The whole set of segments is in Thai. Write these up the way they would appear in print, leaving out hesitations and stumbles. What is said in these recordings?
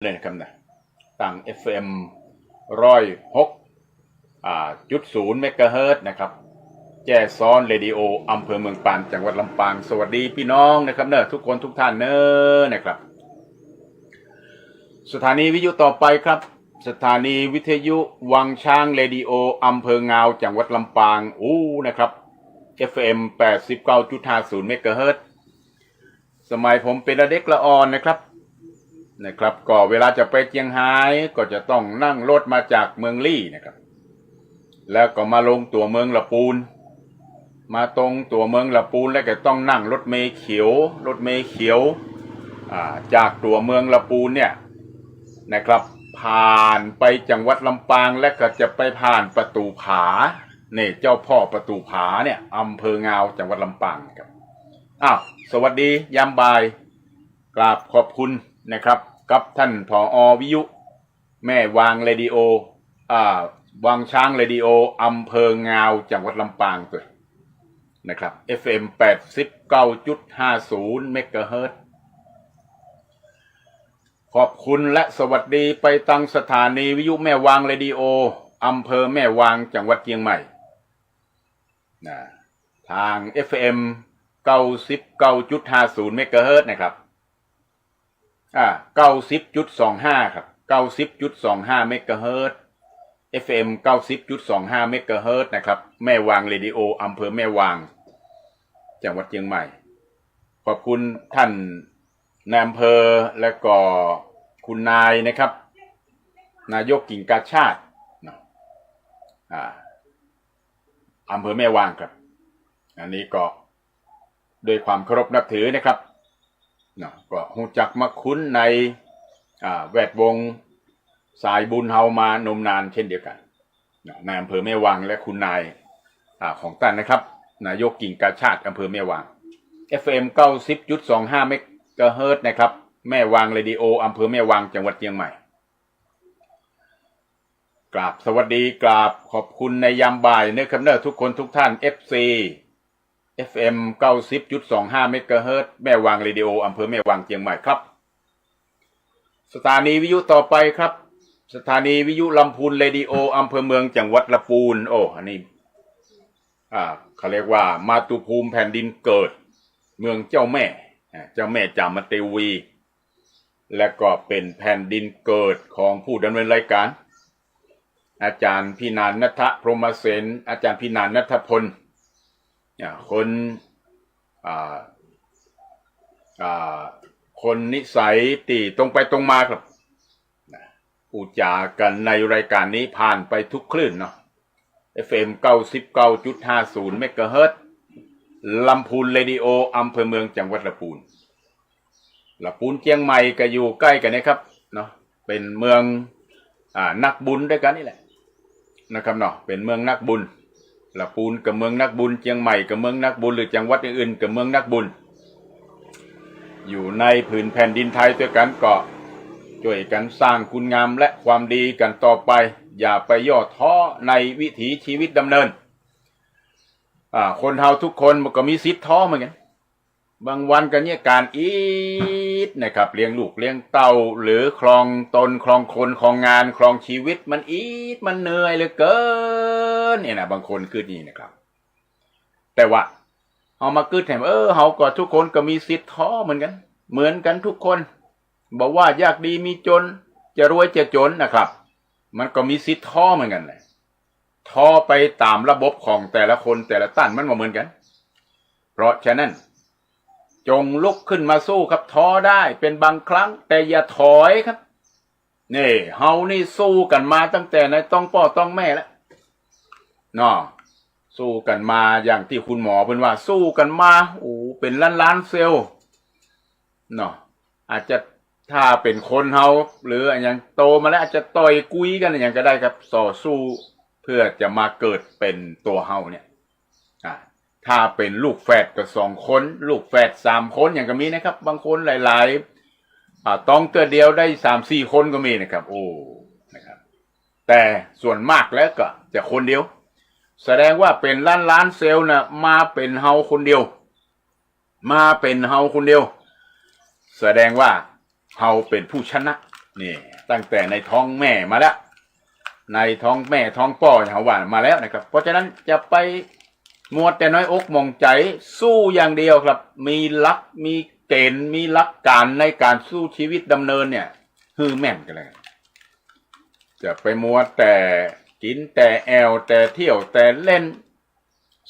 เลยนะครับนะตั้ง FM 106.0 เมกะเฮิรตซ์นะครับแจ้ซ้อนเรดิโออำเภอเมืองปานจังหวัดลำปางสวัสดีพี่น้องนะครับเนอะทุกคนทุกท่านเนอะนะครับสถานีวิทยุต่อไปครับสถานีวิทยุวังช้างเรดิโออำเภองาวจังหวัดลำปางนะครับ FM 89.50 เมกะเฮิรตซ์สมัยผมเป็นเด็กละอ่อนนะครับก็เวลาจะไปเจียงไฮ้ก็จะต้องนั่งรถมาจากเมืองลี่นะครับแล้วก็มาลงตัวเมืองละปูนมาตรงตัวเมืองละปูนแล้วก็ต้องนั่งรถเมล์เขียวจากตัวเมืองละปูนเนี่ยนะครับผ่านไปจังหวัดลำปางและก็จะไปผ่านประตูผาเนี่ยเจ้าพ่อประตูผาเนี่ยอำเภองาวจังหวัดลำปางครับสวัสดียามบ่ายกราบขอบคุณนะครับกับท่านผอ.วิยุแม่วางเรดิโอวังช้างเรดิโออำเภองาวจังหวัดลำปางตัวนะครับ FM 89.50 เมกะเฮิรตซ์ขอบคุณและสวัสดีไปตั้งสถานีวิทยุแม่วางเรดิโออำเภอแม่วางจังหวัดเชียงใหม่ทาง FM 99.50 เมกะเฮิรตซ์นะครับ90.25 ครับ 90.25 เมกะเฮิรตซ์ FM 90.25 เมกะเฮิรตซ์นะครับแม่วางเรดิโออำเภอแม่วางจังหวัดเชียงใหม่ขอบคุณท่านนายอำเภอและก็คุณนายนะครับนายกกิ่งกาชาติอำเภอแม่วางครับอันนี้ก็โดยความเคารพนับถือนะครับก็รู้จักมาคุ้นในแวดวงสายบุญเฮามานมนานเช่นเดียวกันในอำเภอแม่วางและคุณนายของท่านนะครับนายกกิ่งกาชาติอำเภอแม่วาง FM 90.25 เมกะเฮิรตซ์นะครับแม่วางเรดิโออำเภอแม่วางจังหวัดเชียงใหม่กราบสวัสดีกราบขอบคุณในยามบ่ายนะครับทุกคนทุกท่าน FC FM 90.25 เมกะเฮิรตซ์แม่วางเรดิโออำเภอแม่วางเชียงใหม่ครับสถานีวิทยุต่อไปครับสถานีวิทยุลำพูนเรดิโออำเภอเมืองจังหวัดลำพูนอันนี้เขาเรียกว่ามาตุภูมิแผ่นดินเกิดเมืองเจ้าแม่จามเทวีและก็เป็นแผ่นดินเกิดของผู้ดำเนินรายการอาจารย์พินานณัฐพรหมเสนอาจารย์พินานณัฐพลคนนิสัยตีตรงไปตรงมาครับพูดจากันในรายการนี้ผ่านไปทุกคลื่นเนาะ FM 99.50 เมกะเฮิรตซ์ลำพูนเรดิโออำเภอเมืองจังหวัดลำพูนเชียงใหม่ก็อยู่ใกล้กันนะครับเนาะเป็นเมืองนักบุญด้วยกันนี่แหละนะครับเนาะเป็นเมืองนักบุญลำพูนกับเมืองนักบุญเชียงใหม่กับเมืองนักบุญหรือจังหวัดอื่นๆกับเมืองนักบุญอยู่ในผืนแผ่นดินไทยด้วยกันก็ช่วยกันสร้างคุณงามและความดีกันต่อไปอย่าไปย่อท้อในวิถีชีวิตดำเนินคนเฮาทุกคนมันก็มีสิทธิ์ท้อเหมือนกันบางวันก็เนี่ยการนะครับเลี้ยงลูกเลี้ยงเต้าหรือครองตนครองคนครองงานครองชีวิตมันมันเหนื่อยเหลือเกินเนี่ยนะบางคนคือนี่นะครับแต่ว่าเอามาคือแถมเฮาก็ทุกคนก็มีสิทธิ์ท้อเหมือนกันทุกคนบอกว่ายากดีมีจนจะรวยจะจนนะครับมันก็มีสิทธิ์ท้อเหมือนกันเลยท้อไปตามระบบของแต่ละคนแต่ละท่านมันบ่เหมือนกันเพราะฉะนั้นจงลุกขึ้นมาสู้ครับท้อได้เป็นบางครั้งแต่อย่าถอยครับนี่เฮานี่สู้กันมาตั้งแต่ในต้องพ่อต้องแม่แล้วเนาะสู้กันมาอย่างที่คุณหมอเพิ่นว่าสู้กันมาเป็นล้านเซลล์เนาะอาจจะถ้าเป็นคนเฮาหรืออย่างโตมาแล้วอาจจะต่อยกุยกันอย่างก็ได้ครับต่อสู้เพื่อจะมาเกิดเป็นตัวเฮาเนี่ยถ้าเป็นลูกแฝดก็2 คนลูกแฝด3 คนอย่างก็มีนะครับบางคนหลายๆต้องตัวเดียวได้3-4 คนก็มีนะครับนะครับแต่ส่วนมากแล้วก็จะคนเดียวแสดงว่าเป็นล้านเซลล์นะมาเป็นเฮาคนเดียวแสดงว่าเฮาเป็นผู้ชนะ นี่ตั้งแต่ในท้องแม่มาแล้วในท้องแม่ท้องพ่อเขาว่ามาแล้วนะครับเพราะฉะนั้นจะไปมัวแต่น้อยอกมองใจสู้อย่างเดียวครับมีหลักมีเกณฑ์มีหลักการในการสู้ชีวิตดำเนินเนี่ยฮือแม่นกันเลยจะไปมัวแต่กินแต่แอวแต่เที่ยวแต่เล่น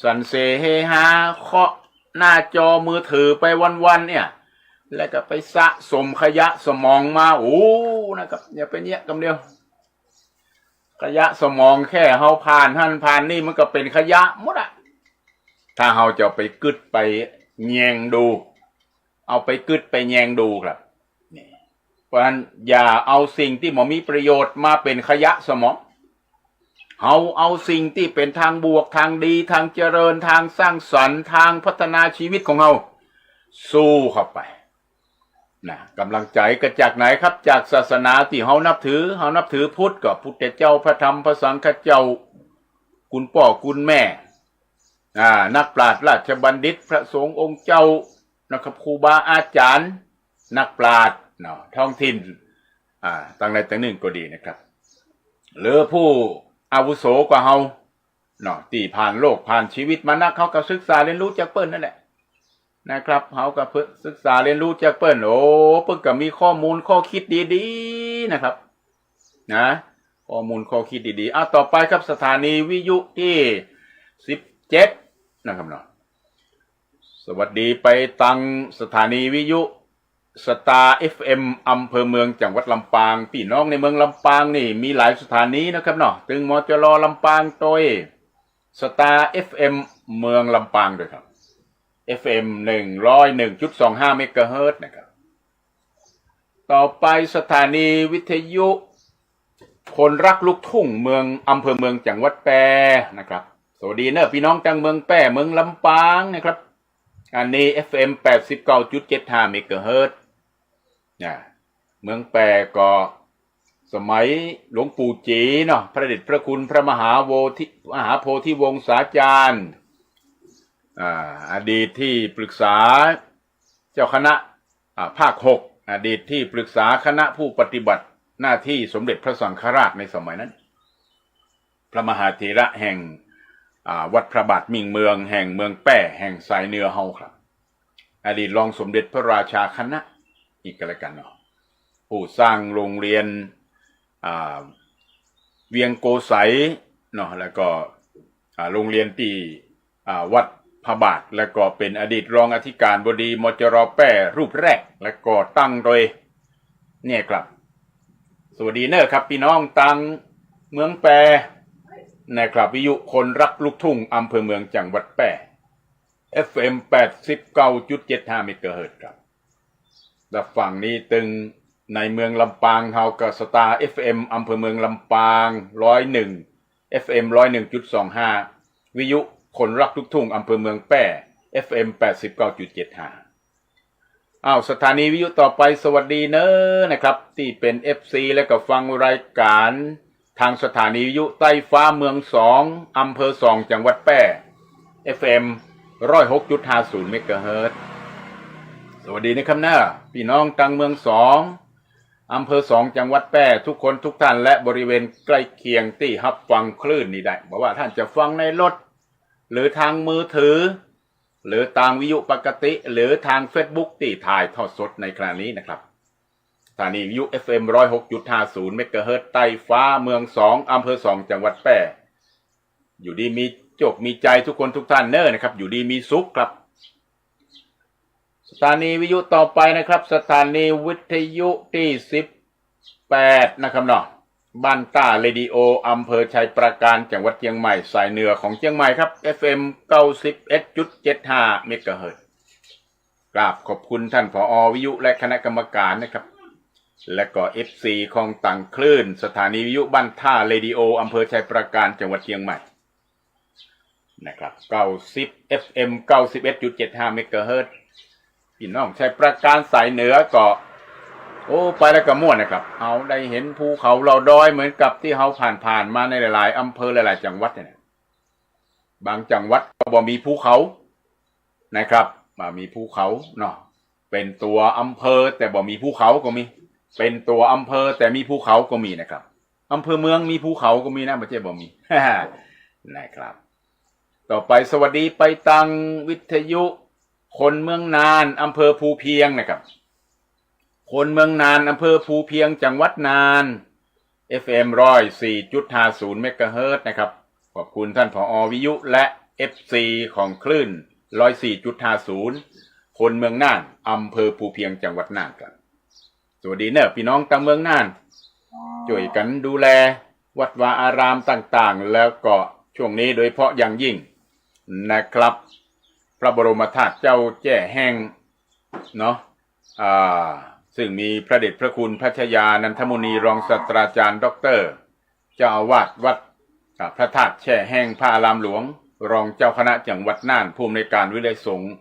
สันเสเฮฮาเคาะหน้าจอมือถือไปวันๆเนี่ยแล้วก็ไปสะสมขยะสมองมาโอ้นะครับอย่าไปเนี้ยกำเดียวขยะสมองแค่เฮาผ่านหั่นผ่านนี่มันก็เป็นขยะหมดอะถ้าเฮาจะไปกึดไปแยงดูเอาไปกึดไปแยงดูครับนี่เพราะฉะนั้นอย่าเอาสิ่งที่บ่มีประโยชน์มาเป็นขยะสมองเอาสิ่งที่เป็นทางบวกทางดีทางเจริญทางสร้างสรรค์ทางพัฒนาชีวิตของเราสู้เข้าไปนะกำลังใจก็จากไหนครับจากศาสนาที่เรานับถือพุทธก็พุทธเจ้าพระธรรมพระสังฆเจ้าคุณพ่อคุณแม่นักปราชญ์ราชบัณฑิตพระสงฆ์องค์เจ้านะครับครูบาอาจารย์นักปราชญ์ท้องถิ่นต่างใดต่างหนึ่งก็ดีนะครับหรือผู้อาวุโสกว่าเฮาที่ผ่านโลกผ่านชีวิตมานักเขาก็ศึกษาเรียนรู้จากเปิ้นนั่นแหละนะครับเขาก็ศึกษาเรียนรู้จากเปิ้นเปิ้นก็มีข้อมูลข้อคิดดีๆนะครับข้อมูลข้อคิดดีๆต่อไปครับสถานีวิทยุที่17นะครับสวัสดีไปตังสถานีวิทยุสตาร์ FM อำเภอเมืองจังหวัดลำปางพี่น้องในเมืองลำปางนี่มีหลายสถานีนะครับถึงมจรลำปางโดยสตาร์ FM เมืองลำปางด้วยครับ FM 101.25 เมกะเฮิรตซ์นะครับต่อไปสถานีวิทยุคนรักลูกทุ่งเมืองอำเภอเมืองจังหวัดแพร่นะครับสวัสดีพี่น้องจังเมืองแพร่เมืองลำปางนะครับอันนี้ FM 89.75 เมกะเฮิรตซ์เมืองแปรก็สมัยหลวงปู่จีพระเดชพระคุณพระมหาโพธิวงศาจารย์อดีตที่ปรึกษาเจ้าคณะภาค6อดีตที่ปรึกษาคณะผู้ปฏิบัติหน้าที่สมเด็จพระสังฆราชในสมัยนั้นพระมหาเถระแห่งวัดพระบาทมิ่งเมืองแห่งเมืองแป้แห่งสายเหนือเฮาครับอดีตรองสมเด็จพระราชาคณะอีกกันแล้วกันผู้สร้างโรงเรียนเวียงโกไสแล้วก็โรงเรียนที่วัดพระบาทแล้วก็เป็นอดีตรองอธิการบดีมจรแป้รูปแรกและก็ตั้งโดยเนี่ยครับสวัสดีครับพี่น้องตังเมืองแปรนะครับวิทยุคนรักลูกทุ่งอำเภอเมืองจังหวัดแพร่ FM 89.75 เมกะเฮิรตซ์ครับและฝั่งนี้ตึงในเมืองลำปางเฮากับสตาร์ FM อำเภอเมืองลำปาง101 FM 101.25 วิทยุคนรักลูกทุ่งอำเภอเมืองแพร่ FM 89.75สถานีวิทยุต่อไปสวัสดีนะครับที่เป็น FC และก็ฟังรายการทางสถานีวิทยุใต้ฟ้าเมือง2อำเภอ2จังหวัดแพร่ FM 106.50 เมกะเฮิรตซ์สวัสดีนะครับพี่น้องตังเมือง2อำเภอ2จังหวัดแพร่ทุกคนทุกท่านและบริเวณใกล้เคียงที่รับฟังคลื่นนี้ได้บอกว่าท่านจะฟังในรถหรือทางมือถือหรือทางวิทยุปกติหรือทาง Facebook ที่ถ่ายทอดสดในขณะนี้นะครับสถานีวิทยุ FM 106.50 เมกะเฮิรตซ์ใต้ฟ้าเมือง2อำเภอ2จังหวัดแพร่อยู่ดีมีจบมีใจทุกคนทุกท่านนะครับอยู่ดีมีสุขครับสถานีวิทยุต่อไปนะครับสถานีวิทยุที่18นะครับบ้านต้าเรดิโออำเภอชัยปราการจังหวัดเชียงใหม่สายเหนือของเชียงใหม่ครับ FM 91.75 เมกะเฮิรตซ์กราบขอบคุณท่านผอ.วิทยุและคณะกรรมการนะครับและก็ FC ของต่างคลื่นสถานีวิทยุบ้านท่าเรดิโออำเภอชัยปราการจังหวัดเชียงใหม่นะครับ90 FM 91.75 เมกะเฮิรตซ์พี่น้องชัยปราการสายเหนือก็ไปแล้วก็ม่วนนะครับเอาได้เห็นภูเขาเราดอยเหมือนกับที่เขาผ่านมาในหลายๆอำเภอหลายๆจังหวัดเนี่ยบางจังหวัดก็บ่มีภูเขานะครับมีภูเขาเป็นตัวอำเภอแต่บ่มีภูเขาก็มี เป็นตัวอำเภอแต่มีภูเขาก็มีนะครับอำเภอเมืองมีภูเขาก็มีนะไม่ใช่บ่มี นะครับต่อไปสวัสดีไปตังวิทยุคนเมืองนานอำเภอภูเพียงนะครับคนเมืองนานอำเภอภูเพียงจังหวัดนาน FM 104.50 เมกะเฮิรตซ์นะครับขอบคุณท่านผอ.วิยุและ FC ของคลื่น 104.50 คนเมืองน่านอำเภอภูเพียงจังหวัดน่านครับสวัสดีเนอะพี่น้องตางเมืองน่านช่วยกันดูแลวัดวาอารามต่างๆแล้วก็ช่วงนี้โดยเฉพาะอย่างยิ่งนะครับพระบรมธาตุเจ้าแจ้แห้งเนาะซึ่งมีพระเดชพระคุณพระชยานันทมุนีรองศาสตราจารย์ด็อกเตอร์เจ้าอาวาสวัดพระธาตุแช่แห้งพระอารามหลวงรองเจ้าคณะจังหวัดน่านผู้อำนวยการวิเลยสงฆ์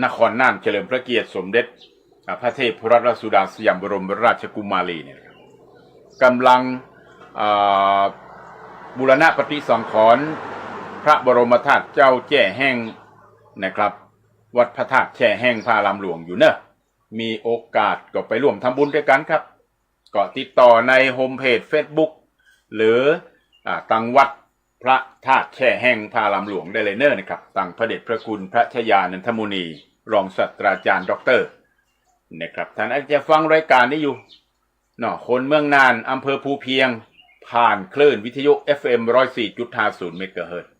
นครน่านเฉลิมพระเกียรติสมเด็จพระเทพรัตนราชสุดาสยามบรมราชกุมารีเนี่ยกำลังบูรณะปฏิสังขรณ์พระบรมธาตุเจ้าแจ้แห้งนะครับวัดพระธาตุแช่แห้งพระอารามหลวงอยู่เนอะมีโอกาสก็ไปร่วมทำบุญด้วยกันครับก็ติดต่อในโฮมเพจ Facebook หรือตังวัดพระธาตุแช่แห้งพระอารามหลวงได้เลยเนอะนะครับตังพระเดชพระคุณพระชยานันทมุนีรองศาสตราจารย์ด็อกเตอร์นะครับท่านอาจจะฟังรายการนี้อยู่เนาะคนเมืองนานอำเภอภูเพียงผ่านคลื่นวิทยุ FM 104.50 เมกะเฮิรตซ์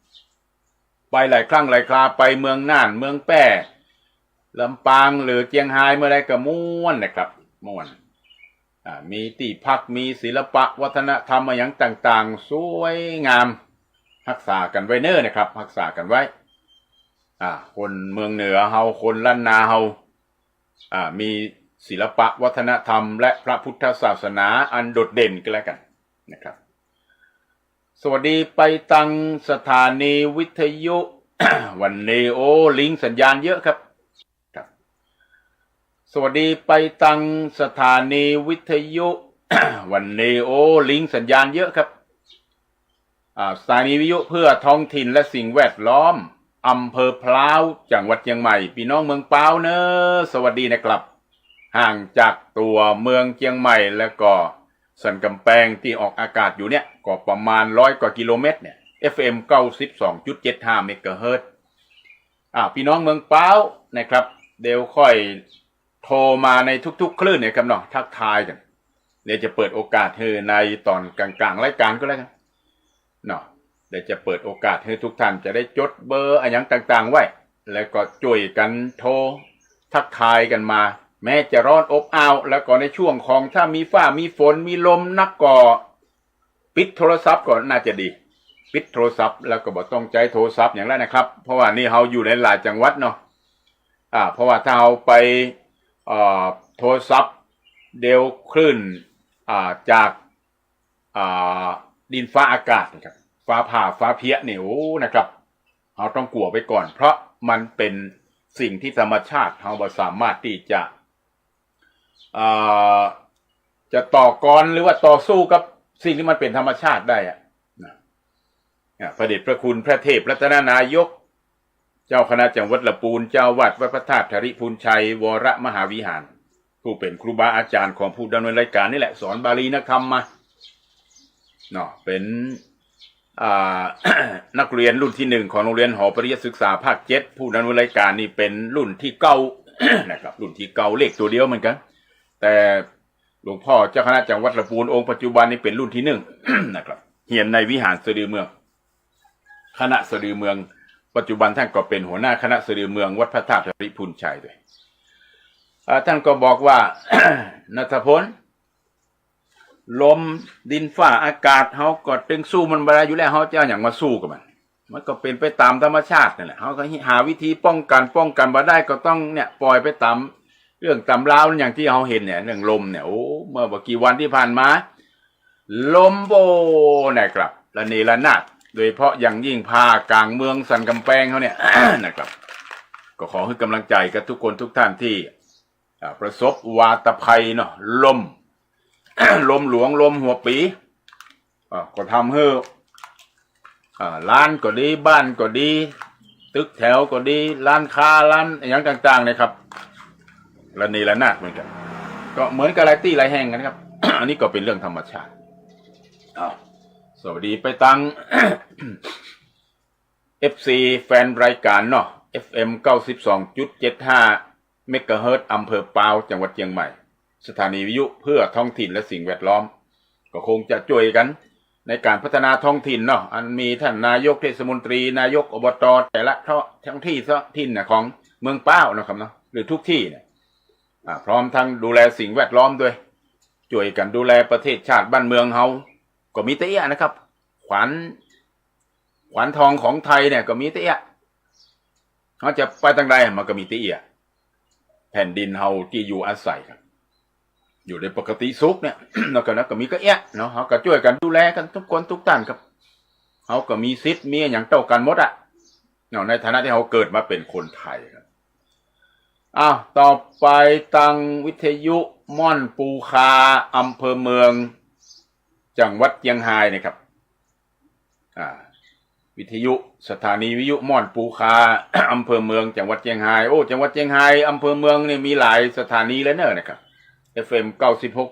ไปหลายครั้งหลายคราไปเมืองน่านเมืองแป้ลำปางหรือเจียงไฮ้เมื่อไรก็ม่วนนะครับม่วนมีที่พักมีศิลปะวัฒนธรรมอย่างต่างๆสวยงามรักษากันไว้เนอะนะครับรักษากันไว้คนเมืองเหนือเฮาคนล้านนาเฮามีศิลปะวัฒนธรรมและพระพุทธศาสนาอันโดดเด่นกันแล้วกันนะครับสวัสดีไปตังสถานีวิทยุ วันนี้โอ้ลิงสัญญาณเยอะครับสวัสดีไปตังสถานีวิทยุ วันนี้โอ้ลิงสัญญาณเยอะครับสถานีวิทยุเพื่อท้องถิ่นและสิ่งแวดล้อมอำเภอพร้าวจังหวัดเชียงใหม่พี่น้องเมืองพร้าวเนอะสวัสดีนะครับห่างจากตัวเมืองเชียงใหม่แล้วก็สันกำแพงที่ออกอากาศอยู่เนี่ยก็ประมาณ100 กว่ากิโลเมตรเนี่ย FM 92.75 เมกะเฮิรตซ์พี่น้องเมืองพร้าวนะครับเดี๋ยวค่อยโทรมาในทุกๆคลื่นเนี่ยครับเนาะทักทายกันเดี๋ยวจะเปิดโอกาสให้ในตอนกลางๆรายการก็แล้วกันเนาะเดี๋ยวจะเปิดโอกาสให้ทุกท่านจะได้จดเบอร์อะไรอย่างต่างๆไว้แล้วก็ช่วยกันโทรทักทายกันมาแม้จะร้อนอบอ้าวแล้วก็ในช่วงของถ้ามีฟ้ามีฝนมีลมนักก็ปิดโทรศัพท์ก่อนน่าจะดีปิดโทรศัพท์แล้วก็บ่ต้องใจโทรศัพท์อย่างนั้นนะครับเพราะว่านี่เราอยู่ในหลายจังหวัดเนาะเพราะว่าถ้าเราไปโทรศัพท์เดวคลื่นจากดินฟ้าอากาศนะครับฟ้าผ่าฟ้าเพี้ยเนี่ยโอ้นะครับเราต้องกลัวไปก่อนเพราะมันเป็นสิ่งที่ธรรมชาติเราบ่สามารถที่จะต่อกรหรือว่าต่อสู้กับสิ่งที่มันเป็นธรรมชาติได้พระเดชพระคุณพระเทพรัตนนายกเจ้าคณะจังหวัดลำพูนเจ้าวัดวัดพระธาตุธริพูนชัยวรมหาวิหารผู้เป็นครูบาอาจารย์ของผู้ดำเนินรายการนี่แหละสอนบาลีนักธรรมมาเนาะเป็นนักเรียนรุ่นที่1ของโรงเรียนหอปริยศึกษาภาค7ผู้ดำเนินรายการนี่เป็นรุ่นที่เก่า นะครับรุ่นที่เก่าเลขตัวเดียวเหมือนกันแต่หลวงพ่อเจ้าคณะจังหวัดลำพูนองค์ปัจจุบันนี่เป็นรุ่นที่1 นะครับเฮียนในวิหารสะดือเมืองคณะสะดือเมืองปัจจุบันท่านก็เป็นหัวหน้าคณะสะดือเมืองวัดพระธาตุธริพูนชัยด้วยท่านก็บอกว่า ณัฐพลลมดินฟ้าอากาศเขาก็ตึงสู้มันไม่ได้อยู่แล้วเขาจะอย่างมาสู้กับมันก็เป็นไปตามธรรมชาตินั่นแหละเขาก็หาวิธีป้องกันมาได้ก็ต้องเนี่ยปล่อยไปตามเรื่องตำราวอย่างที่เขาเห็นเนี่ยเรื่องลมเนี่ยโอ้เมื่อกี่วันที่ผ่านมาลมโบนะครับระเนระนาดโดยเฉพาะอย่างยิ่งภาคกลางเมืองสันกำแพงเขาเนี่ย นะครับก็ขอให้กำลังใจกับทุกคนทุกท่านที่ประสบวาตภัยเนาะลม ลมหลวงลมหัวปีก็ทำให้ร้านก็ดีบ้านก็ดีตึกแถวก็ดีร้านค้าร้านอย่างต่างๆนะครับระเนระนาดเหมือนกัน ก็เหมือนกับหลายที่หลายแห่งกันครับ อันนี้ก็เป็นเรื่องธรรมชาติสวัสดีไปตั้ง FC แฟนรายการเนาะ FM 92.75 เมกะเฮิรตซ์อำเภอปาวจังหวัดเชียงใหม่สถานีวิทยุเพื่อท้องถิ่นและสิ่งแวดล้อมก็คงจะช่วยกันในการพัฒนาท้องถิ่นเนาะอันมีท่านนายกเทศมนตรีนายกอบตแต่ละท้องที่ถิ่นนะของเมืองป้าวนะครับเนาะหรือทุกที่เนี่ยพร้อมทั้งดูแลสิ่งแวดล้อมด้วยช่วยกันดูแลประเทศชาติบ้านเมืองเฮาก็มีเตี้ยนะครับขวัญทองของไทยเนี่ยก็มีเตี้ยเขาจะไปทางใดมันก็มีเตี้ยแผ่นดินเฮาที่อยู่อาศัยครับอยู่ในปกติสุขเนี่ย แล้วก็มีก็เนาะเขาก็ช่วยกันดูแลกันทุกคนทุกท่านครับเขาก็มีสิทธิ์มีอย่างเท่ากันหมดเนาะในฐานะที่เขาเกิดมาเป็นคนไทยครับต่อไปตังวิทยุม่อนปูคาอำเภอเมืองจังหวัดเชียงรายนะครับวิทยุสถานีวิทยุม่อนปูคา อำเภอเมืองจังหวัดเชียงรายจังหวัดเชียงรายอำเภอเมืองนี่มีหลายสถานีแล้วเนอะนะครับ FM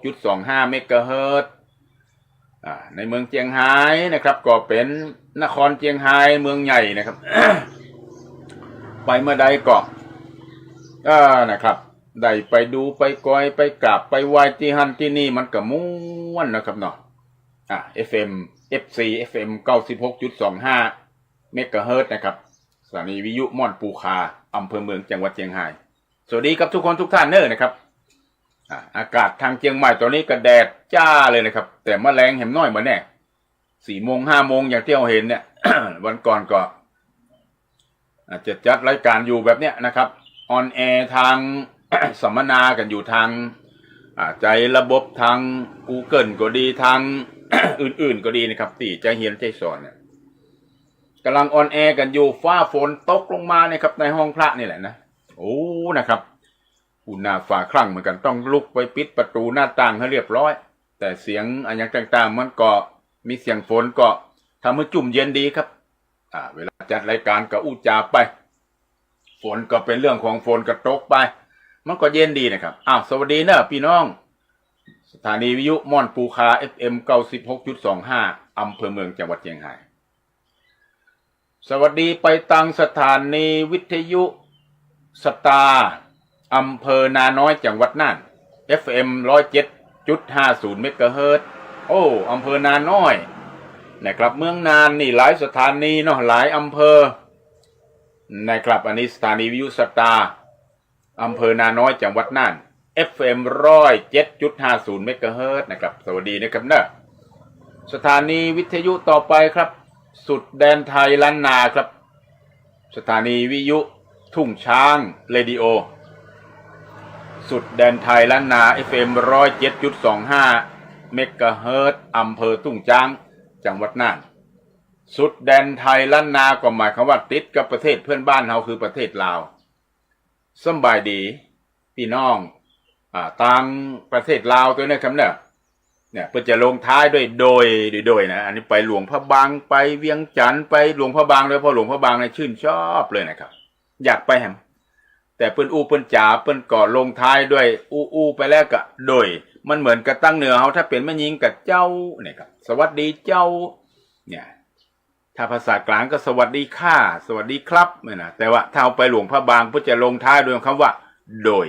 96.25 เมกะเฮิรตซ์ในเมืองเชียงรายนะครับก็เป็นนครเชียงรายเมืองใหญ่นะครับ ไปเมื่อใดก็นะครับได้ไปดูไปกอยไปกราบไปไหว้ที่หันที่นี่มันก็ม่วนนะครับเนาะFM FC FM 96.25 เมกะเฮิรตซ์นะครับสถานีวิทยุม่อนปูคาอำเภอเมืองจังหวัดเชียงรายสวัสดีครับทุกคนทุกท่านเนอะนะครับอากาศทางเชียงใหม่ตอนนี้ก็แดดจ้าเลยนะครับแต่แมลงเห็นน้อยเหมือนแน่4 โมง 5 โมงอย่างที่เราเห็นเนี่ย วันก่อนก็อาจจะจัดรายการอยู่แบบเนี้ยนะครับออนแอร์ทาง สัมมนากันอยู่ทางใจระบบทาง Google ก็ดีทาง อื่นๆก็ดีนะครับที่ใจเฮียนใจสอนเนี่ยกำลังออนแอร์กันอยู่ฟ้าฝนตกลงมาเนี่ยครับในห้องพระนี่แหละนะนะครับอุณาฟ้าคลั่งเหมือนกันต้องลุกไปปิดประตูหน้าต่างให้เรียบร้อยแต่เสียงอย่างต่างๆมันก็มีเสียงฝนก็ทำให้จุ่มเย็นดีครับเวลาจัดรายการก็อู้จาไปฝนก็เป็นเรื่องของฝนก็ตกไปมันก็เย็นดีนะครับสวัสดีนะพี่น้องสถานีวิทยุม่อนปูคา FM 96.25 อำเภอเมืองจังหวัดเชียงรายสวัสดีไปตังสถานีวิทยุสตาร์อำเภอนาน้อยจังหวัดน่าน FM 107.50 เมกะเฮิรตซ์อำเภอนาน้อยนะครับเมืองนานนี่หลายสถานีเนาะหลายอำเภอนะครับอันนี้สถานีวิทยุสตาร์อำเภอนาน้อยจังหวัดน่าน FM 107.50 เมกะเฮิรตซ์นะครับสวัสดีนะครับเนอะสถานีวิทยุต่อไปครับสุดแดนไทยล้านนาครับสถานีวิทยุทุ่งช้างเรดิโอสุดแดนไทยล้านนา FM 107.25 เมกะเฮิรตซ์อำเภอทุ่งช้างจังหวัดน่านสุดแดนไทยล้านนาก็หมายความว่าติดกับประเทศเพื่อนบ้านเราคือประเทศลาวสบายดีพี่น้องต่างประเทศลาวตัวนี้ครับเนี่ยเพื่อจะลงท้ายด้วยโดยนะอันนี้ไปหลวงพระบางไปเวียงจันทร์ไปหลวงพระบางเลยเพราะหลวงพระบางเนี่ยชื่นชอบเลยนะครับอยากไปแฮมแต่เปิ้นเปิ้นจ๋าเปิ้นก่อลงท้ายด้วยไปแล้วก็โดยมันเหมือนกับตั้งเหนือเฮาถ้าเป็นแม่ยิงกับเจ้าเนี่ยครับสวัสดีเจ้าเนี่ยถ้าภาษากลางก็สวัสดีค่ะสวัสดีครับเนี่ยนะแต่ว่าถ้าเอาไปหลวงพระบางเพื่อจะลงท้ายด้วยคำว่าโดย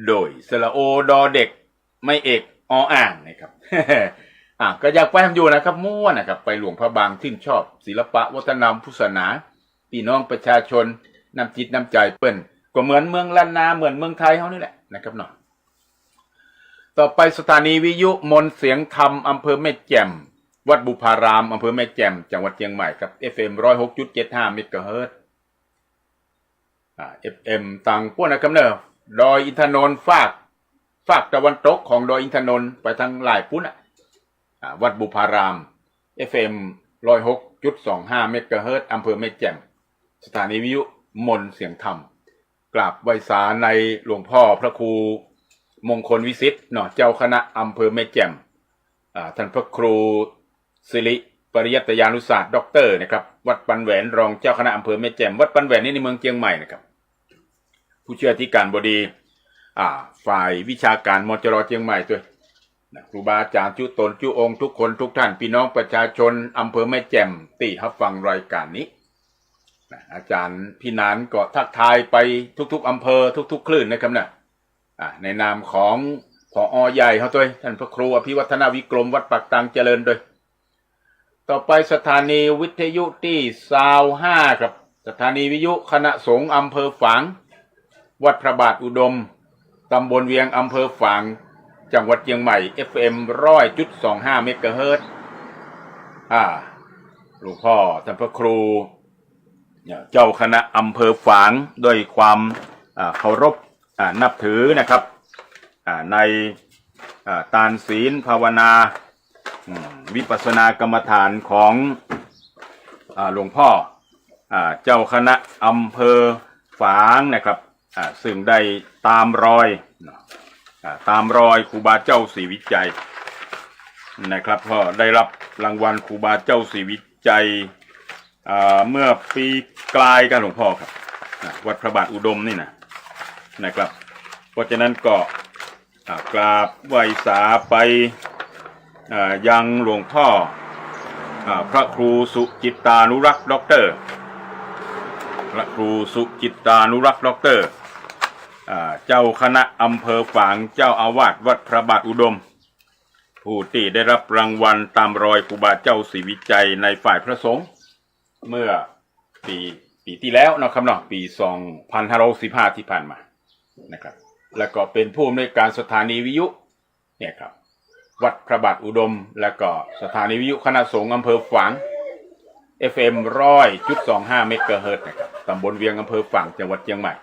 โดยสระโอดอเด็กไม่เอกอ่างนะครับ ก็อยากไปทำอยู่นะครับม่วนนะครับไปหลวงพระบางที่ชอบศิลปะวัฒนธรรมพุทธศาสนาพี่น้องประชาชนนำจิตนำใจเปิ้นก็เหมือนเมืองล้านนาเหมือนเมืองไทยเขานี่แหละนะครับเนาะต่อไปสถานีวิทยุมนต์เสียงธรรมอำเภอแม่แจ่มวัดบุพารามอำเภอแม่แจ่มจังหวัดเชียงใหม่ครับ FM 106.75 เมกะเฮิรตซ์ FM ต่างพวกนะครับเนอะดอยอินทนนท์ฝากตะวันตกของดอยอินทนนท์ไปทางหลายปุ้นวัดบุพาราม FM 106.25 เมกะเฮิรตซ์อำเภอแม่แจ่มสถานีวิทยุมนต์เสียงธรรมกราบไหว้ศาลในหลวงพ่อพระครูมงคลวิสิทธิ์เนาะเจ้าคณะอำเภอแม่แจ่มท่านพระครูสิริปริยัตยานุศาสตร์ด็อกเตอร์นะครับวัดปันแหวนรองเจ้าคณะอำเภอแม่แจ่มวัดปันแหวนนี่ในเมืองเชียงใหม่นะครับผู้ช่วยอธิการบดี ฝ่ายวิชาการมจรเชียงใหม่ด้วยครูบาอาจารย์จุตนจุองค์ทุกคนทุกท่านพี่น้องประชาชนอำเภอแม่แจ่มที่รับฟังรายการนี้อาจารย์พี่นานก็ทักทายไปทุกๆอำเภอทุกๆคลื่นนะครับนะในนามของผอ.ใหญ่เขาด้วยท่านพระครูอภิวัฒนาวิกรมวัดปากตังเจริญด้วยต่อไปสถานีวิทยุที่25ครับสถานีวิทยุคณะสงฆ์อำเภอฝางวัดพระบาทอุดมตำบลเวียงอำเภอฝางจังหวัดเชียงใหม่ FM 100.25 เมกะเฮิรตซ์หลวงพ่อท่านพระครูเจ้าคณะอำเภอฝางด้วยความเคารพนับถือนะครับในตานศีลภาวนาวิปัสสนากรรมฐานของหลวงพ่อเจ้าคณะอำเภอฝางนะครับซึ่งได้ตามรอยครูบาเจ้าศรีวิจัยนะครับก็ได้รับรางวัลครูบาเจ้าศรีวิจัยเมื่อปีกลายกันหลวงพ่อครับวัดพระบาทอุดมนี่นะครับเพราะฉะนั้นก็กราบไหว้สาไปยังหลวงพ่อพระครูสุจิตตานุรักษ์ด็อกเตอร์พระครูสุจิตตานุรักษ์ด็อกเตอร์เจ้าคณะอำเภอฝางเจ้าอาวาสวัดพระบาทอุดมผู้ที่ได้รับรางวัลตามรอยครูบาเจ้าศรีวิจัยในฝ่ายพระสงฆ์เมื่อปีที่แล้วนะครับเนาะปี2515ที่ผ่านมานะครับแล้วก็เป็นผู้อำนวยการสถานีวิทยุเนี่ยครับวัดพระบาทอุดมแล้วก็สถานีวิทยุคณะสงฆ์อำเภอฝาง FM 100.25 เมกะเฮิรตซ์นะครับตำบลเวียงอำเภอฝางจังหวัดเชียงใหม่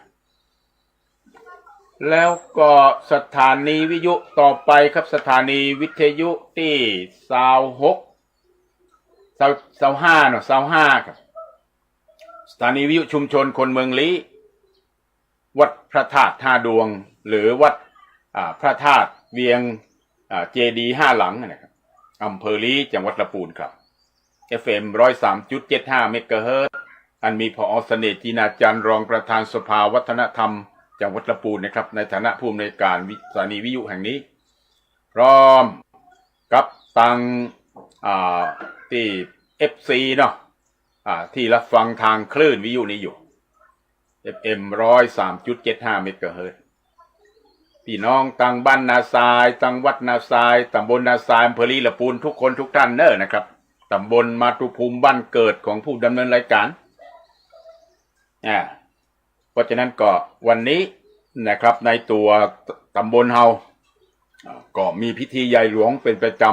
แล้วก็สถานีวิทยุต่อไปครับสถานีวิทยุที่25ครับสถานีวิทยุชุมชนคนเมืองลี้วัดพระธาตุ5ดวงหรือวัดพระธาตุเวียงเจดีย์5หลังนะครับอำเภอลี้จังหวัดลำพูนครับ FM 103.75 เมกะเฮิรตซ์อันมีผอ.เสน่ห์จีนาจันทร์รองประธานสภาวัฒนธรรมจังหวัดลำพูนนะครับในฐานะผู้อำนวยการสถานีวิทยุแห่งนี้พร้อมกับตังที่ FC เนาะที่รับฟังทางคลื่นวิทยุนี้อยู่ FM 103.75 เมกะเฮิรตซ์พี่น้องตังบ้านนาทรายตังวัดนาทรายตำบลนาทรายอำเภอลีลำพูนทุกคนทุกท่านเนอะนะครับตำบลมาตุภูมิบ้านเกิดของผู้ดำเนินรายการเพราะฉะนั้นก็วันนี้นะครับในตัวตำบลเฮาก็มีพิธีใหญ่หลวงเป็นประจ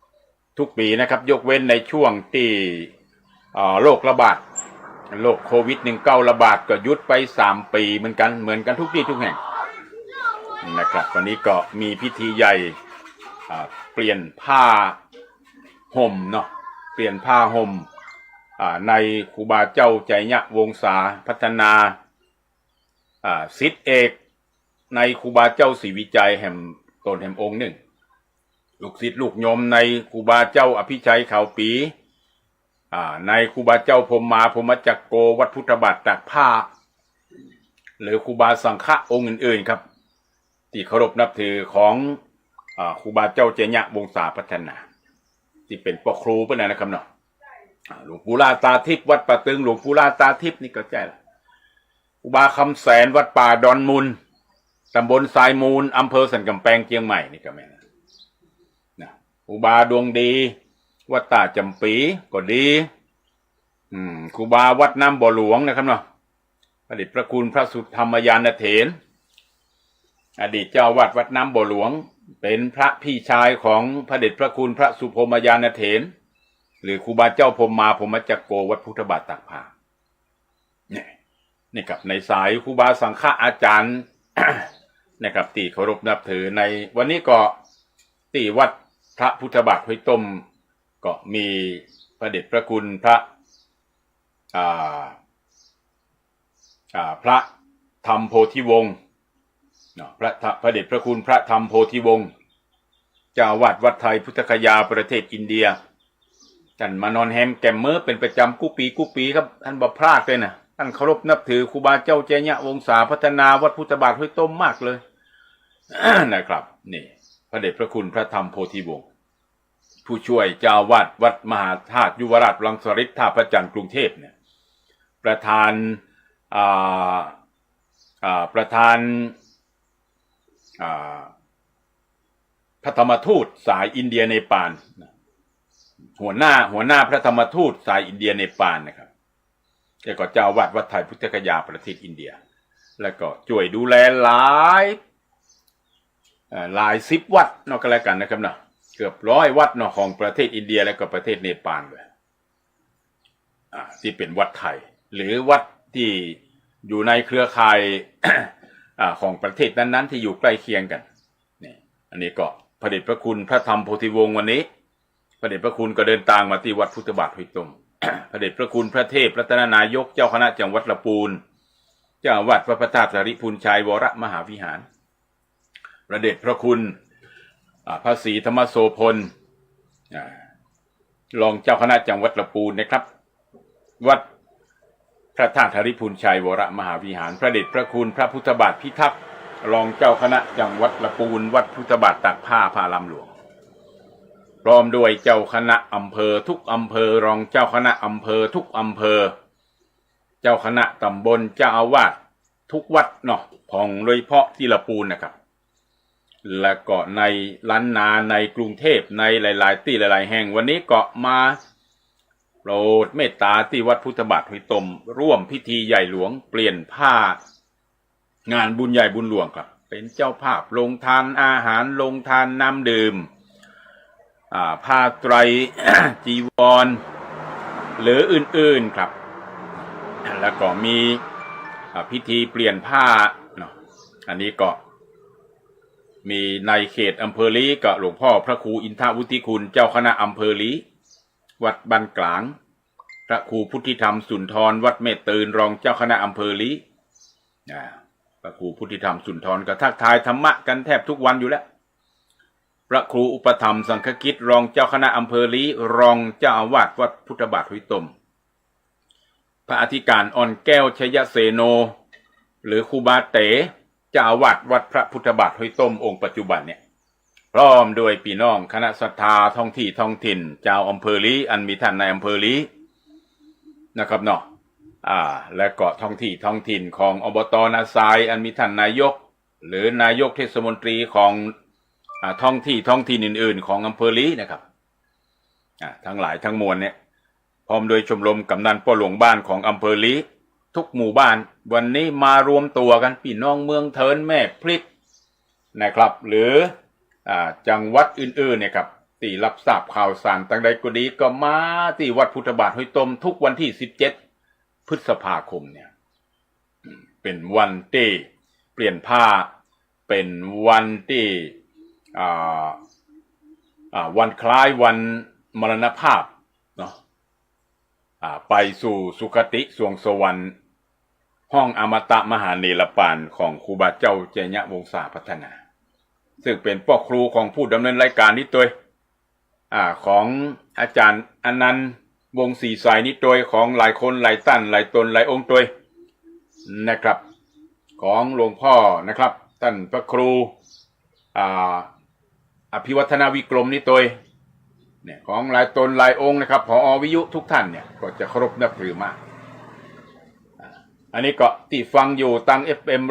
ำทุกปีนะครับยกเว้นในช่วงที่โรคระบาดโรคโควิด-19 ระบาดก็หยุดไป3 ปีเหมือนกันทุกที่ทุกแห่งนะครับวันนี้ก็มีพิธีใหญ่เปลี่ยนผ้าห่มเนาะเปลี่ยนผ้าห่มในครูบาเจ้าใจยะวงศาพัฒนาศิษย์เอกในครูบาเจ้าศรีวิจัยแห่งตนแห่งองค์หนึ่งลูกศิษย์ลูกโยมในครูบาเจ้าอภิชัยเขาปีในครูบาเจ้าพรหมาพรหมจักโกวัดพุทธบาทตากผ้าหรือครูบาสังฆะองค์อื่นๆครับที่เคารพนับถือของครูบาเจ้าเจญะวงศาพัฒนาที่เป็นปกครูเพื่อนนะครับเนาะหลวงปู่ลาตาทิพย์วัดป่าตึงหลวงปู่ลาตาทิพย์นี่ก็ใช่ละครูบาคำแสนวัดป่าดอนมูลตำบลทรายมูลอำเภอสันกำแพงเชียงใหม่นี่ก็แม่นะครูบาดวงดีวัดตาจำปีก็ดีครูบาวัดน้ำบ่อหลวงนะครับเนาะพระเดชพระคุณพระสุธรรมยานเถรอดีตเจ้าวัดน้ำบ่อหลวงเป็นพระพี่ชายของพระเดชพระคุณพระสุพรหมยานเถรหรือครูบาเจ้าพรหมาพรหมจักโกวัดพุทธบาทตากผ้านี่ครับในสายครูบาสังฆะอาจารย์ นะครับที่เคารพนับถือในวันนี้ก็ที่วัดพระพุทธบาทห้วยต้มก็มีพระเดชพระคุณพระพระธรรมโพธิวงศ์พระเดชพระคุณพระธรรมโพธิวงศ์เจ้าอาวาสวัดไทยพุทธคยาประเทศอินเดียท่านมานอนแฮมแกมเมอร์เป็นประจำกู้ปีครับท่านบ่พลาดเลยนะท่านเคารพนับถือครูบาเจ้าเจญะวงศาพัฒนาวัดพุทธบาทห้วยต้มมากเลย นะครับนี่พระเดชพระคุณพระธรรมโพธิวงศ์ผู้ช่วยเจ้าวาดวัดมหาธาตุยุวราชรังสฤษฎ์ท่าพระจันทร์กรุงเทพเนี่ยประธานพระธรรมทูตสายอินเดียเนปาลหัวหน้าพระธรรมทูตสายอินเดียเนปาลนะครับแล้วก็เจ้าวาดวัดไทยพุทธคยาประเทศอินเดียแล้วก็ช่วยดูแลหลายสิบวัดนอกกันแล้วกันนะครับเนาะเกือบ100 วัดเนาะของประเทศอินเดียและก็ประเทศเนปาลเลยที่เป็นวัดไทยหรือวัดที่อยู่ในเครือข่าย ของประเทศนั้นๆที่อยู่ใกล้เคียงกันนี่อันนี้ก็พระเดชพระคุณพระธรรมโพธิวงศ์วันนี้พระเดชพระคุณก็เดินทางมาที่วัดพุทธบาทห้วยต้ม พระเดชพระคุณพระเทพรัตนนายกเจ้าคณะจังหวัดลำพูนเจ้าอาวาสวัดพระธาตุสาริพุนชัยวรมหาวิหารพระเดชพระคุณพระศรีธรรมโสพลรองเจ้าคณะจังหวัดลำพูนนะครับวัดพระธาตุสาริพุนชัยวรมหาวิหารพระเดชพระคุณพระพุทธบาทพิทักษ์รองเจ้าคณะจังหวัดลำพูนวัดพุทธบาทตากผ้าพระลำหลวงพร้อมด้วยเจ้าคณะอำเภอทุกอำเภอรองเจ้าคณะอำเภอทุกอำเภอเจ้าคณะตำบลเจ้าอาวาสทุกวัดเนาะของโดยเฉพาะที่ลำพูนนะครับและก็ในล้านนาในกรุงเทพในหลายๆที่หลายๆแห่งวันนี้ก็มาโปรดเมตตาที่วัดพุทธบาทห้วยต้มร่วมพิธีใหญ่หลวงเปลี่ยนผ้างานบุญใหญ่บุญหลวงครับเป็นเจ้าภาพลงทานอาหารลงทานน้ำดื่มผ้าไตร จีวรหรืออื่นๆครับแล้วก็มีพิธีเปลี่ยนผ้าเนาะอันนี้ก็มีในเขตอำเภอลีก็หลวงพ่อพระครูอินทวุฒิคุณเจ้าคณะอำเภอลีวัดบ้านกลางพระครูพุทธิธรรมสุนทรวัดเมตตื่นรองเจ้าคณะอำเภอลีพระครูพุทธิธรรมสุนทรก็ทักทายธรรมะกันแทบทุกวันอยู่แล้วพระครูอุปถัมภ์สังฆกิจรองเจ้าคณะอำเภอลีรองเจ้าอาวาสวัดพุทธบาทห้วยต้มพระอธิการอ่อนแก้วชยเสโนหรือครูบาเต๋เจ้าอาวาสวัดพระพุทธบาทห้วยต้มองค์ปัจจุบันเนี่ยพร้อมด้วยพี่น้องคณะศรัทธาท้องที่ท้องถิ่นเจ้าอำเภอลีอันมีท่านในอำเภอลีนะครับเนาะและก็ท้องที่ท้องถิ่นของอบต.นาทรายอันมีท่านนายกหรือนายกเทศมนตรีของท้องที่ท้องถิ่นอื่นๆของอำเภอลีนะครับทั้งหลายทั้งมวลเนี่ยพร้อมโดยชมรมกำนันป้อหลวงบ้านของอำเภอลีทุกหมู่บ้านวันนี้มารวมตัวกันพี่น้องเมืองเทินแม่พริกนะครับหรือจังหวัดอื่นๆเนี่ยครับที่รับทราบข่าวสารต่างใดก็ดีก็มาที่วัดพุทธบาทห้วยต้มทุกวันที่17 พฤษภาคมเนี่ยเป็นวันที่เปลี่ยนผ้าเป็นวันที่วันคล้ายวันมรณภาพเนาะไปสู่สุคติสวงสวรรค์ห้องอมตะมหาเนรปานของครูบาเจ้าเจญะวงศาพัฒนาซึ่งเป็นพ่อครูของผู้ดำเนินรายการนี้ตัวของอาจารย์อนันต์วงศรีสายนี้ตัวของหลายคนหลายตั้นหลายตนหลายองค์ตัวนะครับของหลวงพ่อนะครับท่านพระครูอภิวัฒนาวิกรมนี้ตัวเนี่ยของหลายตนหลายองค์นะครับผอ.วิยุทุกท่านเนี่ยก็จะเคารพนับถือมากอันนี้ก็ที่ฟังอยู่ตั้ง FM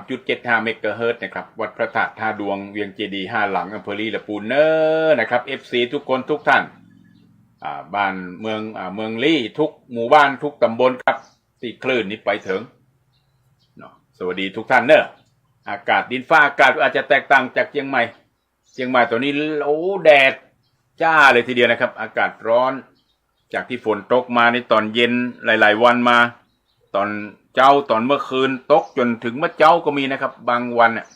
103.75 เมกะเฮิรตซ์นะครับวัดพระธาตุท่าดวงเวียงเจดีย์5 หลังอำเภอลีลำพูนเนอนะครับ FC ทุกคนทุกท่านบ้านเมืองลี่ทุกหมู่บ้านทุกตำบลครับที่คลื่นนี้ไปถึงเนาะสวัสดีทุกท่านเนอะอากาศดินฟ้าอากาศอาจจะแตกต่างจากเชียงใหม่ตัวนี้โอ้แดดจ้าเลยทีเดียวนะครับอากาศร้อนจากที่ฝนตกมาในตอนเย็นหลายๆวันมาตอนเมื่อคืนตกจนถึงเมื่อเจ้าก็มีนะครับบางวันเนี่ย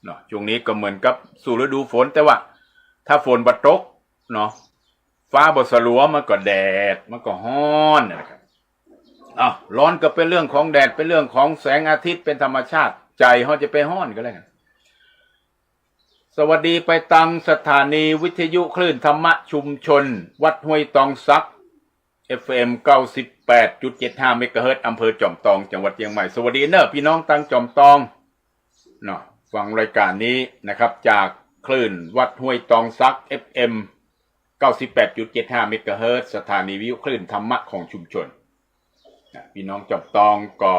เนาะช่วงนี้ก็เหมือนกับสู่ฤดูฝนแต่ว่าถ้าฝนบ่ตกเนาะฟ้าบ่สลัวมันก็แดดมันก็ร้อนนะครับร้อนก็เป็นเรื่องของแดดเป็นเรื่องของแสงอาทิตย์เป็นธรรมชาติใจเขาจะไปร้อนก็แล้วกันสวัสดีไปตังสถานีวิทยุคลื่นธรรมะชุมชนวัดห้วยตองซัก FM 98.75 เมกะเฮิรตซ์อำเภอจอมทองจังหวัดเชียงใหม่สวัสดีเนอะพี่น้องตังจอมทองเนาะ ฟังรายการนี้นะครับจากคลื่นวัดห้วยตองซัก FM 98.75 เมกะเฮิรตซ์สถานีวิทยุคลื่นธรรมะของชุมชนพี่น้องจอบตองก็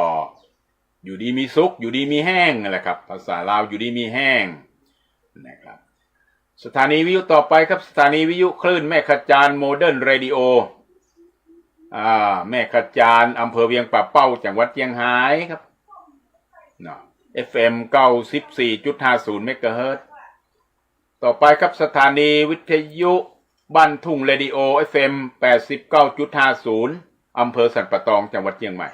อยู่ดีมีสุขอยู่ดีมีแห้งนั่นแหละครับภาษาลาวอยู่ดีมีแห้งนะครับสถานีวิทยุต่อไปครับสถานีวิทยุคลื่นแม่ขจานโมเดิร์นเรดิโอแม่ขจานอำเภอเวียงป่าเป้าจังหวัดเชียงรายครับFM 94.50 เมกะเฮิรตซ์ต่อไปครับสถานีวิทยุบ้านทุ่งเรดิโอ FM 89.50 อำเภอสันป่าตองจังหวัดเชียงใหม่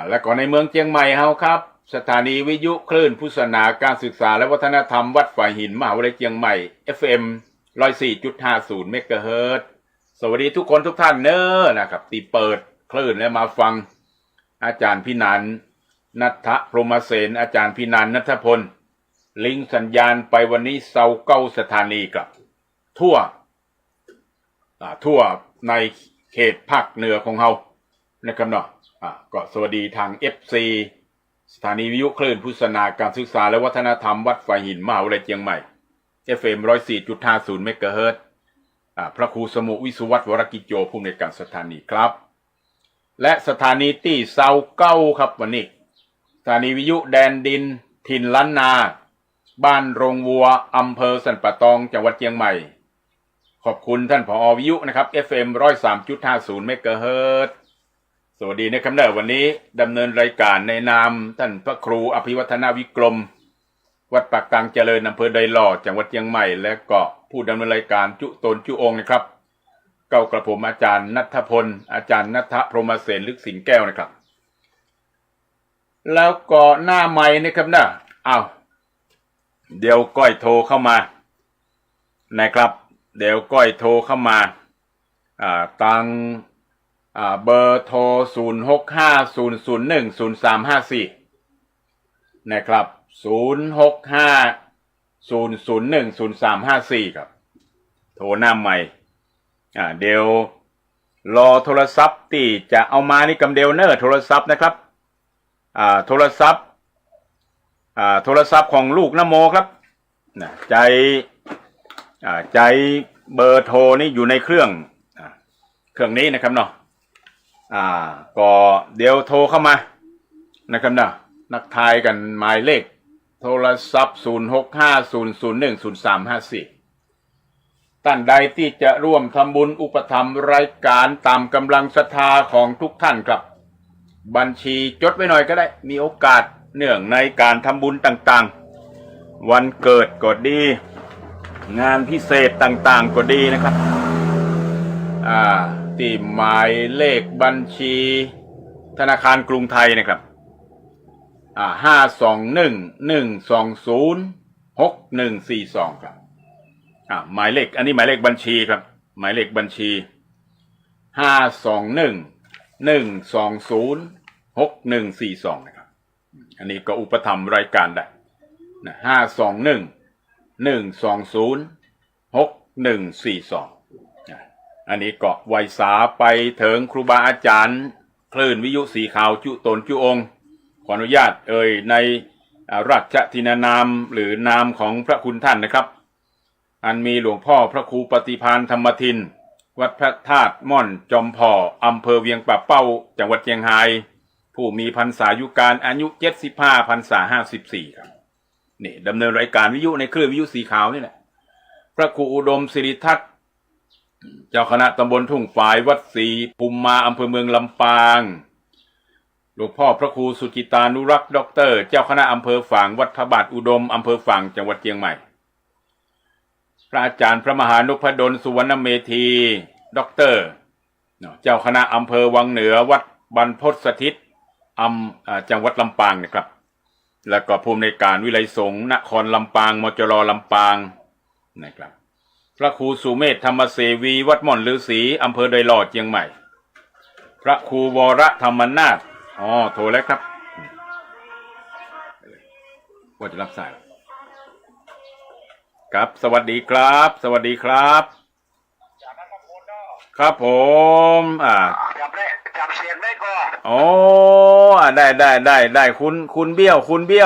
และก็ในเมืองเชียงใหม่เฮาครับสถานีวิทยุคลื่นพุทธศาสนาการศึกษาและวัฒนธรรมวัดฝ่ายหินมหาวิทยาลัยเชียงใหม่ FM 104.50 เมกะเฮิรตซ์สวัสดีทุกคนทุกท่านเนอะนะครับที่เปิดคลื่นและมาฟังอาจารย์พินันท์ณัฐพรหมเสนอาจารย์พินันท์ณัฐพลลิงก์สัญญาณไปวันนี้เสาเก้าสถานีกับทั่วในเขตภาคเหนือของเฮานะครับเนาะก็สวัสดีทาง FC สถานีวิทยุคลื่นพุทธศาสนาการศึกษาและวัฒนธรรมวัดฝ่ายหินมหาวิทยาลัยเชียงใหม่ FM 104.50 เมกะเฮิรตซ์พระครูสมุวิสุวัฒน์วรกิจโจผู้อำนวยการสถานีครับและสถานีที่เสาเก้าครับวันนี้สถานีวิทยุแดนดินถิ่นล้านนาบ้านโรงวัวอำเภอสันป่าตองจังหวัดเชียงใหม่ขอบคุณท่านผอ.วิทยุนะครับ FM 103.50 เมกะเฮิรตซ์สวัสดีนะครับวันนี้ดำเนินรายการในนามท่านพระครูอภิวัฒนาวิกรมวัดปากกลางเจริญอำเภอไดหล่อจังหวัดเชียงใหม่และก็ผู้ดำเนินรายการจุตนจุองค์นะครับเก้ากระผมอาจารย์ณัฐพลอาจารย์ณัฐพรหมเสนลึกสิงแก้วนะครับแล้วก็หน้าใหม่นะครับเดี๋ยวก้อยโทรเข้ามานะครับเดี๋ยวก้อยโทรเข้ามาตังเบอร์โทร0650010354นะครับ0650010354ครับโทรหน้าใหม่เดี๋ยวรอโทรศัพท์ที่จะเอามานี่กำเดียวเนอร์โทรศัพท์นะครับโทรศัพท์ของลูกนโมครับใจเบอร์โทรนี่อยู่ในเครื่องนี้นะครับเนาะก็เดี๋ยวโทรเข้ามานะครับเนาะนักทายกันหมายเลขโทรศัพท์0650010354ท่านใดที่จะร่วมทำบุญอุปถัมภ์รายการตามกำลังศรัทธาของทุกท่านครับบัญชีจดไว้หน่อยก็ได้มีโอกาสเนื่องในการทำบุญต่างๆวันเกิดก็ดีงานพิเศษต่างๆก็ดีนะครับที่หมายเลขบัญชีธนาคารกรุงไทยนะครับ521-120-6142ครับหมายเลขอันนี้หมายเลขบัญชีครับหมายเลขบัญชี521-120-6142นะครับอันนี้ก็อุปถัมภ์รายการได้นะ521-120-6142อันนี้ก็ไวสาไปถึงครูบาอาจารย์คลื่นวิทยุสีขาวจุตนจุองค์ขออนุญาตในราชทินานามหรือนามของพระคุณท่านนะครับอันมีหลวงพ่อพระครูปฏิภาณธรรมทินวัดพระธาตุม่อนจอมพ่ออำเภอเวียงป่าเป้าจังหวัดเชียงรายผู้มีพรรษายุการอายุ75พรรษา54ครับนี่ดำเนินรายการวิทยุในคลื่นวิทยุสีขาวนี่แหละพระครูอุดมศิริทัศน์เจ้าคณะตำบลทุ่งฝายวัดศรีภูมิมาอำเภอเมืองลำปางหลวงพ่อพระครูสุจิตานุรักษ์ด็อกเตอร์เจ้าคณะอำเภอฝางวัดพระบาทอุดมอำเภอฝางจังหวัดเชียงใหม่พระอาจารย์พระมหานพดลสุวรรณเมธีด็อกเตอร์เจ้าคณะอำเภอวังเหนือวัดบรรพตสถิตจังหวัดลำปางนะครับแล้วก็ผู้อำนวยการวิไลสงฆ์นครลำปางมจรลำปางนะครับพระครูสุเมธธรรมเสวีวัดม่อนฤาษีอำเภอไดหล่อเชียงใหม่พระครูวรธรรมนาถโทรแล้วครับว่าจะรับสายครับสวัสดีครับสวัสดีครับครับผมจำเสียงได้ก็ โอ้ได้คุณเบี้ย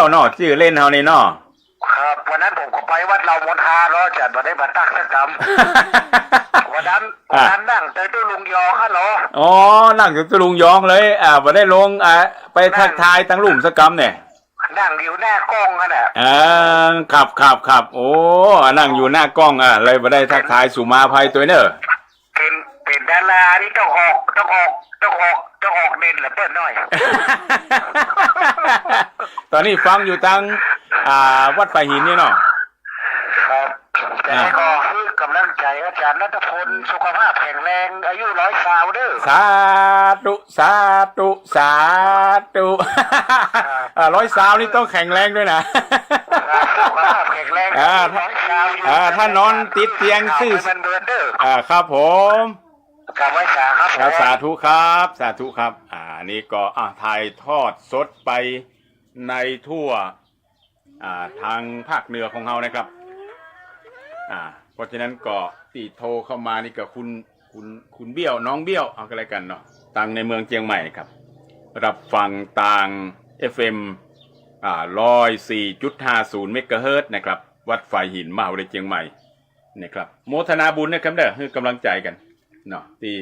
วเนาะชื่อเล่นเฮานี่เนาะครับวันนั้นผมก็ไปวัดเรามณฑาเนาะจัดมาได้มาตักสักกรรม วันนั้นนั่งเจอตู้ลุงยองฮัลโหลอ๋อนั่งอยู่ตุลุงยองเลยบ่ได้ลงไปทักทายทั้งลุ่มสักกรรมเนี่ยนั่งอยู่หน้ากล้องนั่นแหละครับโอ้นั่งอยู่หน้ากล้องเลยบ่ได้ทักทายสุมาภัยตัวเนอะเป็นดารานี่ต้องออกเด่นเหลือเปิ้ลหน่อย ตอนนี้ฟังอยู่ทางวัดไฟหินนี่เนาะครับแต่ก็คือกำลังใจอาจารย์ณัฐพลสุขภาพแข็งแรงอายุ100เด้อสาธุ100นี่ต้องแข็งแรงด้วยนะสุขภาพแข็งแรงถ้านอนติดเตียงซื่อมันเดือนเด้อครับผมกราบไหว้ครับสาธุครับนี่ก็ถ่ายทอดสดไปในทั่วทางภาคเหนือของเรานะครับเพราะฉะนั้นก็ตีโทรเข้ามานี่ก็คุณเบี้ยวน้องเบี้ยวเอากันอะไรกันเนาะตังในเมืองเชียงใหม่ครับรับฟังต่าง FM 104.50 เมกะเฮิรตซ์นะครับวัดไฟหินมหาวิทยาลัยเชียงใหม่นะครับโมทนาบุญนะครับเด้อให้กำลังใจกันเนาะที่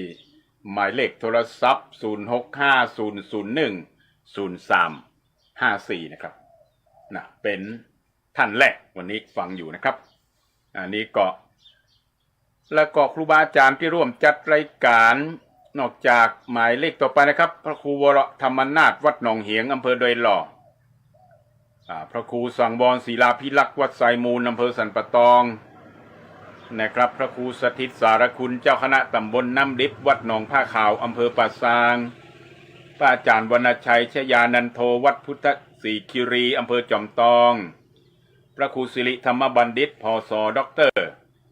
หมายเลขโทรศัพท์0650010354นะครับนะเป็นท่านแรกวันนี้ฟังอยู่นะครับอันนี้ก็แล้วก็ครูบาอาจารย์ที่ร่วมจัดรายการนอกจากหมายเลขต่อไปนะครับพระครูวรธรรมนาถวัดหนองเหียงอำเภอดอยหล่อพระครูสังวรศิลาภิลักษ์วัดไซมูลอำเภอสันปะตองนะครับพระครูสถิตสารคุณเจ้าคณะตำบลน้ำดิบวัดหนองผ้าขาวอำเภอป่าซางพระอาจารย์วรรณชัยชยานันโทวัดพุทธศรีคิรีอำเภอจอมตองพระครูสิริธรรมบัณฑิตพศด็อกเตอร์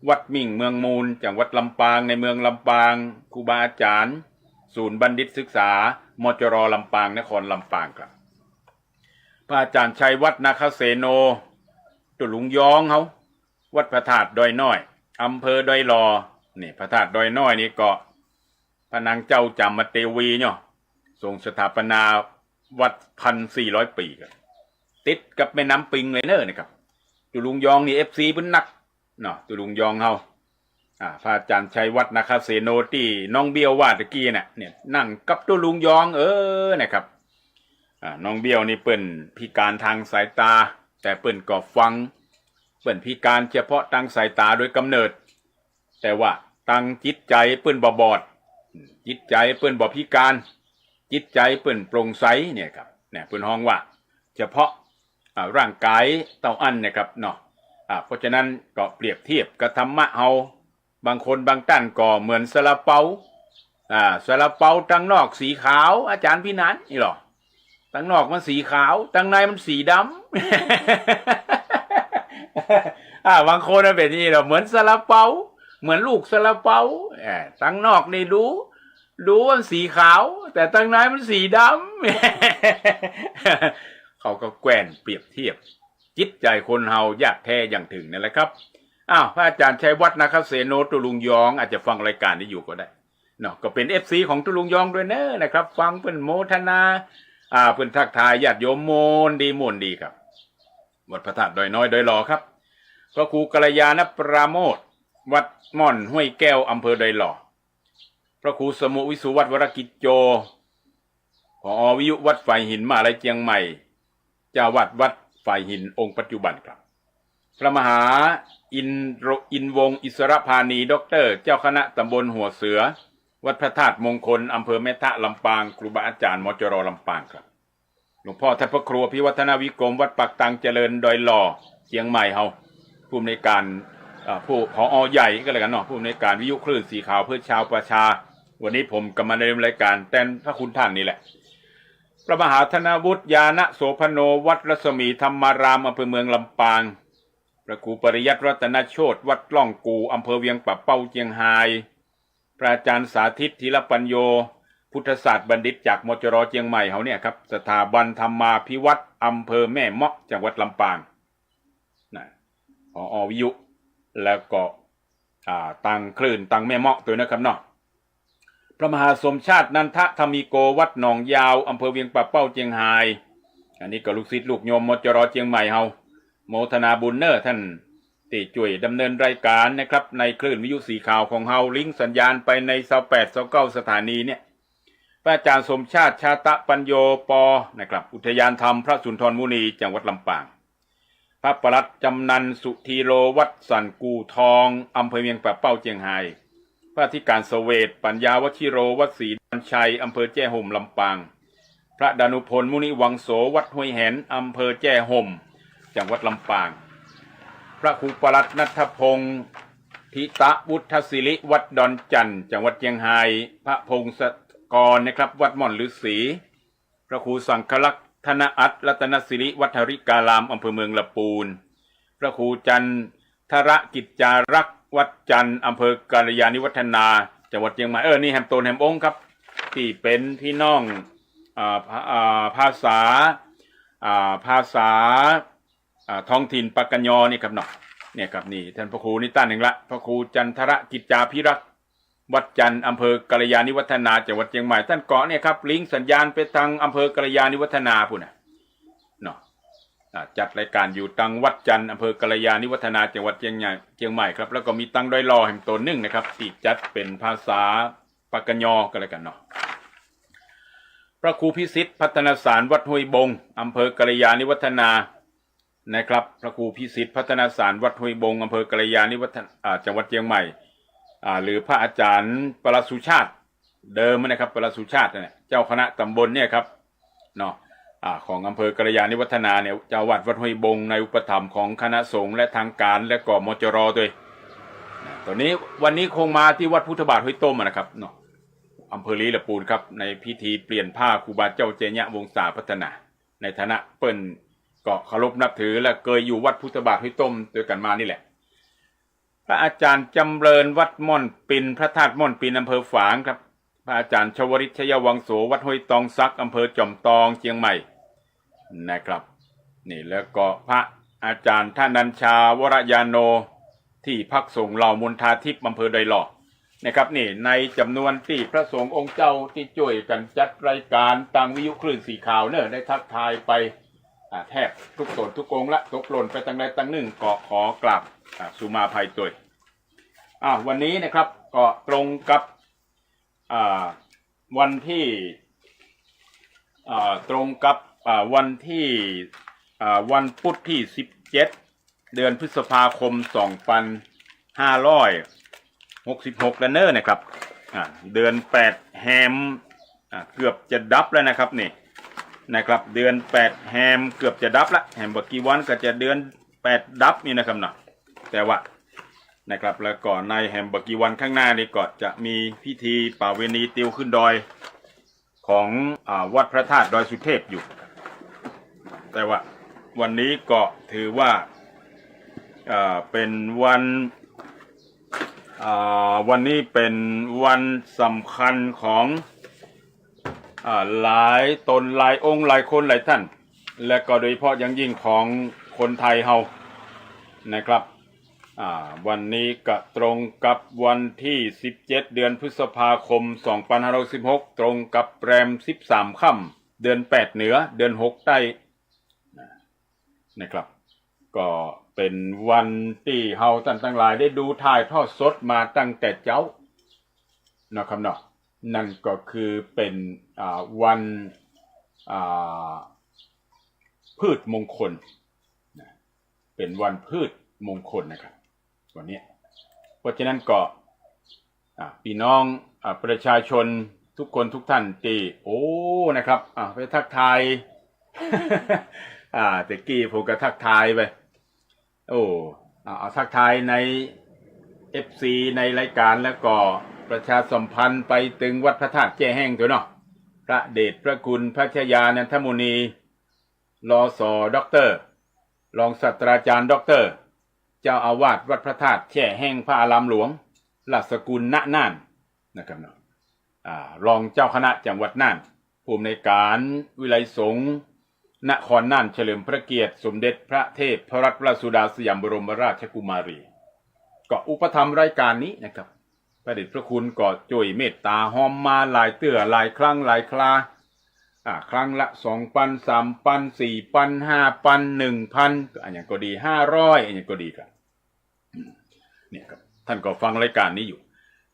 วัดมิ่งเมืองมูลจังหวัดลำปางในเมืองลำปางครูบาอาจารย์ศูนย์บัณฑิตศึกษามจรลำปางนครลำปางครับพระอาจารย์ชัยวัดนาคเสโนตุลุงยองเขาวัดพระธาตุดอยน้อยอำเภอดอยหลอนี่พระธาตุดอยน้อยนี่ก็พระนางเจ้าจามเทวีเนาะทรงสถาปนาวัด1,400 ปีกันติดกับแม่น้ำปิงเลยเนอะนะครับตุลุงยองนี่ FC เพิ่นนักเนาะตุลุงยองเฮาพระอาจารย์ชัยวัดนาคเสโนที่น้องเบี้ยวว่าตะกี้น่ะเนี่ยนั่งกับตุลุงยองนะครับน้องเบี้ยวนี่เปิ้นพิการทางสายตาแต่เปิ้นก็ฟังเปิ้นพิการเฉพาะทางสายตาโดยกำเนิดแต่ว่าทางจิตใจเปิ้นบ่บอดจิตใจเปิ้นบ่พิการจิตใจเปิ้นโปร่งใสเนี่ยครับเนี่ยเปิ้นฮ้องว่าเฉพาะร่างกายเต้าอั้นนะครับเนาะเพราะฉะนั้นก็เปรียบเทียบกับธรรมะเฮาบางคนบางท่านก็เหมือนซาลาเปาซาลาเปาทางนอกสีขาวอาจารย์พี่นันนี่หรอทางนอกมันสีขาวทางในมันสีดำ บางคนเป็นนี่หรอเหมือนซาลาเปาเหมือนลูกซาลาเปาทางนอกนี่ดูว่าสีขาวแต่ทางในมันสีดำ เขาก็แกล้งเปรียบเทียบจิตใจคนเฮายากแท้อย่างถึงนั่นแหละครับพระอาจารย์ชัยวัฒน์นะครับเสโนตุลุงยองอาจจะฟังรายการนี้อยู่ก็ได้เนาะก็เป็น FC ของตุลุงยองด้วยเนอะนะครับฟังเพิ่นโมทนาเพิ่นทักทายญาติโยมโมนดีครับวัดพระธาตุดอยน้อยดอยหล่อครับพระครูกัลยาณปราโมทย์วัดม่อนห้วยแก้วอำเภอดอยหล่อพระครูสมุวิสุวัฒน์วรกิจโจผอ.วิยุวัดไฟหินมหาวิทยาลัยเชียงใหม่เจ้าวัดไฟหินองค์ปัจจุบันครับพระมหาอินวงศ์อิสรพานีด็อกเตอร์เจ้าคณะตำบลหัวเสือวัดพระธาตุมงคลอำเภอแม่ทะลำปางครูบาอาจารย์มจรลำปางครับหลวงพ่อท่านพระครูพิวัฒนาวิกรมวัดปักตังเจริญดอยหล่อเชียงใหม่เฮาผู้อำนวยการผู้ผอ.ใหญ่ก็เลยกันเนาะผู้อำนวยการวิทยุคลื่นสีขาวเพื่อชาวประชาวันนี้ผมกำลังดำเนินรายการแทนพระคุณท่านนี่แหละพระมหาธนวุฒิญาณโสพโนวัดรัศมีธรรมารามอำเภอเมืองลำปางพระครูปริยัติรัตนโชติวัดล่องกูอำเภอเวียงป่าเป้าเจียงไฮ้พระอาจารย์สาธิตธีรปัญโยพุทธศาสตร์บัณฑิตจากมจรเชียงใหม่เขาเนี่ยครับสถาบันธรรมาภิวัตรอำเภอแม่เมาะจังหวัดลำปางนะผอ.วิยุแล้วก็ตังคลื่นตังแม่เมาะตัวนะครับเนาะ พระมหาสมชาตินันทธรรมิโกวัดหนองยาวอำเภอเวียงป่าเป้าเจียงไฮ้อันนี้ก็ลูกศิษย์ลูกโยมมจรเจียงใหม่เฮาโมทนาบุญเนอร์ท่านติช่วยดำเนินรายการนะครับในคลื่นวิทยุสีข่าวของเฮาลิงก์สัญญาณไปใน28-29สถานีเนี่ยพระอาจารย์สมชาติชาตะปัญโยปนะครับอุทยานธรรมพระสุนทรมุนีจังหวัดลำปางพระประหลัดจำนันสุธีโรวัดสันกูทองอำเภอเวียงป่าเป้าเจียงไฮ้พระอธิการเสวตปัญญาวชิโรวัดศรีดันชัยอำเภอแจ้ห่มลำปางพระดานุพลมุนิวังโสวัดห้วยแหนอำเภอแจ้ห่มจังหวัดลำปางพระครูประหลัดณัฐพงศ์ทิตะวุฒศิริวัดดอนจันทร์จังหวัดเจียงไฮ้พระพงศกรนะครับวัดม่อนฤาษีพระครูสังฆลักษณ์ธนอัตรัตนศิริวัฒริการามอำเภอเมืองละปูนพระครูจันทรกิจจารักษ์วัดจันทร์อำเภอกาลยานิวัฒนาจังหวัดเชียงใหม่นี่แฮมโตนแฮมองค์ครับที่เป็นพี่น้องภาษาท้องถิ่นปากกญอนี่ครับเนาะเนี่ยครับนี่ท่านพระครูนี่ตั้นหนึ่งละพระครูจันทรกิจจาพิรักษ์วัดจันทร์อำเภอกาลยานิวัฒนาจังหวัดเชียงใหม่ท่านเกาะเนี่ยครับลิงก์สัญญาณไปทางอำเภอกาลยานิวัฒนาพุ่นนะเนาะจัดรายการอยู่ตังวัดจันทร์อำเภอกาลยานิวัฒนาจังหวัดเชียงใหม่ครับแล้วก็มีตังดอยลอแห่งตนหนึ่งนะครับที่จัดเป็นภาษาปากกญอกันเลยกันเนาะพระครูพิสิทธิ์พัฒนาสารวัดห้วยบงอำเภอกาลยานิวัฒนานะครับพระครูพิสิทธิ์พัฒนาสารวัดห้วยบงอำเภอกาลยานิวัฒนาจังหวัดเชียงใหม่หรือพระอาจารย์ปรสุชาติเดิมนะครับปรสุชาติเนี่ยเจ้าคณะตำบลเนี่ยครับเนาะของอำเภอกาลยานิวัฒนาเนี่ยเจ้าวัดวัดห้วยบงในอุปถัมภ์ของคณะสงฆ์และทางการและก็มจรด้วยตอนนี้วันนี้คงมาที่วัดพุทธบาทห้วยต้มนะครับเนาะอำเภอลีละปูนครับในพิธีเปลี่ยนผ้าครูบาเจ้าเจญะวงศาพัฒนาในฐานะเปิ้นก็เคารพนับถือและเคยอยู่วัดพุทธบาทห้วยต้มด้วยกันมานี่แหละพระอาจารย์จำเริญวัดม่อนปินพระธาตุม่อนปินอำเภอฝางครับพระอาจารย์ชวริชยวังโสวัดห้วยตองซักอำเภอจอมตองเชียงใหม่นะครับนี่แล้วก็พระอาจารย์ท่านัญชาวรยานโนที่พักสงฆ์เหล่ามณฑาทิพย์อำเภอดอยหล่อนะครับนี่ในจำนวนที่พระสงฆ์องค์เจ้าที่ช่วยกันจัดรายการทางวิทยุคลื่นสีขาวได้ทักทายไปแทบทุกตนทุกองค์ละตกหล่นไปตั้งใดตั้งหนึ่งก็ขอกราบสุมาภัยตัววันนี้นะครับก็ตรงกับวันที่วันพุธที่17เดือนพฤษภาคม2566แล้วเนอะนะครับเดือน8แฮมเกือบจะดับแล้วนะครับนี่นะครับเดือน8แฮมเกือบจะดับละแฮมบักกี่วันก็จะเดือน8ดับนี่นะครับเนาะแต่ว่านะครับแล้วก็ในแฮมบักกี่วันข้างหน้านี่ก็จะมีพิธีป่าเวณีติวขึ้นดอยของวัดพระธาตุดอยสุเทพอยู่แต่ว่าวันนี้ก็ถือว่าเป็นวันนี้เป็นวันสำคัญของหลายตนหลายองค์หลายคนหลายท่านและก็โดยเฉพาะอย่างยิ่งของคนไทยเฮานะครับวันนี้ก็ตรงกับวันที่17เดือนพฤษภาคม2516ตรงกับแรม13ค่ำเดือน8เหนือเดือน6ใต้นะครับก็เป็นวันที่เฮาท่านทั้งหลายได้ดูถ่ายทอดสดมาตั้งแต่เจ้านะครับเนาะนั่นก็คือเป็นวันพืชมงคลเป็นวันพืชมงคลนะครับวันนี้เพราะฉะนั้นก็พี่น้องประชาชนทุกคนทุกท่านที่นะครับไปทักทาย แต่กี้ผมก็ทักทายไปเอาทักทายใน FC ในรายการแล้วก็ประชาสัมพันธ์ไปถึงวัดพระธาตุแจ้แห้งตัวเนาะพระเดชพระคุณพระชยานันทมุนีรส.ด็อกเตอร์รองศาสตราจารย์ด็อกเตอร์เจ้าอาวาสวัดพระธาตุแช่แห้งพระอารามหลวงราชสกุลณน่านนะครับเนาะรองเจ้าคณะจังหวัดน่านผู้อำนวยการวิไลสงฆ์นครน่านเฉลิมพระเกียรติสมเด็จพระเทพพระรัตนราชสุดาสยามบรมราชกุมารีก็อุปถัมภ์รายการนี้นะครับ พระเดชพระคุณก็จ่วยเมตตาหอมมาหลายเตื้อหลายครั้งหลายคราครั้งละ2,000 3,000 4,000 5,000 1,000อันอย่างก็ดี500อันอย่างก็ดีครับเนี่ยครับท่านก็ฟังรายการนี้อยู่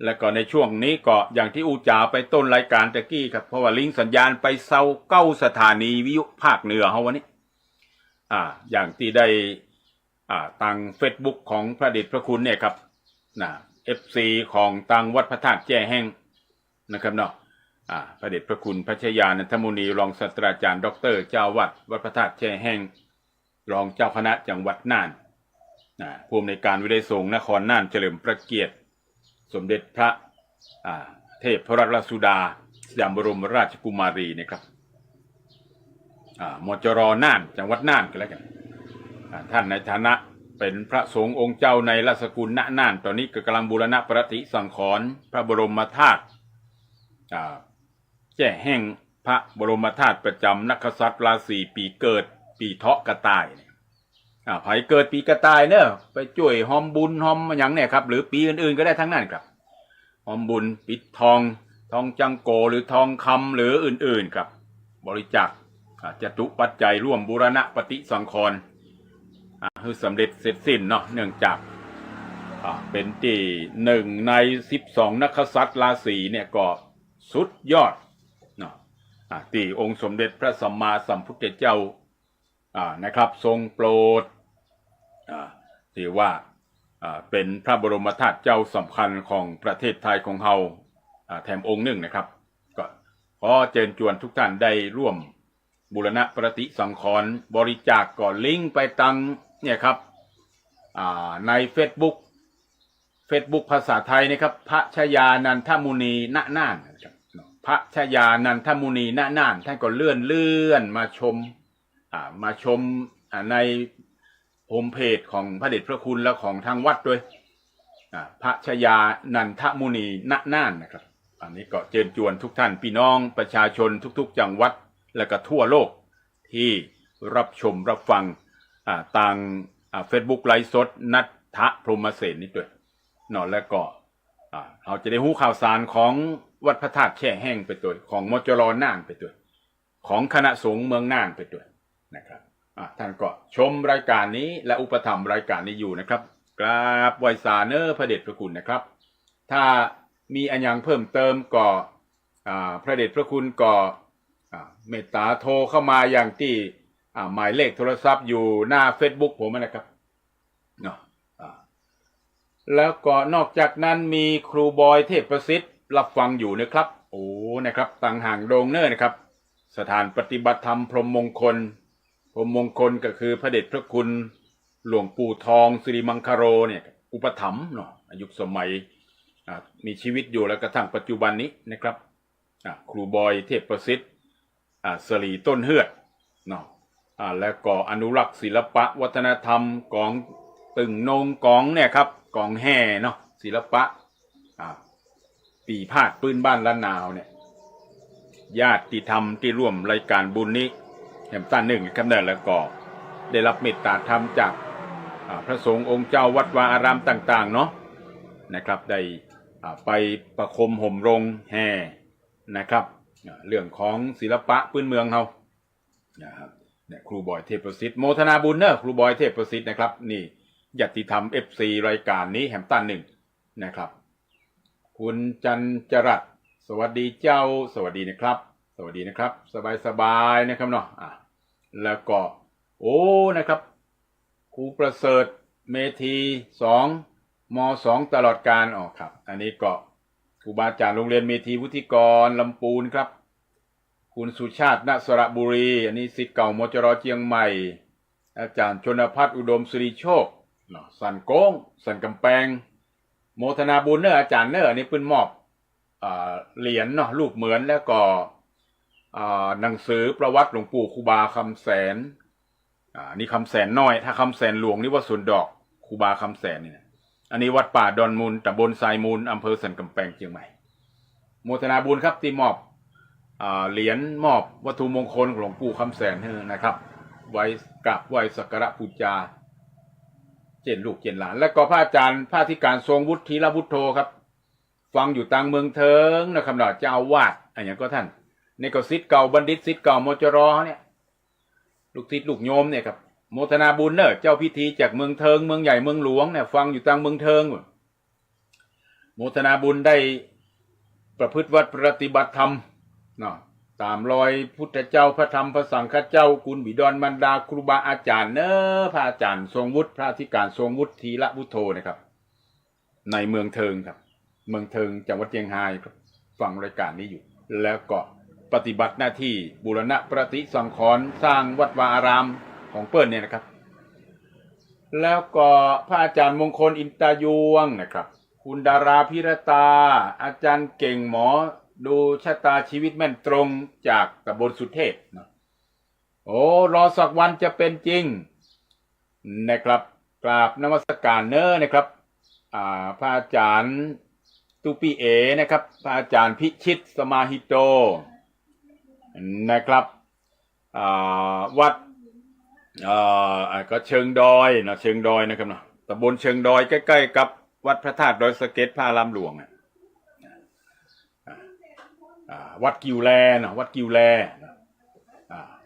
แล้วก็ในช่วงนี้ก็อย่างที่อูจ่าไปต้นรายการตะกี้ครับเพราะว่าลิงก์สัญญาณไปเซา9 สถานีวิทยุภาคเหนือเฮาวันนี้อย่างที่ได้ทาง Facebook ของพระเดชพระคุณเนี่ยครับFC ของทางวัดพระธาตุแจ้แห้งนะครับเนาะพระเดชพระคุณพระชยานันทมุนีรองศาสตราจารย์ดร.เจ้าวัดวัดพระธาตุแจ้แห้งรองเจ้าคณะจังหวัดน่านผู้อำนวยการวิทยสงฆ์นครน่านเฉลิมพระเกียรติสมเด็จพระเทพพระราชสุดาสยามบรมราชกุมารีนะครับมจร.น่านจังหวัดน่านกันแล้วกันท่านในฐานะเป็นพระสงฆ์องค์เจ้าในราชสกุลณน่านตอนนี้ก็กำลังบูรณะประฏิสังขรณ์พระบรมธาตุแจ้แห่งพระบรมธาตุประจำนักกษัตริย์ราศีปีเกิดปีเถาะกระต่ายไผเกิดปีกระต่ายเนอะไปช่วยหอมบุญหอมอย่างเนี่ยครับหรือปีอื่นๆก็ได้ทั้งนั้นครับหอมบุญปิดทองจังโกหรือทองคำหรืออื่นๆครับบริจาคจตุปัจจัยร่วมบูรณะปฏิสังขรณ์คือสำเร็จเสร็จสิ้นเนาะเนื่องจากเป็นที่1 ใน 12นักกษัตริย์ราศีเนี่ยก็สุดยอดเนาะที่องค์สมเด็จพระสัมมาสัมพุทธเจ้านะครับทรงโปรดถือว่าเป็นพระบรมธาตุเจ้าสำคัญของประเทศไทยของเราแถมองค์หนึ่งนะครับก็ขอเชิญชวนทุกท่านได้ร่วมบูรณะปฏิสังขรณ์บริจาคก่อนลิงก์ไปตังเนี่ยครับใน Facebook ภาษาไทยนะครับพระชยานันทมุนีณน่านนะครับพระชยานันทมุนีณน่านท่านก็เลื่อนมาชมในโฮมเพจของพระเดชพระคุณและของทางวัดด้วยพระชยานันทมุนีณน่านนะครับอันนี้ก็เชิญชวนทุกท่านพี่น้องประชาชนทุกๆจังหวัดและก็ทั่วโลกที่รับชมรับฟังทางFacebook ไลฟ์สดนัทธพรหมเสนนี่ด้วยเนาะแล้วก็เราจะได้รู้ข่าวสารของวัดพระธาตุแช่แห้งไปด้วยของมจร.น่านไปด้วยของคณะสงฆ์เมืองน่านไปด้วยนะครับท่านก็ชมรายการนี้และอุปถัมภ์รายการนี้อยู่นะครับกราบไหว้สาเนอพระเดชพระคุณนะครับถ้ามีอันยังเพิ่มเติมก็พระเดชพระคุณก็เมตตาโทรเข้ามาอย่างที่หมายเลขโทรศัพท์อยู่หน้า Facebook ผมนะครับเนาะแล้วก็นอกจากนั้นมีครูบอยเทพประสิทธิ์รับฟังอยู่นะครับนะครับต่างห่างโดงเนอร์นะครับสถานปฏิบัติธรรมพรหมมงคลก็คือพระเดชพระคุณหลวงปู่ทองสิริมังคโรเนี่ยอุปถัมภ์เนาะยุคสมัยมีชีวิตอยู่แล้วกระทั่งปัจจุบันนี้นะครับครูบอยเทพประสิทธิ์สลีต้นเฮือดเนาะแล้วก็อนุรักษ์ศิลปะวัฒนธรรมของตึงนงกองเนี่ยครับกองแห่เนาะศิลปะปีพาดปืนบ้านละนาวเนี่ยญาติธรรมที่ร่วมรายการบุญนี้แห่งต้านหนึ่งครับเนี่ยแล้วก็ได้รับเมตตาธรรมจากพระสงฆ์องค์เจ้าวัดวาอารามต่างๆเนาะนะครับได้ไปประคมห่มรงแห่นะครับเรื่องของศิลปะพื้นเมืองเรานะครับเนี่ยครูบอยเทพประสิทธิ์โมทนาบุญเนอะครูบอยเทพประสิทธิ์นะครับนี่ญาติธรรม FC รายการนี้แห่งต้านหนึ่งนะครับคุณจันจรัสสวัสดีเจ้าสวัสดีนะครับสวัสดีนะครับสบายๆนะครับเนาะแล้วก็นะครับครูประเสริฐเมธี2 ม2ตลอดการครับอันนี้ก็ครูบาอาจารย์โรงเรียนเมธีวุฒิกรลำปูนครับคุณสุชาติณสระบุรีอันนี้ศิษย์เก่ามจร.เชียงใหม่อาจารย์ชนภัทรอุดมสิริโชคสันโก้งสันกำแพงโมทนาบุญเนออาจารย์เนออันนี้เพิ่นมอบเหรียญเนาะรูปเหมือนแล้วก็หนังสือประวัติหลวงปู่ครูบาคำแสนนี่คำแสนน้อยถ้าคำแสนหลวงนี่ว่าสวนดอกครูบาคำแสนนี่นะอันนี้วัดป่าดอนมูลตำบลทรายมูลอำเภอสันกำแพงเชียงใหม่โมทนาบุญครับที่มอบเหรียญมอบวัตถุมงคลของหลวงปู่คำแสนนะครับไว้กราบไหว้สักการะบูชาเจนลูกเจนหลานและก็พระอาจารย์พระธิการทรงวุฒิธีรวุฒโธครับ ฟังอยู่ต่างเมืองเทิงนะครับเนาะเจ้าอาวาสอันอย่างก็ท่านนี่ก็ศิษย์เก่าบัณฑิตศิษย์เก่ามจรเนี่ยลูกศิษย์ลูกโยมเนี่ยครับโมทนาบุญเนอะเจ้าพิธีจากเมืองเทิงเมืองใหญ่เมืองหลวงเนี่ยฟังอยู่ต่างเมืองเทิงโมทนาบุญได้ประพฤติวัดปฏิบัติธรรมเนาะตามรอยพุทธเจ้าพระธรรมพระสังฆเจ้าคุณบิดรมารดาครูบาอาจารย์เนอะพระอาจารย์ทรงวุฒิพระอธิการทรงวุฒิธีระพุทโธนะครับในเมืองเทิงครับเมืองเทิงจังหวัดเชียงรายครับฟังรายการนี้อยู่แล้วก็ปฏิบัติหน้าที่บูรณะประฏิสังขรณ์สร้างวัดวาอารามของเปิ้ลเนี่ยนะครับแล้วก็พระอาจารย์มงคลอินตายวงนะครับคุณดาราพิรตาอาจารย์เก่งหมอดูชะตาชีวิตแม่นตรงจากตำบลสุเทพนะโอ้รอสักวันจะเป็นจริงนะครับกราบนมัสการเนอนะครับพระอาจารย์ตุปีเอนะครับพระอาจารย์พิชิตสมาหิโตนะครับวัดก็เชิงดอยนะเชิงดอยนะครับนะตำบลเชิงดอยใกล้ๆกับวัดพระธาตุดอยสะเก็ดพระอารามหลวงวัดกิวแลนะวัดกิวแล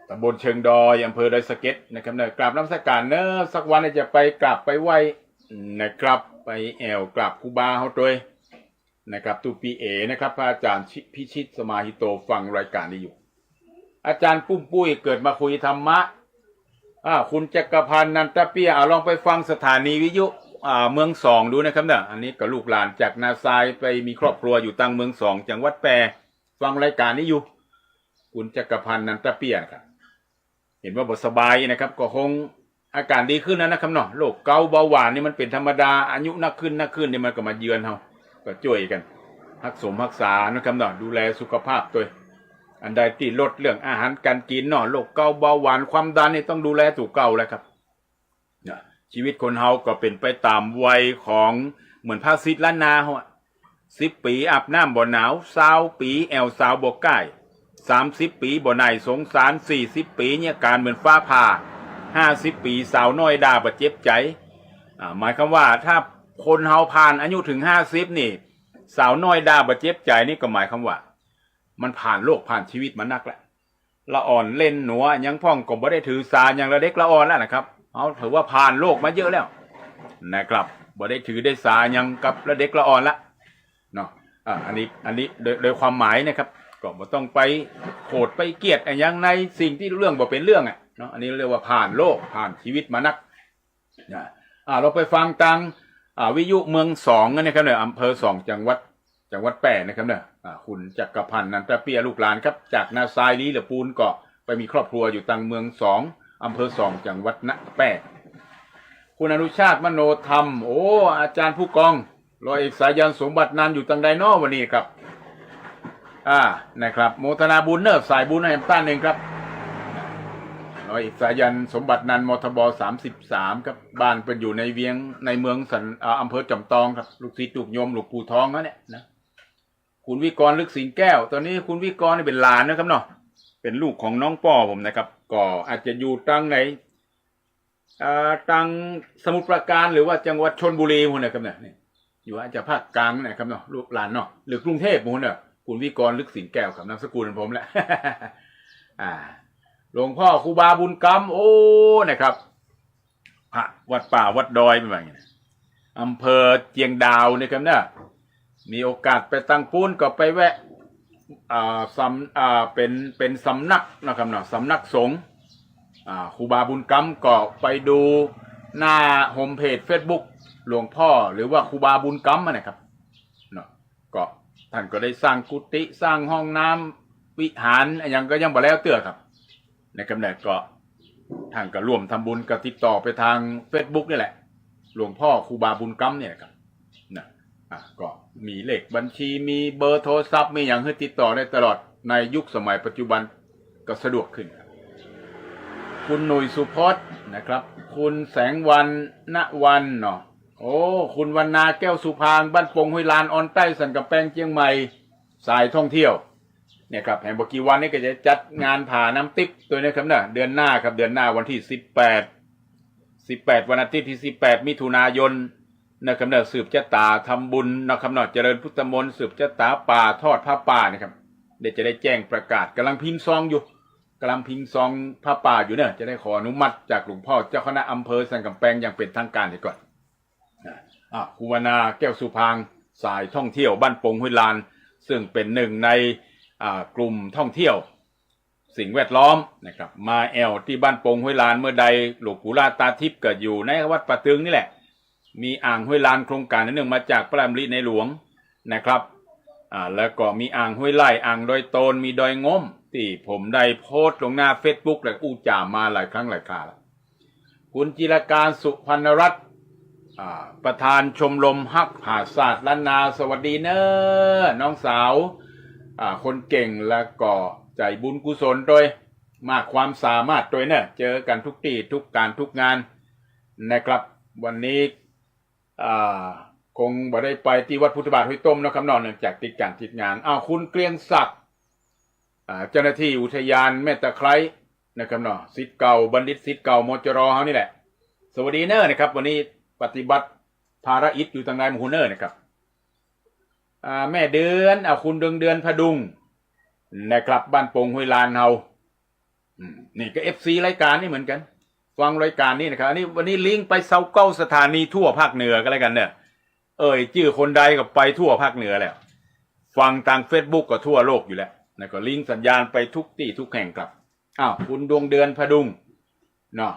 ตำบลเชิงดอยอำเภอดอยสะเก็ดนะครับเนี่ยกราบนมัสการเนอะสักวันจะไปกราบไปไหว้นะครับไปแอวกราบครูบาเขาด้วยนะครับตูปีเอนะครับพระอาจารย์พิชิตสมาหิโตฟังรายการนี้อยู่อาจารย์ปุ้มปุ้ยเกิดมาคุยธรรมะคุณจักรพันธ์นันทเปียลองไปฟังสถานีวิทยุเมืองสองดูนะครับเนี่ยอันนี้ก็ลูกหลานจากนาซายไปมีครอบครัวอยู่ตั้งเมืองสองจังหวัดแปรฟังรายการนี้อยู่คุณจักรพันธ์นันทเปียครับเห็นว่าบ่สบายนะครับก็คงอาการดีขึ้นนะครับเนาะโรคเกาต์เบาหวานนี่มันเป็นธรรมดาอายุนักขึ้นนี่มันก็มาเยือนเฮาก็ช่วยกันรักษานะครับเนาะดูแลสุขภาพตัวอันใดที่ลดเรื่องอาหารการกินเนาะโรคเกาต์เบาหวานความดันนี่ต้องดูแลถูกเก่าแล้วครับเนี่ยชีวิตคนเฮาก็เป็นไปตามวัยของเหมือนภาษิตล้านนาเฮา10 ปีอาบน้ำบ่หนาว20 ปีแอวสาวบ่ใกล้30 ปีบ่นายสงสาร40 ปีเนี่ยการเหมือนฟ้าผ่า50 ปีสาวน้อยด่าบ่เจ็บใจหมายความว่าถ้าคนเฮาผ่านอายุถึง50นี่สาวน้อยด่าบ่เจ็บใจนี่ก็หมายความว่ามันผ่านโลกผ่านชีวิตมานักแล้วละอ่อนเล่นหนัวยังพ่องก็บ่ได้ถือสาอย่างละเด็กละอ่อนแล้วนะครับเอาถือว่าผ่านโลกมาเยอะแล้วนะครับบ่ได้ถือได้สาอย่างกับละเด็กละอ่อนละเนาะอันนี้โดยความหมายนะครับก็บ่ต้องไปโกรธไปเกลียดอย่างในสิ่งที่เรื่องบ่เป็นเรื่องเนาะอันนี้เรียกว่าผ่านโลกผ่านชีวิตมานักเราไปฟังตังวิทยุเมืองสองนะครับเนี่ยอำเภอสองจังหวัดแปรนะครับเนี่ยคุณจักรพันธ์นันทเปียลูกหลานครับจากนาซายลีหรือปูนเกาะไปมีครอบครัวอยู่ตังเมืองสองอำเภอสองจังหวัดนาแปรคุณอนุชาติมโนธรรมโอ้อาจารย์ผู้กองร้อยเอกสายันสมบัตินันอยู่ตังไดนอวันนี้ครับนะครับโมทนาบุญเนอร์สายบุญให้ต้านเองครับร้อยเอกสายันสมบัตินันมทบ33ครับบ้านเป็นอยู่ในเวียงในเมืองสันอำเภอจอมตองครับลูกศิษย์ลูกโยมหลวงปู่ทองเนี่ยนะคุณวิกรลึกสิงแก้วตอนนี้คุณวิกรนี่เป็นหลานนะครับเนาะเป็นลูกของน้องป้อผมนะครับก็อาจจะอยู่ตั้งไหนตั้งสมุทรปราการหรือว่าจังหวัดชลบุรีพวกนะครับเนี่ยอยู่อาจจะภาคกลางนะครับเนาะลูกหลานเนาะหรือกรุงเทพพวกเนี่ยคุณวิกรลึกสิงแก้วครับนามสกุลผมแหละหลวงพ่อครูบาบุญกรรมโอ้นะครับพระวัดป่าวัดดอยเป็นแบบนี้อำเภอเจียงดาวนะครับเนี่ยมีโอกาสไปตั้งปูนก็ไปแวะเป็นสำนักนะครับเนาะสำนักสงฆ์ครูบาบุญกรรมก็ไปดูหน้าโฮมเพจ Facebook หลวงพ่อหรือว่าครูบาบุญกรรมนะครับเนาะก็ท่านก็ได้สร้างกุฏิสร้างห้องน้ำวิหารอย่างก็ยังบ่แล้วเตื้อครับในกำเนิดก็ท่านก็ร่วมทำบุญก็ติดต่อไปทาง Facebook นี่แหละหลวงพ่อครูบาบุญกรรมเนี่ยครับนะก็มีเลขบัญชีมีเบอร์โทรศัพท์มีอย่างให้ติดต่อได้ตลอดในยุคสมัยปัจจุบันก็สะดวกขึ้นครับคุณหนุ่ยสุพจน์นะครับคุณแสงวันณวันเนาะโอ้คุณวรรณาแก้วสุพางบ้านปงห้วยลานออนใต้สันกำแพงเชียงใหม่สายท่องเที่ยวเนี่ยครับแห่งบกี่วันนี้ก็จะจัดงานผ่าน้ำติ๊บตัวนี้ครับเดือนหน้าครับเดือนหน้าวันที่18วันอาทิตย์ที่18มิถุนายน นะครับเนอะสืบชะตาทำบุญนะครับเนอะเจริญพุทธมนต์สืบชะตาป่าทอดผ้าป่านะครับเดี๋ยวจะได้แจ้งประกาศกำลังพิมพ์ซองอยู่กำลังพิมพ์ซองผ้าป่าอยู่เนี่ยจะได้ขออนุมัติจากหลวงพ่อเจ้าคณะอำเภอสันกำแพงอย่างเป็นทางการดีก่อนครูวนาแก้วสุพางสายท่องเที่ยวบ้านโป่งห้วยลานซึ่งเป็นหนึ่งในกลุ่มท่องเที่ยวสิ่งแวดล้อมนะครับมาแอลที่บ้านโป่งห้วยลานเมื่อใดหลวงปู่ลาตาทิพย์เกิดอยู่ในวัดป่าตึงนี่แหละมีอ่างห้วยลานโครงการนั้นหนึ่งมาจากพระราชดำริในหลวงนะครับแล้วก็มีอ่างห้วยไร่อ่างดอยโตนมีดอยง้มที่ผมได้โพสต์ลงหน้า Facebook และอู้จ่ามาหลายครั้งหลายคราแล้วคุณจิรการสุพรรณรัตน์ประธานชมรมฮักหาศาสตร์ล้านนาสวัสดีเนอะน้องสาวคนเก่งแล้วก็ใจบุญกุศลโดยมากความสามารถโดยเนี่ยเจอกันทุกที่ทุกการทุกงานนะครับวันนี้คงบ่ได้ไปที่วัดพุทธบาทห้วยต้มนะครับนอกจากติดการติดงานคุณเกรียงศักดิ์เจ้าหน้าที่อุทยานแม่ตะไคร้นะครับเนาะศิษย์เก่าบัณฑิตศิษย์เก่ามจรเขานี่แหละสวัสดีเนอะนะครับวันนี้ปฏิบัติภารกิจอยู่ทางใดมหูเนอร์นะครับแม่เดือนคุณเดือนพดุงนะครับบ้านโป่งห้วยลานเฮานี่ก็ FC รายการนี่เหมือนกันฟังรายการนี้นะครับอันนี้วันนี้ลิงก์ไป29สถานีทั่วภาคเหนือก็แล้วกันเนี่ยชื่อคนใดก็ไปทั่วภาคเหนือแล้วฟังทาง Facebook ก็ทั่วโลกอยู่แล้วนะก็ลิงก์สัญญาณไปทุกที่ทุกแห่งครับคุณดวงเดือนพดุงเนาะ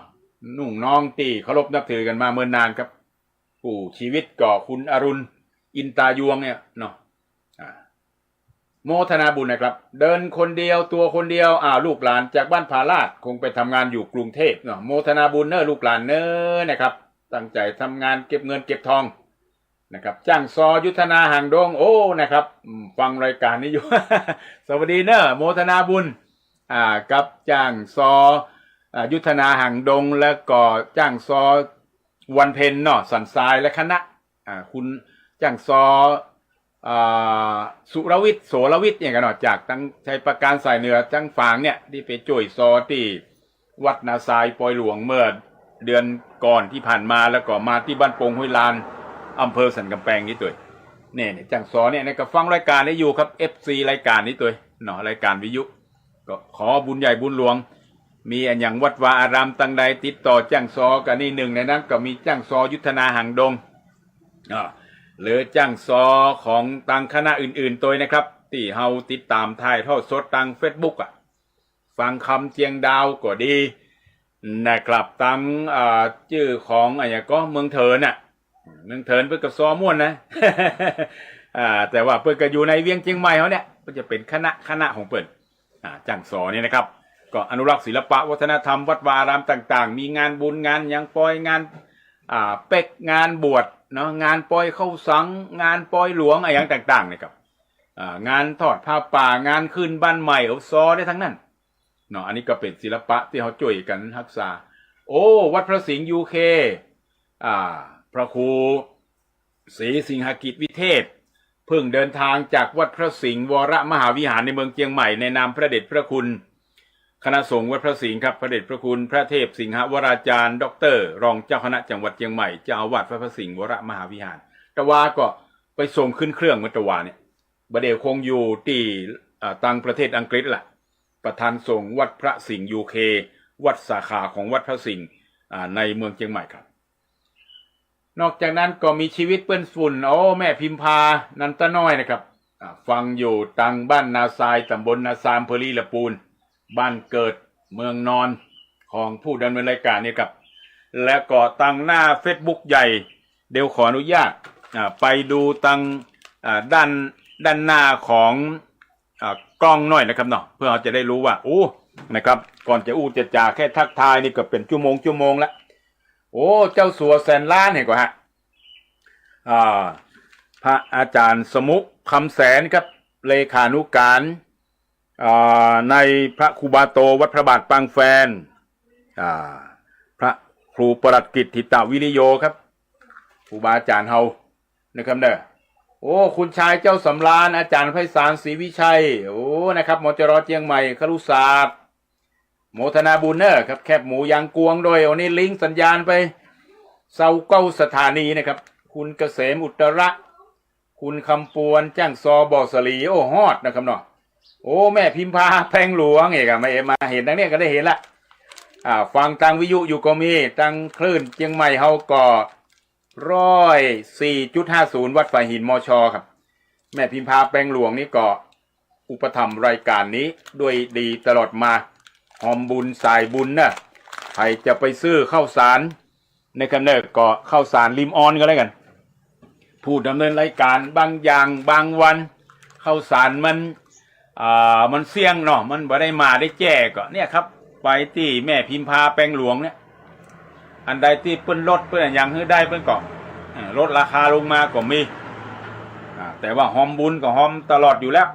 นุ่งน้องตีเคารพนับถือกันมาเมื่อนานครับผู้ชีวิตก่อคุณอรุณอินตายวงเนี่ยเนาะโมทนาบุญนะครับเดินคนเดียวตัวคนเดียวลูกหลานจากบ้านผาลาดคงไปทำงานอยู่กรุงเทพเนาะโมทนาบุญเนอะลูกหลานเนอะนะครับตั้งใจทำงานเก็บเงินเก็บทองนะครับจ้างซอยุทธนาห่างดงโอ้นะครับฟังรายการนี้อยู่ สวัสดีเนอะโมทนาบุญกับจ้างซอยุทธนาห่างดงแล้วก็จ้างซอวันเพ็ญเนาะสันทรายและคณะคุณจ้างซอสุรวิทย์โสรวิทย์อย่างกันเนาะจากตั้งชัยประการสายเหนือจังฝางเนี่ยที่ไปจ่วยซอที่วัดนาทรายปอยหลวงเมื่อเดือนก่อนที่ผ่านมาแล้วก็มาที่บ้านโป่งห้วยลานอำเภอสันกำแพงนี่ตัวเนี่ยจังซอเนี่ยก็ฟังรายการนี้อยู่ครับ FC รายการนี้ตัวเนาะรายการวิทยุก็ขอบุญใหญ่บุญหลวงมีอันอย่างวัดวาอารามตังใดติดต่อจ้างซอกันนี่หนึ่งในนั้นก็มีจ้างซอยุทธนาห่างดงหรือจ้างซอของตังคณะอื่นๆตัวนะครับที่เฮาติดตามถ่ายทอดสดตัง Facebook ฟังคำเจียงดาวก็ดีนะครับตังชื่อของอะไรก็เมืองเถินเมืองเถินเพื่อกับซอม่วนนะ แต่ว่าเพื่อก็อยู่ในเวียงเชียงใหม่เขาเนี่ยก็จะเป็นคณะของเปิ่นจ้างซอเนี่ยนะครับก็อนุรักษ์ศิลปะวัฒนธรรมวัดวาอารามต่างๆมีงานบุญงานยังปอยงานเป็กงานบวชเนาะงานปอยเข้าสังงานปอยหลวงอะไรอย่างต่างๆนะครับงานทอดผ้าป่างานขึ้นบ้านใหม่เอาซอได้ทั้งนั้นเนาะอันนี้ก็เป็นศิลปะที่เขาช่วยกันรักษาวัดพระสิงห์ UK พระครูศรีสิงหกิจวิเทศเพิ่งเดินทางจากวัดพระสิงห์วรมหาวิหารในเมืองเชียงใหม่ในนามพระเดชพระคุณคณะสงฆ์วัดพระสิงห์ครับพระเดชพระคุณพระเทพสิงหวราจารย์ดร.รองเจ้าคณะจังหวัดเชียงใหม่เจ้าอาวาสวัดพระสิงห์วรมหาวิหารตะวาก็ไปส่งขึ้นเครื่องเมื่อตะวาเนี่ยบเดลคงอยู่ที่ต่างประเทศอังกฤษล่ะประธานสงฆ์วัดพระสิงห์ UK วัดสาขาของวัดพระสิงห์ในเมืองเชียงใหม่ครับนอกจากนั้นก็มีชีวิตเปื้อนฝุ่นแม่พิมพานันตน้อยนะครับฟังอยู่ตังบ้านนาทรายตำบลนาซามอำเภอลีละปูนบ้านเกิดเมืองนอนของผู้ดำเนินรายการนี่ครับและก็ตังหน้า Facebook ใหญ่เดี๋ยวขออนุญาตไปดูตังด้านหน้าของกล้องหน่อยนะครับเนาะเพื่อเราจะได้รู้ว่านะครับก่อนจะจะจ่าแค่ทักทายนี่ก็เป็นชั่วโมงละเจ้าสัวแสนล้านเห็นกว่าฮะพระอาจารย์สมุคำแสนครับเลขานุการในพระครูบาโตวัดพระบาทปางแฟนพระครูประหลัดกิตติตวิริโยครับครูบาอาจารย์เฮานะครับเด้อคุณชายเจ้าสำราญอาจารย์ไพศาลศรีวิชัยนะครับมจรเชียงใหม่ครุศาสตร์โมทนาบุญเนอร์ครับแคบหมูยางกวงโดยนี่ลิงก์สัญญาณไป29สถานีนะครับค คุณเกษมอุตระคุณคำปวนจ้างซอบ่อสลีโอ้ฮอดนะครับเนาะโอ้แม่พิมพาแพงหลวงเอกอะมาเห็นดังเนี้ยก็ได้เห็นละฟังทางวิทยุอยู่ก็มีทางคลื่นเชียงใหม่เฮาก็104.50วัดฝ่ายหินมชครับแม่พิมพาแปลงหลวงนี่ก็อุปถัมภ์รายการนี้ด้วยดีตลอดมาหอมบุญสายบุญนะใครจะไปซื้อข้าวสารในกันเนอก็ข้าวสารริมออนก็แล้วกันผู้ดำเนินรายการบางอย่างบางวันข้าวสารมันเสี่ยงเนาะมันบ่ได้มาได้แจ้ก็เนี่ยครับไปที่แม่พิมพาแปลงหลวงเนี่ยอันใดที่เปิ้นลดเปิ้นอย่างให้ได้เปิ้นก็ลดราคาลงมาก็มีแต่ว่าหอมบุญก็หอมตลอดอยู่แล้ว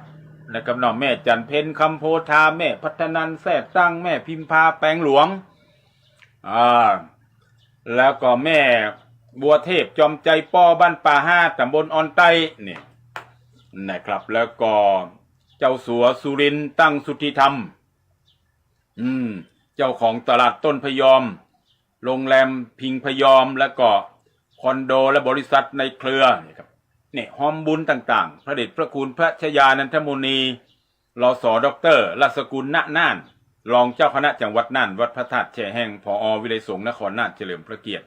นะครับเนาะแม่จันเพ็ญคำโพธาแม่พัฒนันแท้ตั้งแม่พิมพาแปลงหลวงแล้วก็แม่บัวเทพจอมใจป้อบ้านป่าห้าตำบลออนไต้นี่นะครับแล้วก็เจ้าสัวสุรินทร์ตั้งสุทธิธรรมเจ้าของตลาดต้นพยอมโรงแรมพิงพยอมแล้วก็คอนโดและบริษัทในเครือนี่ครับนี่หอมบุญต่างๆพระเดชพระคุณพระชยานันทมุนีรสด็อกเตอร์รัศกุลณน่านรองเจ้าคณะจังหวัดน่านวัดพระธาตุแช่แห้งผอ.วิไลสงฆ์นครน่านเฉลิมพระเกียรติ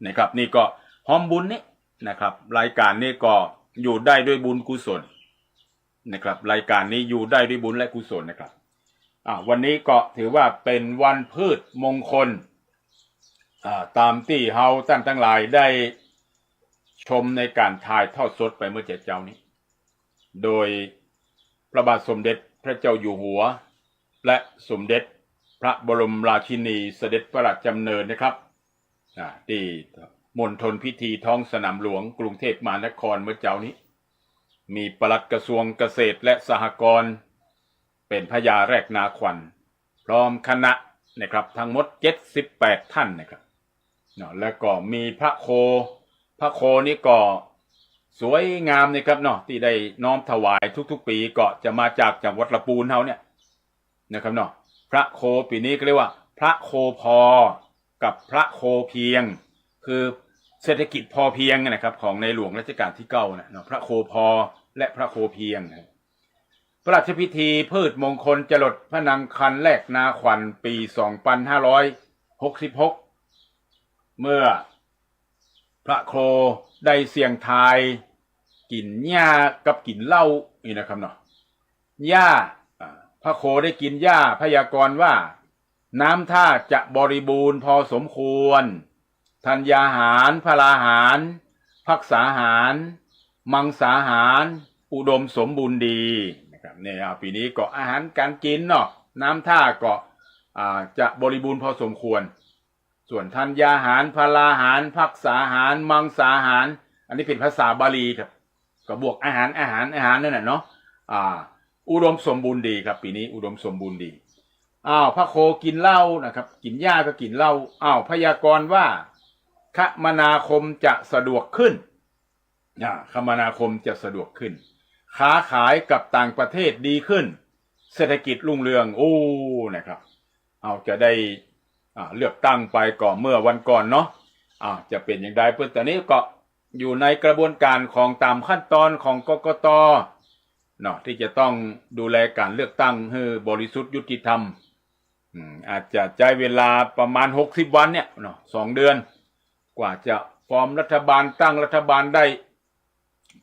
นะครับนี่ก็หอมบุญนี่นะครับรายการนี้ก็อยู่ได้ด้วยบุญกุศลนะครับรายการนี้อยู่ได้ด้วยบุญและกุศลนะครับวันนี้ก็ถือว่าเป็นวันพืชมงคลตามที่เฮาท่านทั้งหลายได้ชมในการถ่ายทอดสดไปเมื่อเจ็ดเจ้านี้โดยพระบาทสมเด็จพระเจ้าอยู่หัวและสมเด็จพระบรมราชินีเสด็จพระราชดำเนินนะครับที่มณฑลพิธีท้องสนามหลวงกรุงเทพมหานครเมื่อเจ้านี้มีปลัดกระทรวงเกษตรและสหกรณ์เป็นพญาแรกนาขวัญพร้อมคณะนะครับทั้งหมด78ท่านนะครับแล้วก็มีพระโคนี่ก็สวยงามนะครับเนาะที่ได้น้อมถวายทุกๆปีก็จะมาจากวัดละปูนเฮาเนี่ยนะครับเนาะพระโคปีนี้ก็เรียกว่าพระโคพอกับพระโคเพียงคือเศรษฐกิจพอเพียงนะครับของในหลวงรัชกาลที่9นะพระโคพอและพระโคเพียงพระราชพิธีพืชมงคลจรดพระนางคันแรกนาขวัญปี2566เมื่อพระโคได้เสี่ยงทายกินหญ้ากับกินเหล้านี่นะครับเนาะหญ้าพระโคได้กินหญ้าพยากรณ์ว่าน้ำท่าจะบริบูรณ์พอสมควรธัญญาหารพลาหารภักษาหารมังสาหารอุดมสมบูรณ์ดีนะครับเนี่ยปีนี้ก็อาหารการกินเนาะน้ำท่าก็จะบริบูรณ์พอสมควรส่วนธัญญาหารพลาหารภักษาหารมังสาหารอันนี้เป็นภาษาบาลีครับก็บวกอาหารนั่นแหละเนาะอุดมสมบูรณ์ดีครับปีนี้อุดมสมบูรณ์ดีพระโคกินเหล้านะครับกินหญ้าก็กินเหล้าพยากรณ์ว่าคมนาคมจะสะดวกขึ้นคมนาคมจะสะดวกขึ้นค้าขายกับต่างประเทศดีขึ้นเศรษฐกิจรุ่งเรืองนะครับจะได้เลือกตั้งไปก่อนเมื่อวันก่อนเนาะจะเป็นอย่างไรเพื่อนตอนนี้ก็อยู่ในกระบวนการของตามขั้นตอนของกกต.เนาะที่จะต้องดูแลการเลือกตั้งให้บริสุทธิ์ยุติธรรมอาจจะใช้เวลาประมาณ60วันเนี่ยเนาะ2 เดือนกว่าจะฟอร์มรัฐบาลตั้งรัฐบาลได้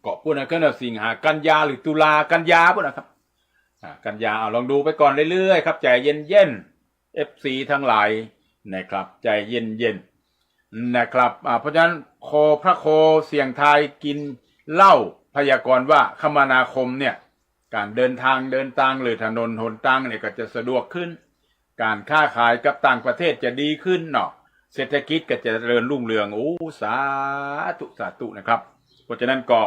ก็พูดกันนะสิงหากันยาหรือตุลากันยาพูดนะครับกันยาลองดูไปก่อนเรื่อยๆครับใจเย็นๆ FC ทั้งหลายนะครับใจเย็นๆนะครับเพราะฉะนั้นพระโคเสี่ยงทายกินเหล้าพยากรณ์ว่าคมนาคมเนี่ยการเดินทางหรือถนนหนทางเนี่ยก็จะสะดวกขึ้นการค้าขายกับต่างประเทศจะดีขึ้นเนาะเศรษฐกิจก็จะเจริญรุ่งเรืองสาธุนะครับเพราะฉะนั้นก็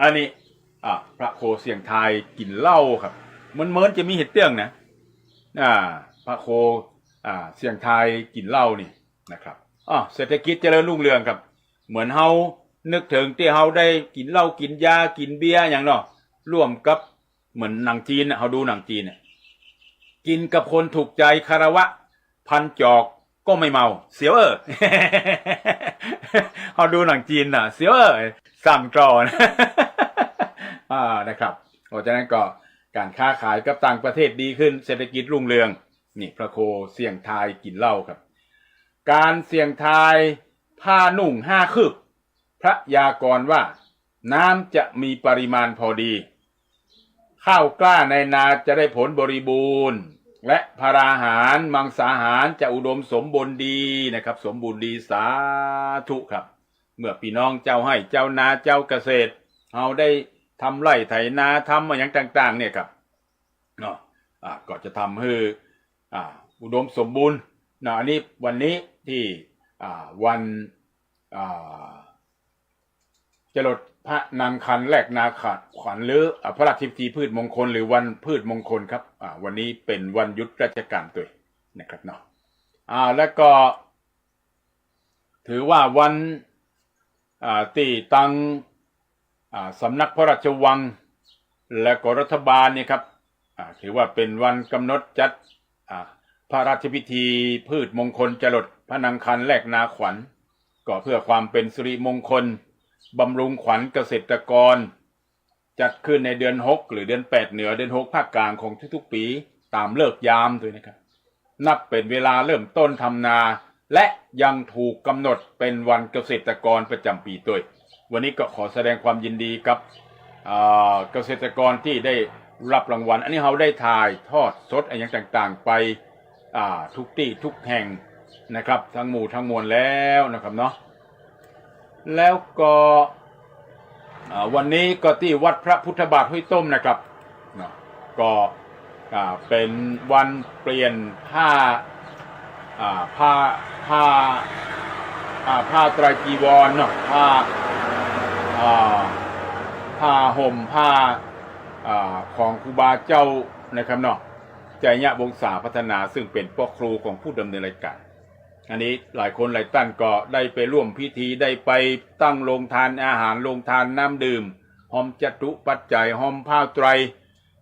อันนี้พระโคเสี่ยงทายกินเหล้าครับมันจะมีเหตุเรื่องนะพระโคเสี่ยงทายกินเหล้านี่นะครับเศรษฐกิจเจริญรุ่งเรืองครับเหมือนเฮานึกถึงที่เฮาได้กินเหล้ากินยากินเบียร์อย่างเนาะร่วมกับเหมือนหนังจีนเฮาดูหนังจีนกินกับคนถูกใจคารวะพันจอก ก็ไม่เมาเสียวเขาดูหนังจีนน่ะเสียวสั่งจอนะ นะครับเพราะฉะนั้นก็การค้าขายกับต่างประเทศดีขึ้นเศรษฐกิจรุ่งเรืองนี่พระโคเสี่ยงทายกินเหล้าครับการเสี่ยงทายผ้านุ่ง5 คืบพระยากรณ์ว่าน้ำจะมีปริมาณพอดีข้าวกล้าในนาจะได้ผลบริบูรณ์และพาราหารมังสาหารจะอุดมสมบูรณ์ดีนะครับสมบูรณ์ดีสาธุครับเมื่อพี่น้องเจ้าให้เจ้านาเจ้าเกษตรเอาได้ทำไร่ไถนาทำอย่างต่างๆเนี่ยครับเนาะก็จะทำให้อุดมสมบูรณ์นะอันนี้วันนี้ที่วันจรดพระนางคันแรกนาขาดขวัญหรือพระราชพิธีพืชมงคลหรือวันพืชมงคลครับวันนี้เป็นวันหยุดราชการตัวนะครับเนาะแล้วก็ถือว่าวันที่ตั้งสำนักพระราชวังและก็รัฐบาลเนี่ยครับถือว่าเป็นวันกำหนดจัดพระราชพิธีพืชมงคลจรดพระนางคันแรกนาขวัญก็เพื่อความเป็นสิริมงคลบำรุงขวัญเกษตรกรจัดขึ้นในเดือน6หรือเดือน8เหนือเดือน6ภาคกลางของทุกๆปีตามฤกษ์ยามด้วยนะครับนับเป็นเวลาเริ่มต้นทำนาและยังถูกกำหนดเป็นวันเกษตรกรประจำปีด้วยวันนี้ก็ขอแสดงความยินดีกับเกษตรกรที่ได้รับรางวัลอันนี้เราได้ถ่ายทอดสดอะไรอย่างต่างๆไปทุกที่ทุกแห่งนะครับทั้งหมู่ทั้งมวลแล้วนะครับเนาะแล้วก็วันนี้ก็ที่วัดพระพุทธบาทห้วยต้มนะครับก็เป็นวันเปลี่ยนผ้าไตรจีวรเนาะผ้าห่มผ้าของครูบาเจ้านะครับเนาะใจยะวงศาพัฒนาซึ่งเป็นพ่อครูของผู้ดำเนินรายการอันนี้หลายคนหลายท่านก็ได้ไปร่วมพิธีได้ไปตั้งโรงทานอาหารโรงทานน้ำดื่มหอมจตุปัจจัยหอมผ้าไตร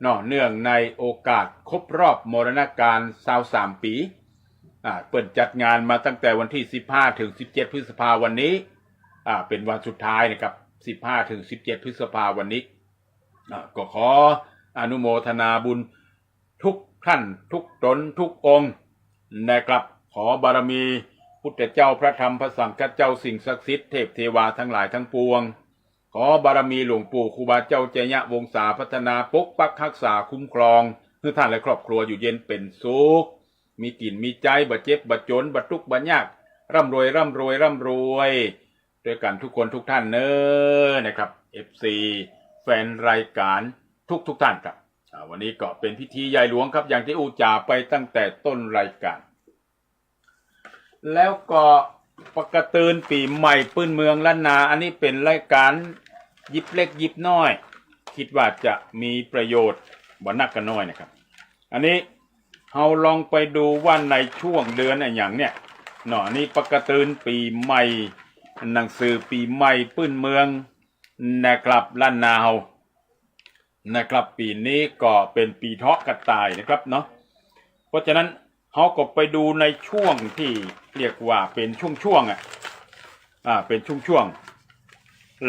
เนาะเนื่องในโอกาสครบรอบมรณกาล23 ปีเปิดจัดงานมาตั้งแต่วันที่15ถึง17พฤษภาคมวันนี้เป็นวันสุดท้ายนะครับ15ถึง17พฤษภาคมวันนี้ก็ขออนุโมทนาบุญทุกท่านทุกตนทุกองค์นะครับขอบารมีพุทธเจ้าพระธรรมพระสังฆเจ้าสิ่งศักดิ์สิทธิ์เทพเทวาทั้งหลายทั้งปวงขอบารมีหลวงปู่ครูบาเจ้าเจยะวงศาพัฒนาปกปักรักษาคุ้มครองให้ท่านและครอบครัวอยู่เย็นเป็นสุขมีกินมีใจบ่เจ็บบ่จนบ่ทุกข์บ่ยากร่ำรวยด้วยกันทุกคนทุกท่านเนอะนะครับ FC แฟนรายการทุกท่านครับวันนี้ก็เป็นพิธีใหญ่หลวงครับอย่างที่อูจ่าไปตั้งแต่ต้นรายการแล้วก็ปกติปีใหม่ปื้นเมืองล้านนาอันนี้เป็นรายการยิบเล็กยิบน้อยคิดว่าจะมีประโยชน์บ่นักกันน้อยนะครับอันนี้เราลองไปดูว่าในช่วงเดือนอย่างเนี้ยเนาะนี่ปกติปีใหม่หนังสือปีใหม่ปื้นเมืองนะครับล้านนาเรานะครับปีนี้ก็เป็นปีเถาะกระต่ายนะครับเนาะเพราะฉะนั้นเขาก็ไปดูในช่วงที่เรียกว่าเป็นช่วงเป็นช่วง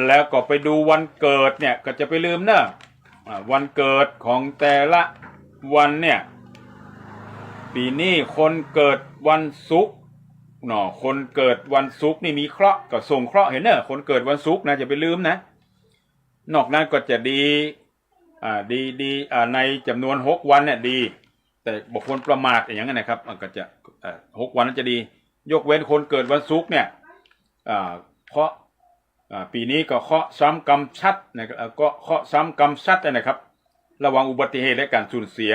แล้วก็ไปดูวันเกิดเนี่ยก็จะไปลืมเนอะวันเกิดของแต่ละวันเนี่ยปีนี้คนเกิดวันศุกร์เนาะคนเกิดวันศุกร์นี่มีเคราะห์ก็ส่งเคราะห์เห็นเนอะคนเกิดวันศุกร์นะจะไปลืมนะนอกนั้นก็จะดีในจำนวน6 วันเนี่ยดีแต่บุคคลประมาทอย่างนั้นนะครับก็จะ6 วันนั้นจะดียกเว้นคนเกิดวันศุกร์เนี่ยเพราะปีนี้ก็เคราะห์ซ้ำกรรมชัดนะครับก็เคราะห์ซ้ำกรรมชัดนะครับระวังอุบัติเหตุและการสูญเสีย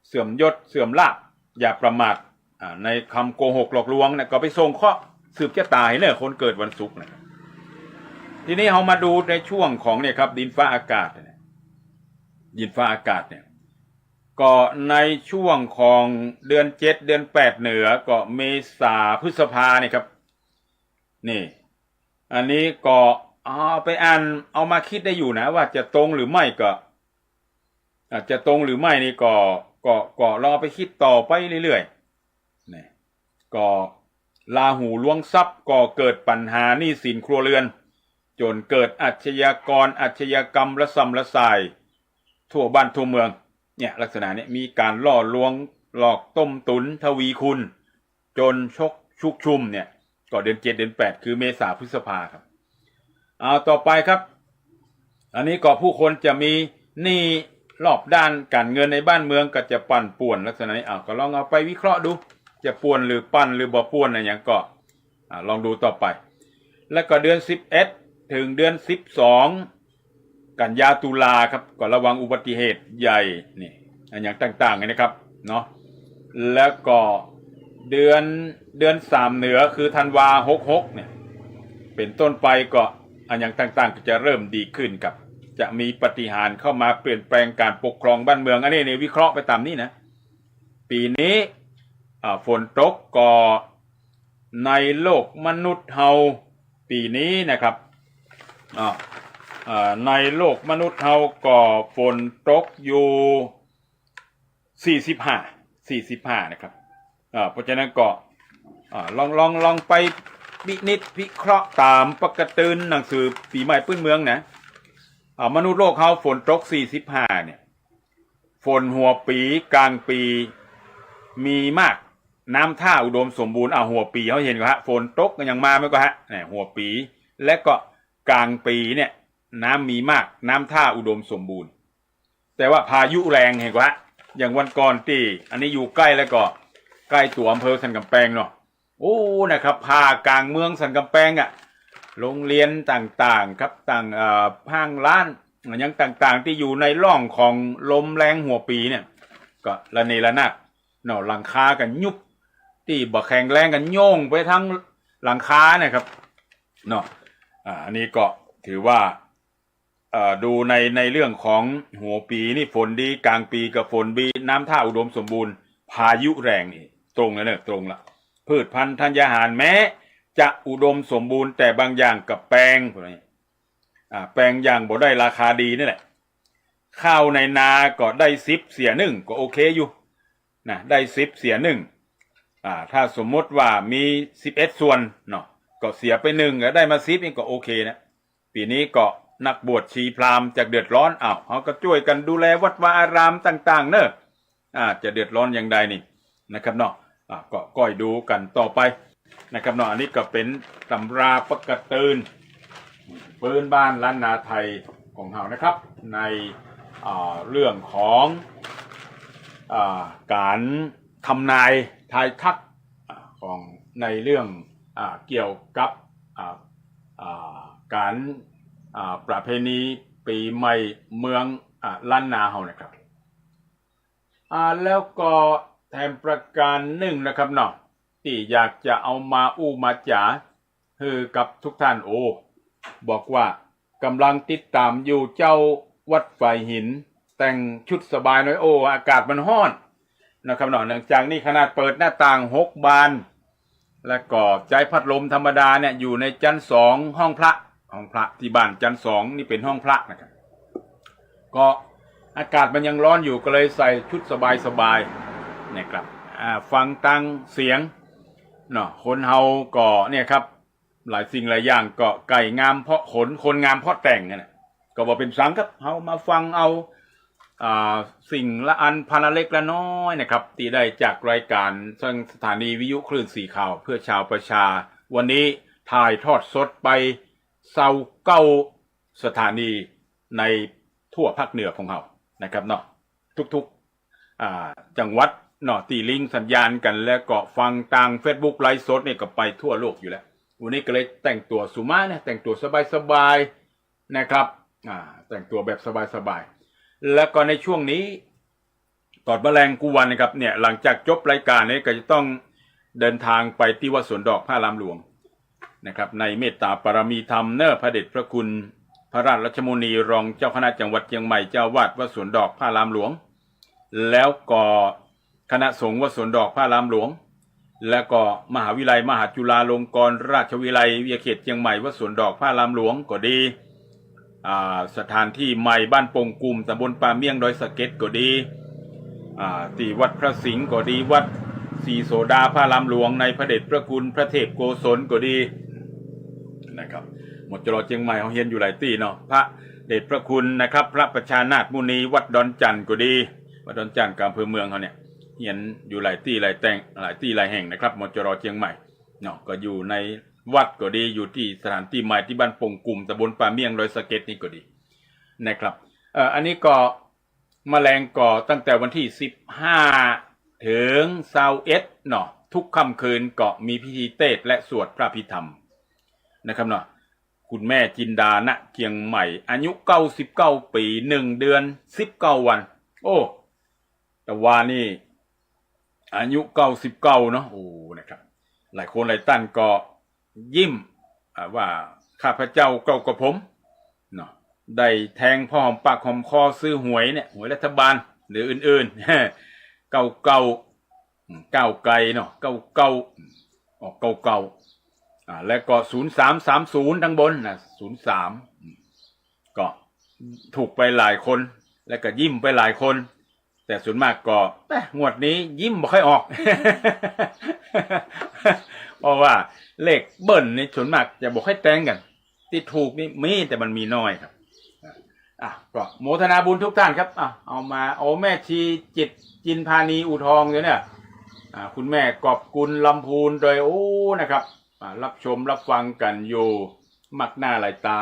เสื่อมยศเสื่อมลาภอย่าประมาทในคำโกหกหลอกลวงเนี่ยก็ไปส่งเคราะห์สืบชะตาให้เนี่ยคนเกิดวันศุกร์นะทีนี้เรามาดูในช่วงของเนี่ยครับดินฟ้าอากาศเนี่ยก็ในช่วงของเดือน7เดือน8เหนือก็เมษาพฤษภาเนี่ยครับนี่อันนี้ก็เอาไปอ่านเอามาคิดได้อยู่นะว่าจะตรงหรือไม่ก็จะตรงหรือไม่นี่ก็ลองเอาไปคิดต่อไปเรื่อยๆนี่ก็ ลาหูล้วงทรัพย์ก่อเกิดปัญหาหนี้สินครัวเรือนจนเกิดอาชญากรอาชญากรรมระส่ำระสายทั่วบ้านทั่วเมืองเนี่ยลักษณะนี้มีการล่อลวงหลอกต้มตุนทวีคุณจนชุกชุมเนี่ยก็เดือน7เดือน8คือเมษาพฤษภาครับเอาต่อไปครับอันนี้ก็ผู้คนจะมีหนี้รอบด้านการเงินในบ้านเมืองก็จะปั่นป่วนลักษณะนี้ก็ลองเอาไปวิเคราะห์ดูจะป่วนหรือปั่นหรือบ่ป่วนอะไรอย่างก็ลองดูต่อไปแล้วก็เดือน11ถึงเดือน12กันยาตุลาครับก็ระวังอุบัติเหตุใหญ่นี่อย่างต่างๆนะครับเนาะแล้วก็เดือน3เหนือคือธันวา66เนี่ยเป็นต้นไปก็อย่างต่างๆก็จะเริ่มดีขึ้นครับจะมีปาฏิหาริย์เข้ามาเปลี่ยนแปลงการปกครองบ้านเมืองอันนี้วิเคราะห์ไปตามนี้นะปีนี้ฝนตกก็ในโลกมนุษย์เฮาปีนี้นะครับในโลกมนุษย์เฮาก็ฝนตกอยู่45นะครับเพราะฉะนั้นก็ลองไปวินิจวิเคราะห์ตามปกติหนังสือปีใหม่พื้นเมืองนะมนุษย์โลกเฮาฝนตก45เนี่ยฝนหัวปีกลางปีมีมากน้ำท่าอุดมสมบูรณ์หัวปีเขาเห็นก็ฮะฝนตกยังมาไม่ก็ฮะหัวปีและก็กลางปีเนี่ยน้ำมีมากน้ำท่าอุดมสมบูรณ์แต่ว่าพายุแรงเห็นก็ฮะอย่างวันก่อนที่อันนี้อยู่ใกล้แล้วก็ใกล้ตัวอำเภอสันกำแพงเนาะโอ้นะครับพากลางเมืองสันกำแพงโรงเรียนต่างๆครับต่างห้างร้านอย่างต่างๆที่อยู่ในร่องของลมแรงหัวปีเนี่ยก็ระเนระนาดเนาะหลังคากันยุบที่บ่แข็งแรงกันโยงไปทั้งหลังคาเนี่ยครับเนาะอันนี้ก็ถือว่าดูในเรื่องของหัวปีนี่ฝนดีกลางปีกับฝนดีน้ำท่าอุดมสมบูรณ์พายุแรงนี่ตรงแล้วเนี่ยตรงละพืชพันธุ์ธัญญาหารแม้จะอุดมสมบูรณ์แต่บางอย่างกับแปลงพวกนี้แปลงอย่างบ่ได้ราคาดีนี่แหละข้าวในนาก็ได้10เสีย1ก็โอเคอยู่นะได้10เสีย1ถ้าสมมติว่ามี11ส่วนเนาะก็เสียไป1ก็ได้มา10นี่ก็โอเคนะปีนี้ก็นักบวชชีพราหมณ์จากเดือดร้อนเขาก็ช่วยกันดูแลวัดวาอารามต่างๆเนอะจะเดือดร้อนอย่างใดนี่นะครับเนาะก็ก้อยดูกันต่อไปนะครับเนาะอันนี้ก็เป็นตำราปกติปืนบ้านล้านนาไทยของเรานะครับในเรื่องของการทำนายทายทักของในเรื่องเกี่ยวกับการประเพณีปีใหม่เมืองล้านนาเฮานะครับแล้วก็แถมประการหนึ่งนะครับเนาะที่อยากจะเอามามาจ๋าคือกับทุกท่านบอกว่ากำลังติดตามอยู่เจ้าวัดไฟหินแต่งชุดสบายน้อยอากาศมันร้อนนะครับเนาะเนื่องจากนี่ขนาดเปิดหน้าต่าง6บานแล้วก็ใจพัดลมธรรมดาเนี่ยอยู่ในชั้น2ห้องพระที่บ้านชั้น2นี่เป็นห้องพระนะครับก็อากาศมันยังร้อนอยู่ก็เลยใส่ชุดสบายนะครับฟังตังเสียงเนาะคนเฮาก็เนี่ยครับหลายสิ่งหลายอย่างก็ไก่งามเพราะขนคนงามเพราะแต่งเนี่ยก็บอกเป็นสังครับเฮามาฟังเอาสิ่งละอันพันละเล็กละน้อยนะครับที่ได้จากรายการทางสถานีวิทยุคลื่น4ข่าวเพื่อชาวประชาวันนี้ถ่ายทอดสดไป29สถานีในทั่วภาคเหนือของเรานะครับเนาะทุกๆจังหวัดเนาะตีลิงสัญญาณกันแล้วก็ฟังทาง Facebook ไลฟ์สดเนี่ยก็ไปทั่วโลกอยู่แล้ววันนี้ก็เลยแต่งตัวสุมาเนี่ยแต่งตัวสบายๆนะครับแต่งตัวแบบสบายๆแล้วก็ในช่วงนี้ตอดแมลงกูวันนะครับเนี่ยหลังจากจบรายการนี้ก็จะต้องเดินทางไปที่วัดสวนดอกพระรามหลวงนะครับในเมตตาปรมีธรรมเนอพระเดชพระคุณพระราชรัชมุนีรองเจ้าคณะจังหวัดเชียงใหม่เจ้าวาดวัดสวนดอกพระรามหลวงแล้วก็คณะสงฆ์วัดสวนดอกพระรามหลวงแล้วก็มหาวิทยาลัยมหาจุฬาลงกรณราชวิทยาลัยวิทยาเขตเชียงใหม่วัดสวนดอกพระรามหลวงก็ดีสถานที่ใหม่บ้านปงกุมตำบลป่าเมี่ยงดอยสะเก็ดก็ดีที่วัดพระสิงห์ก็ดีวัด สีโสดาพระลำหลวงในพระเดชพระคุณพระเทพโกศลก็ดีนะครับหมดจรเชียงใหม่เขาเห็นอยู่หลายที่เนาะพระเดชพระคุณนะครับพระประชานาถมุนีวัดดอนจันทร์ก็ดีวัดดอนจันทร์กับอำเภอเมืองเขาเนี่ยเห็นอยู่หลายที่หลายแต่งหลายที่หลายแห่งนะครับหมดจรเชียงใหม่เนาะก็อยู่ในวัดก็ดีอยู่ที่สถานที่ใหม่ที่บ้านปงกุ่มตำบลป่าเมี่ยงดอยสะเก็ดนี่ก็ดีนะครับอันนี้ก็แมลงก่อตั้งแต่วันที่15ถึง21เนาะทุกค่ำคืนก็มีพิธีเทศและสวดพระพิธรรมนะครับเนาะคุณแม่จินดาณเกียงใหม่อายุ99ปี1เดือน19วันโอ้แต่ว่านี่อายุ99เนาะโอ้นะครับหลายคนหลายท่านก็ยิ้มว่าข้าพเจ้าเก่ากับผมเนาะได้แทงพ่อหอมปากหอมคอซื้อหวยเนี่ยหวยรัฐบาลหรืออื่นๆเก่าก้าวไกลเนาะเก่าออกเก่าแล้วก็0330ทั้งบนนะ03ก็ถูกไปหลายคนแล้วก็ยิ้มไปหลายคนแต่ส่วนมากก็งวดนี้ยิ้มไม่ค่อยออก เพราะว่าเลขเบิ้ลนี่ส่วนมากจะบอกให้แต่งกันที่ถูกนี่มีแต่มันมีน้อยครับก็โมทนาบุญทุกท่านครับเอามาแม่ชีจิตจินพานีอูทองเนี่ยคุณแม่กอบกุลลำพูนโดยนะครับรับชมรับฟังกันอยู่มักหน้าหลายตา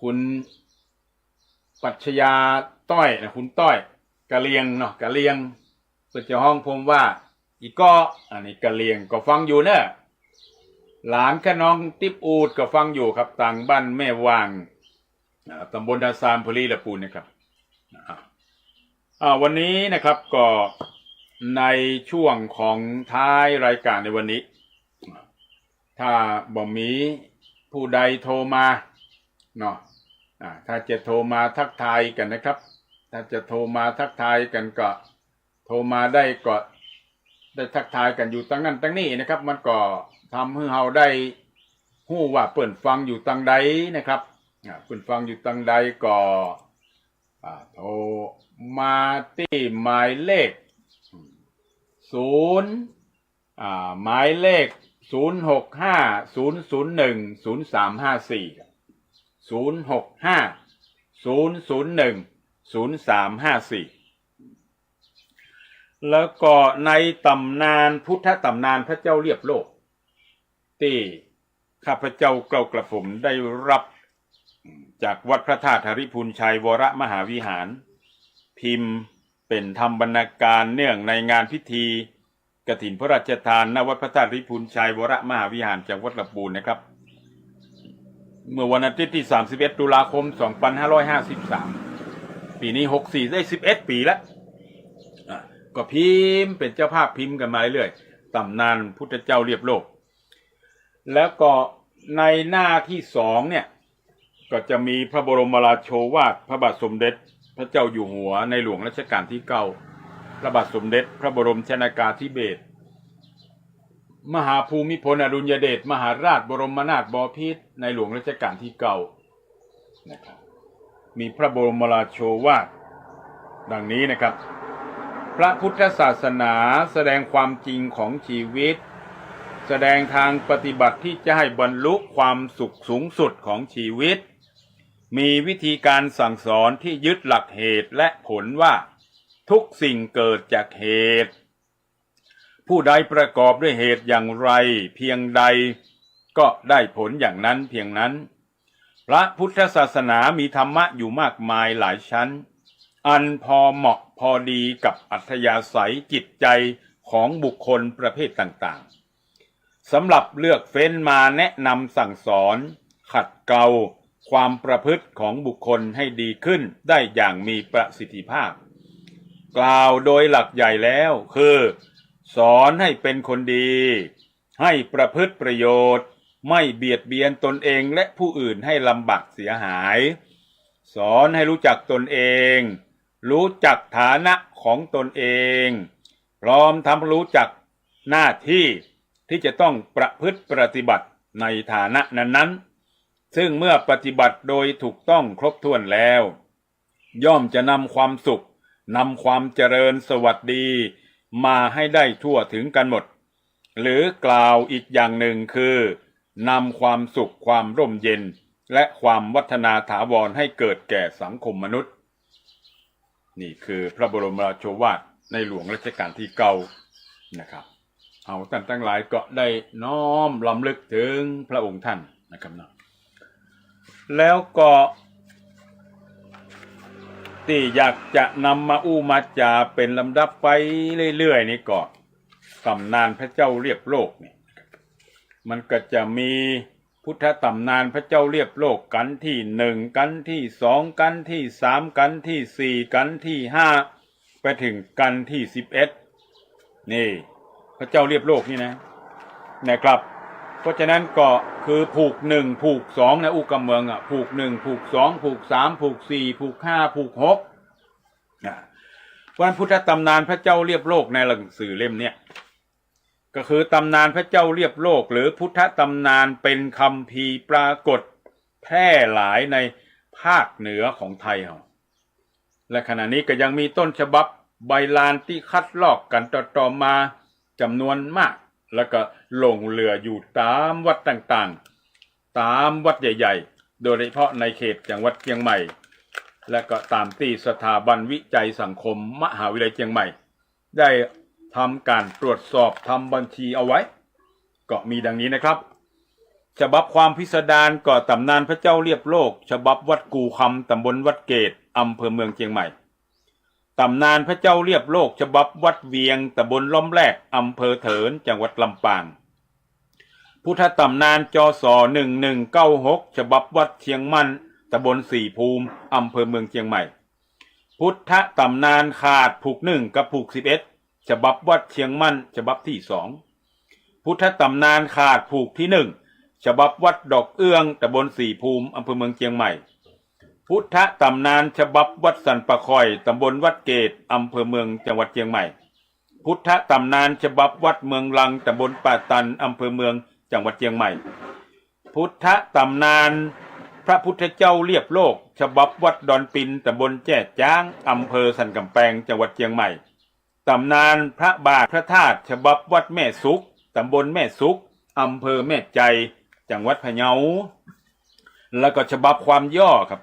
คุณปัชญาต้อยนะคุณต้อยกะเลียงเนาะกะเลียงเปิดเจ้าห้องผมว่าอีกก็อันนี้กะเลียงก็ฟังอยู่เนอะหลานขน้องติ๊บอูดก็ฟังอยู่ครับต่างบ้านแม่วางตำบลดาซามพลีละปูนนะครับวันนี้นะครับก็ในช่วงของท้ายรายการในวันนี้ถ้าบ่มีผู้ใดโทรมาเนาะถ้าจะโทรมาทักทายกันนะครับถ้าจะโทรมาทักทายกันก็โทรมาได้ก็ได้ทักทายกันอยู่ตั้งนั้นตั้งนี้นะครับมันก็ทำให้เราได้ฮู้ว่าเปิ่นฟังอยู่ตั้งใดนะครับเปิ่นฟังอยู่ตั้งใดก็โทรมาที่หมายเลขหมายเลข0650010354 แล้วก็ในตำนานพุทธตำนานพระเจ้าเรียบโลกที่ข้าพเจ้ากล่าวกระผมได้รับจากวัดพระธาตุหริพูนชัยวรมหาวิหารพิมพ์เป็นธรรมบรรณาการเนื่องในงานพิธีกฐินพระราชทานณวัดพระธาตุหริพูนชัยวรมหาวิหารจากวัดลำพูนนะครับเมื่อวันอาทิตย์ที่31ตุลาคม2553ปีนี้64ได้11ปีแล้วก็พิมพ์เป็นเจ้าภาพพิมพ์กันมาเรื่อยตำนานพุทธเจ้าเรียบโลกแล้วก็ในหน้าที่2เนี่ยก็จะมีพระบรมราโชวาทพระบาทสมเด็จพระเจ้าอยู่หัวในหลวงรัชกาลที่9พระบาทสมเด็จพระบรมชนากาธิเบศรมหาภูมิพลอดุลยเดชมหาราชบรมนาถบพิตรในหลวงรัชกาลที่9นะครับมีพระบรมราโชวาทดังนี้นะครับพระพุทธศาสนาแสดงความจริงของชีวิตแสดงทางปฏิบัติที่จะให้บรรลุความสุขสูงสุดของชีวิตมีวิธีการสั่งสอนที่ยึดหลักเหตุและผลว่าทุกสิ่งเกิดจากเหตุผู้ใดประกอบด้วยเหตุอย่างไรเพียงใดก็ได้ผลอย่างนั้นเพียงนั้นพระพุทธศาสนามีธรรมะอยู่มากมายหลายชั้นอันพอเหมาะพอดีกับอัธยาศัยจิตใจของบุคคลประเภทต่างๆสำหรับเลือกเฟ้นมาแนะนำสั่งสอนขัดเกลาความประพฤติของบุคคลให้ดีขึ้นได้อย่างมีประสิทธิภาพกล่าวโดยหลักใหญ่แล้วคือสอนให้เป็นคนดีให้ประพฤติประโยชน์ไม่เบียดเบียนตนเองและผู้อื่นให้ลำบากเสียหายสอนให้รู้จักตนเองรู้จักฐานะของตนเองพร้อมทั้งรู้จักหน้าที่ที่จะต้องประพฤติปฏิบัติในฐานะนั้นๆซึ่งเมื่อปฏิบัติโดยถูกต้องครบถ้วนแล้วย่อมจะนำความสุขนำความเจริญสวัสดี มาให้ได้ทั่วถึงกันหมดหรือกล่าวอีกอย่างหนึ่งคือนำความสุขความร่มเย็นและความวัฒนาถาวรให้เกิดแก่สังคมมนุษย์นี่คือพระบรมราโชวาทในหลวงรัชกาลที่9นะครับเอาท่านทั้งหลายก็ได้น้อมรำลึกถึงพระองค์ท่านนะครับนะแล้วก็ที่อยากจะนำมาอู้มาจาเป็นลำดับไปเรื่อยๆนี่ก็ตำนานพระเจ้าเรียบโลกเนี่ยมันก็จะมีพุทธตำนานพระเจ้าเรียบโลกกันที่1กันที่2กันที่3กันที่4กันที่5ไปถึงกันที่11นี่พระเจ้าเรียบโลกนี่นะครับเพราะฉะนั้นก็คือผูก1ผูก2นะอุกำเมืองอ่ะผูก1ผูก2ผูก3ผูก4ผูก5ผูก6วันพุทธตำนานพระเจ้าเรียบโลกในหนังสือเล่มเนี้ยก็คือตำนานพระเจ้าเรียบโลกหรือพุทธตำนานเป็นคัมภีร์ปรากฏแพร่หลายในภาคเหนือของไทยและขณะนี้ก็ยังมีต้นฉบับใบลานที่คัดลอกกันต่อมาจำนวนมากแล้วก็หลงเหลืออยู่ตามวัดต่างๆตามวัดใหญ่ๆโดยเฉพาะในเขตจังหวัดเชียงใหม่และก็ตามที่สถาบันวิจัยสังคมมหาวิทยาลัยเชียงใหม่ได้ทำการตรวจสอบทำบัญชีเอาไว้ก็มีดังนี้นะครับฉบับความพิสดารก็ตำนานพระเจ้าเรียบโลกฉบับวัดกูคำตำบลวัดเกตอำเภอเมืองเชียงใหม่ตำนานพระเจ้าเรียบโลกฉบับวัดเวียงตำบลล้อมแรกอำเภอเถินจังหวัดลำปางพุทธตำนานจศ1196ฉบับวัดเชียงมั่นตำบลสี่ภูมิอำเภอเมืองเชียงใหม่พุทธตำนานขาดผูก1กับผูก11ฉบับวัดเชียงมั่นฉบับที่2พุทธตำนานขาดผูกที่1ฉบับวัดดอกเอื้องตำบลสี่ภูมิอำเภอเมืองเชียงใหม่พุทธตำนานฉบับวัดสันปะคอยตำบลวัดเกตอำเภอเมืองจังหวัดเชียงใหม่พุทธตำนานฉบับวัดเมืองลังตำบลป่าตันอำเภอเมืองจังหวัดเชียงใหม่พุทธตำนานพระพุทธเจ้าเรียบโลกฉบับวัดดอนปินตำบลแจ้จ้างอำเภอสันกำแพงจังหวัดเชียงใหม่ตำนานพระบาทพระธาตุฉบับวัดแม่สุกตำบลแม่สุกอำเภอแม่ใจจังหวัดพะเยาแล้วก็ฉบับความย่อครับ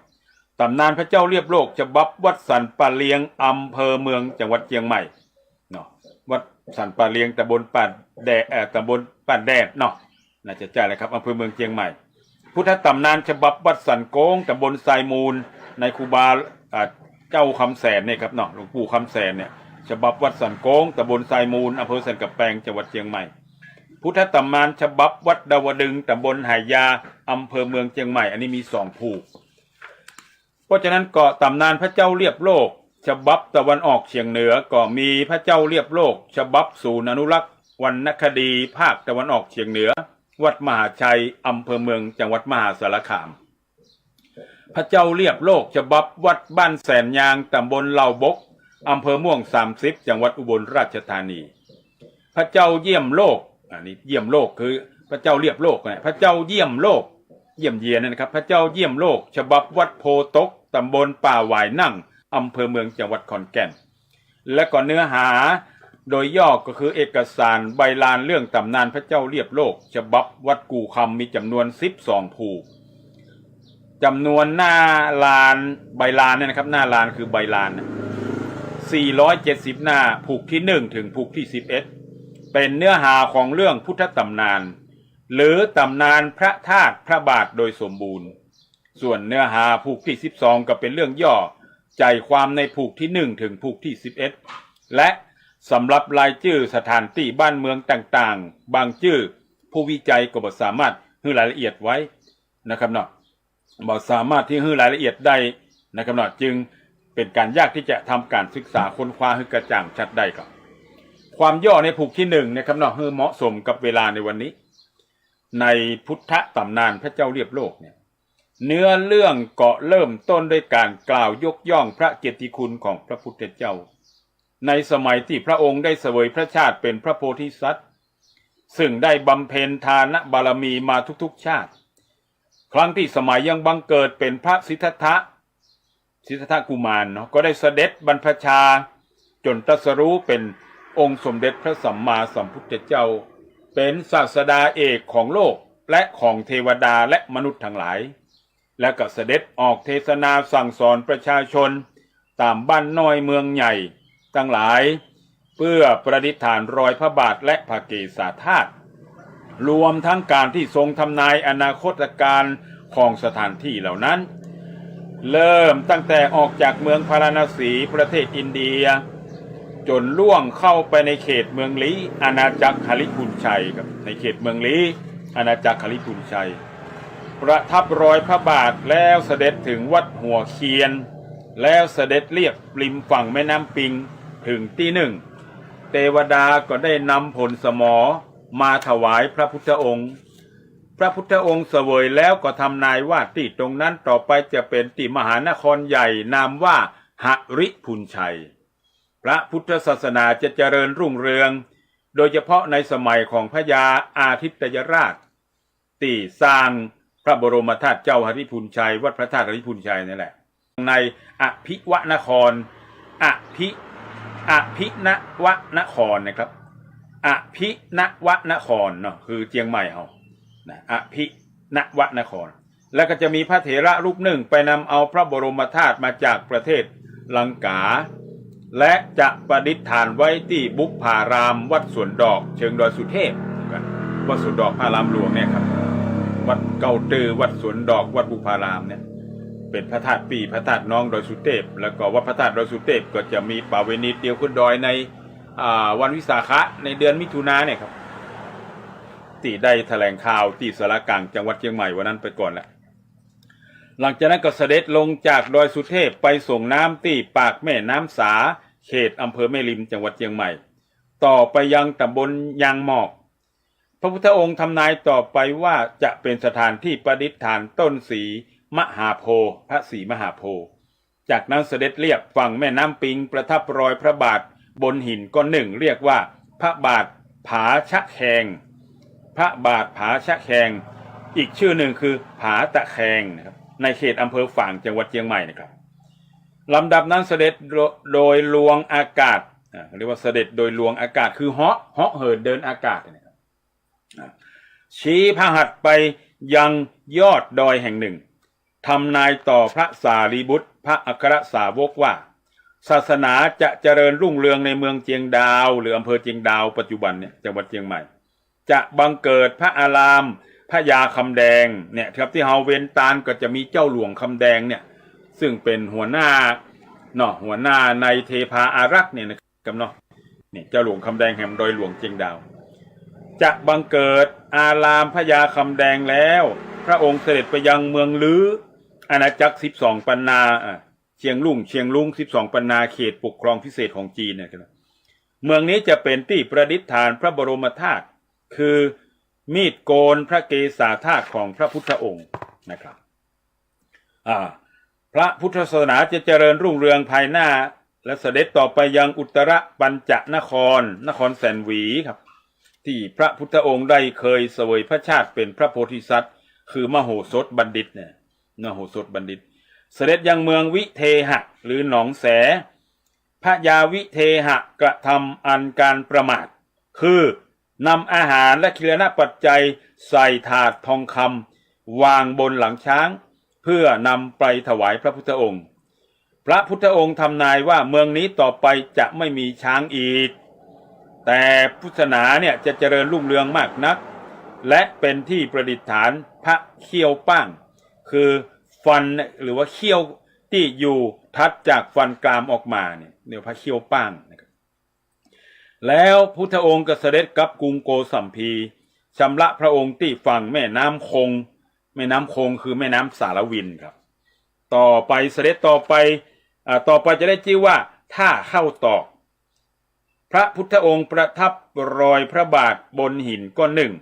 ตำนานพระเจ้าเรียบโลกฉบับวัดสันป่าเลียงอำเภอเมืองจังหวัดเชียงใหม่เนาะวัดสันป่าเลียงตำบลป่าแดดตำบลป่าแดดเนาะน่าจะใช่เลยครับอำเภอเมืองเชียงใหม่พุทธตำนานฉบับวัดสันโก้งตำบลไซมูลในครูบาเจ้าคำแสนเนี่ยครับเนาะหลวงปู่คำแสนเนี่ยฉบับวัดสันโก้งตำบลไซมูลอำเภอสันกำแพงจังหวัดเชียงใหม่พุทธตำนานฉบับวัดดาวดึงตำบลหายาอำเภอเมืองเชียงใหม่อันนี้มี2ผูกเพราะฉะนั้นก็ตำนานพระเจ้าเรียบโลกฉบับตะวันออกเฉียงเหนือก็มีพระเจ้าเรียบโลกฉบับศูนย์อนุรักษ์วรรณคดีภาคตะวันออกเฉียงเหนือวัดมหาชัยอำเภอเมืองจังหวัดมหาสารคามพระเจ้าเรียบโลกฉบับวัดบ้านแสนยางตำบลเหล่าบกอำเภอม่วง30จังหวัดอุบลราชธานีพระเจ้าเยี่ยมโลกอันนี้เยี่ยมโลกคือพระเจ้าเรียบโลกนะพระเจ้าเยี่ยมโลกเยี่ยมเยียนนะครับพระเจ้าเยี่ยมโลกฉบับวัดโพตกตำบลป่าหวายนั่งอำเภอเมืองจังหวัดขอนแก่นและก็เนื้อหาโดยย่อก็คือเอกสารใบลานเรื่องตำนานพระเจ้าเรียบโลกฉบับวัดกู่คำมีจำนวน12ผูกจำนวนหน้าลานใบลานเนี่ยนะครับหน้าลานคือใบลาน470หน้าผูกที่1ถึงผูกที่11เป็นเนื้อหาของเรื่องพุทธตำนานหรือตำนานพระธาตุพระบาทโดยสมบูรณ์ส่วนเนื้อหาผูกที่12ก็เป็นเรื่องย่อใจความในผูกที่1ถึงผูกที่11และสำหรับรายชื่อสถานที่บ้านเมืองต่างๆบางชื่อผู้วิจัยก็บ่สามารถให้รายละเอียดไว้นะครับเนาะบ่สามารถที่ให้รายละเอียดได้นะครับเนาะจึงเป็นการยากที่จะทำการศึกษาค้นคว้าให้กระจ่างชัดได้ครับความย่อในผูกที่1นะครับเนาะให้เหมาะสมกับเวลาในวันนี้ในพุทธตำนานพระเจ้าเรียบโลกเนี่ยเนื้อเรื่องก็เริ่มต้นด้วยการกล่าวยกย่องพระเกียรติคุณของพระพุทธเจ้าในสมัยที่พระองค์ได้เสวยพระชาติเป็นพระโพธิสัตว์ซึ่งได้บำเพ็ญทานบารมีมาทุกๆชาติครั้งที่สมัยยังบังเกิดเป็นพระสิทธัตถะกุมารเนาะก็ได้เสด็จบรรพชาจนตรัสรู้เป็น องค์สมเด็จพระสัมมาสัมพุทธเจ้าเป็นศาสดาเอกของโลกและของเทวดาและมนุษย์ทั้งหลายและก็เสด็จออกเทศนาสั่งสอนประชาชนตามบ้านน้อยเมืองใหญ่ทั้งหลายเพื่อประดิษฐานรอยพระบาทและพระเกศาธาตุรวมทั้งการที่ทรงทำนายอนาคตการของสถานที่เหล่านั้นเริ่มตั้งแต่ออกจากเมืองพาราณสีประเทศอินเดียจนล่วงเข้าไปในเขตเมืองลี้อาณาจักรหฤกุลชัยครับในเขตเมืองลี้อาณาจักรหฤกุลชัยประทับรอยพระบาทแล้วเสด็จถึงวัดหัวเคียนแล้วเสด็จเรียบริมฝั่งแม่น้ำปิงถึงที่หนึ่งเทวดาก็ได้นำผลสมอมาถวายพระพุทธองค์พระพุทธองค์เสวยแล้วก็ทำนายว่าที่ตรงนั้นต่อไปจะเป็นที่มหานครใหญ่นามว่าหฤพุนชัยพระพุทธศาสนาจะเจริญรุ่งเรืองโดยเฉพาะในสมัยของพระยาอาทิตยราชที่สร้างพระบรมธาตุเจ้าหฤพุนชัยวัดพระธาตุหฤพุนชัยนั่นแหละในอภิวนครอภินวนครนะครับอภินวนครเนาะคือเชียงใหม่เอานะอภินวนครแล้วก็จะมีพระเถระรูปหนึ่งไปนำเอาพระบรมธาตุมาจากประเทศลังกาและจะประดิษฐานไว้ที่บุพารามวัดสวนดอกเชิงดอยสุเทพวัดสวนดอกพระรามหลวงเนี่ยครับวัดเก่าตือวัดสวนดอกวัดบุพารามเนี่ยเป็นพระธาตุปีพระธาตุน้องดอยสุเทพแล้วก็วัดพระธาตุดอยสุเทพก็จะมีป่าเวณีเตียวขึ้นดอยในวันวิสาขะในเดือนมิถุนายนเนี่ยครับที่ได้แถลงข่าวที่สารกลางจังหวัดเชียงใหม่วันนั้นไปก่อนแล้วหลังจากนั้นก็เสด็จลงจากดอยสุเทพไปส่งน้ำที่ปากแม่น้ำสาเขตอำเภอแม่ริมจังหวัดเชียงใหม่ต่อไปยังตำบลยางหมอกพระพุทธองค์ทำนายต่อไปว่าจะเป็นสถานที่ประดิษฐานต้นศรีมหาโพธิ์พระศรีมหาโพธิ์จากนั้นเสด็จเรียบฝั่งแม่น้ำปิงประทับรอยพระบาทบนหินก้อนหนึ่งเรียกว่าพระบาทผาชะแคงพระบาทผาชะแคงอีกชื่อหนึ่งคือผาตะแคงนะครับในเขตอำเภอฝางจังหวัดเชียงใหม่นะครับลำดับนั้นเสด็จโดยลวงอากาศเรียกว่าเสด็จโดยลวงอากาศคือเหาะเหินเดินอากาศนะครับชี้พระหัตถ์ไปยังยอดดอยแห่งหนึ่งทำนายต่อพระสารีบุตรพระอัครสาวกว่าศาสนาจะเจริญรุ่งเรืองในเมืองเชียงดาวหรืออำเภอเชียงดาวปัจจุบันเนี่ยจังหวัดเชียงใหม่จะบังเกิดพระอารามพระยาคำแดงเนี่ยครับที่เฮาเวนตาลก็จะมีเจ้าหลวงคำแดงเนี่ยซึ่งเป็นหัวหน้าในเทพาอารักษ์เนี่ยนะครับเนาะเนี่ยเจ้าหลวงคำแดงแห่งดอยหลวงเชียงดาวจะบังเกิดอารามพระยาคำแดงแล้วพระองค์เสด็จไปยังเมืองลืออาณาจักร12ปันนาเชียงลุง12ปันนาเขตปกครองพิเศษของจีนนะครับเมืองนี้จะเป็นที่ประดิษฐานพระบรมธาตุคือมีดโกนพระเกศาธาตุของพระพุทธองค์นะครับพระพุทธศาสนาจะเจริญรุ่งเรืองภายหน้าและเสด็จต่อไปยังอุตรปัญจนครแสนหวีครับที่พระพุทธองค์ได้เคยเสวยพระชาติเป็นพระโพธิสัตว์คือมโหสถบัณฑิตเนี่ยมโหสถบัณฑิตเสด็จยังเมืองวิเทหะหรือหนองแสพระยาวิเทหะกระทำอันการประมาทคือนำอาหารและคิลนปัจจัยใส่ถาดทองคำวางบนหลังช้างเพื่อนำไปถวายพระพุทธองค์พระพุทธองค์ทำนายว่าเมืองนี้ต่อไปจะไม่มีช้างอีกแต่พุทธศาสนาเนี่ยจะเจริญรุ่งเรืองมากนักและเป็นที่ประดิษฐานพระเขี้ยวป้างคือฟันหรือว่าเขี้ยวที่อยู่ทัดจากฟันกรามออกมาเนี่ยเรียกพระเขี้ยวป้างนะครับแล้วพุทธองค์ก็เสด็จกลับกรุงโกสัมพีชำระพระองค์ที่ฝั่งแม่น้ำคงคือแม่น้ำสารวินครับต่อไปเสด็จต่อไปจะได้ชื่อว่าท่าเข้าตอกพระพุทธองค์ประทับรอยพระบาทบนหินก้อนหนึ่ง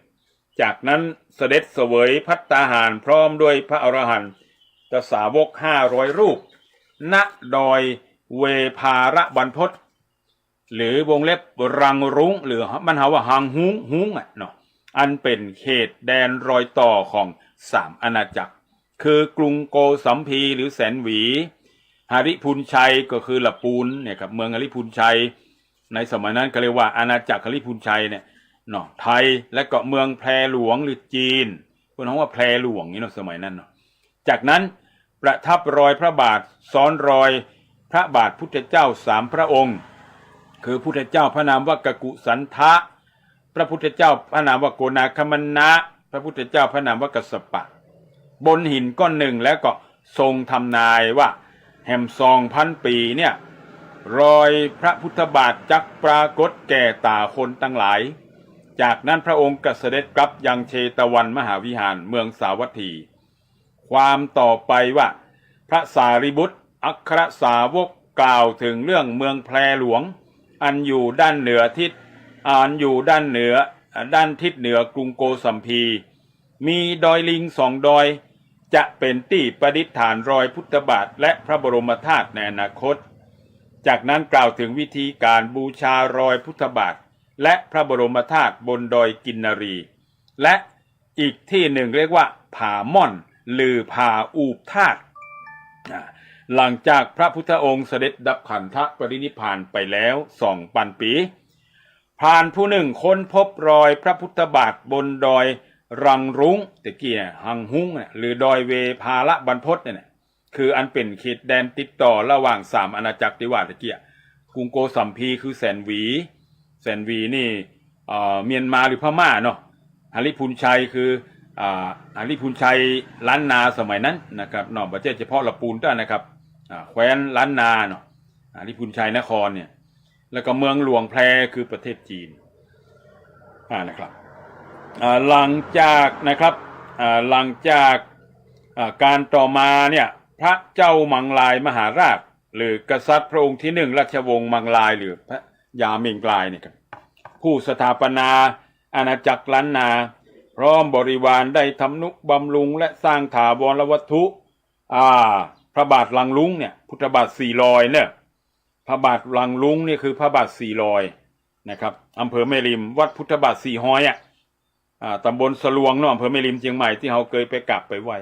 จากนั้นเสด็จเสวยภัตตาหารพร้อมด้วยพระอรหันตสาวก500รูปณดอยเวภารบรรพตหรือวงเล็บรังรุ้งหรือมันหาว่าหังหุงเนาะอันเป็นเขตแดนรอยต่อของ3อาณาจักรคือกรุงโกสัมพีหรือแสนหวีหฤพุนชัยก็คือละปูนเนี่ยครับเมืองหฤพุนชัย ในสมัยนั้นก็เรียกว่าอาณาจักรหริพุนชัยเนี่ยเนาะไทยและก็เมืองแพรหลวงหรือจีนพวกน้องว่าแพรหลวงนี่เนาะสมัยนั้นเนาะจากนั้นประทับรอยพระบาทซ้อนรอยพระบาทพุทธเจ้าสามพระองค์คือพุทธเจ้าพระนามว่ากกุสันทะพระพุทธเจ้าพระนามว่าโกนาคมนะพระพุทธเจ้าพระนามว่ากัสสปะบนหินก้อนหนึ่งแล้วก็ทรงทำนายว่าแห่ม2,000 ปีเนี่ยรอยพระพุทธบาทจักปรากฏแก่ตาคนตั้งหลายจากนั้นพระองค์ก็เสด็จกลับยังเชตวันมหาวิหารเมืองสาวัตถีความต่อไปว่าพระสารีบุตรอัครสาวกกล่าวถึงเรื่องเมืองแพรหลวงอันอยู่ด้านเหนือทิศด้านทิศเหนือกรุงโกสัมพีมีดอยลิง2 ดอยจะเป็นที่ประดิษฐานรอยพุทธบาทและพระบรมธาตุในอนาคตจากนั้นกล่าวถึงวิธีการบูชารอยพุทธบาทและพระบรมธาตุบนดอยกินนรีและอีกที่หนึ่งเรียกว่าผาม่อนหรือผาอูบธาตุหลังจากพระพุทธองค์เสด็จดับขันธปรินิพพานไปแล้ว2,000 ปีพรานผู้หนึ่งค้นพบรอยพระพุทธบาทบนดอยรังรุ้งตะกี้หังหุ้งหรือดอยเวภาละบรรพตเนี่ยคืออันเป็นเขตแดนติดต่อระหว่าง3 อาณาจักรที่ว่าตะกี้กรุงโกสัมพีคือแสนหวีนี่เมียนมาหรือพม่าเนาะหริพุนชัยคือหริพุนชัยล้านนาสมัยนั้นนะครับเนาะประเทศเฉพาะละปูนต้านะครับแคว้นล้านนาเนาะหริพุนชัยนครเนี่ยแล้วก็เมืองหลวงแพรคือประเทศจีนนะครับหลังจากการต่อมาเนี่ยพระเจ้ามังลายมหาราชหรือกษัตริย์พระองค์ที่1ราชวงศ์มังลายหรือพระยาเมงกลายเนี่ยครับผู้สถาปนาอาณาจักรล้านนาพร้อมบริวารได้ทำนุบำรุงและสร้างถาวรวัตถุพระบาทลังลุงเนี่ยพุทธบาท400เนี่ยพระบาทลังลุงนี่คือพระบาท400นะครับอำเภอแม่ริมวัดพุทธบาท400ตำบลสลวงเนาะอำเภอแม่ริมเชียงใหม่ที่เราเคยไปกราบไปไหว้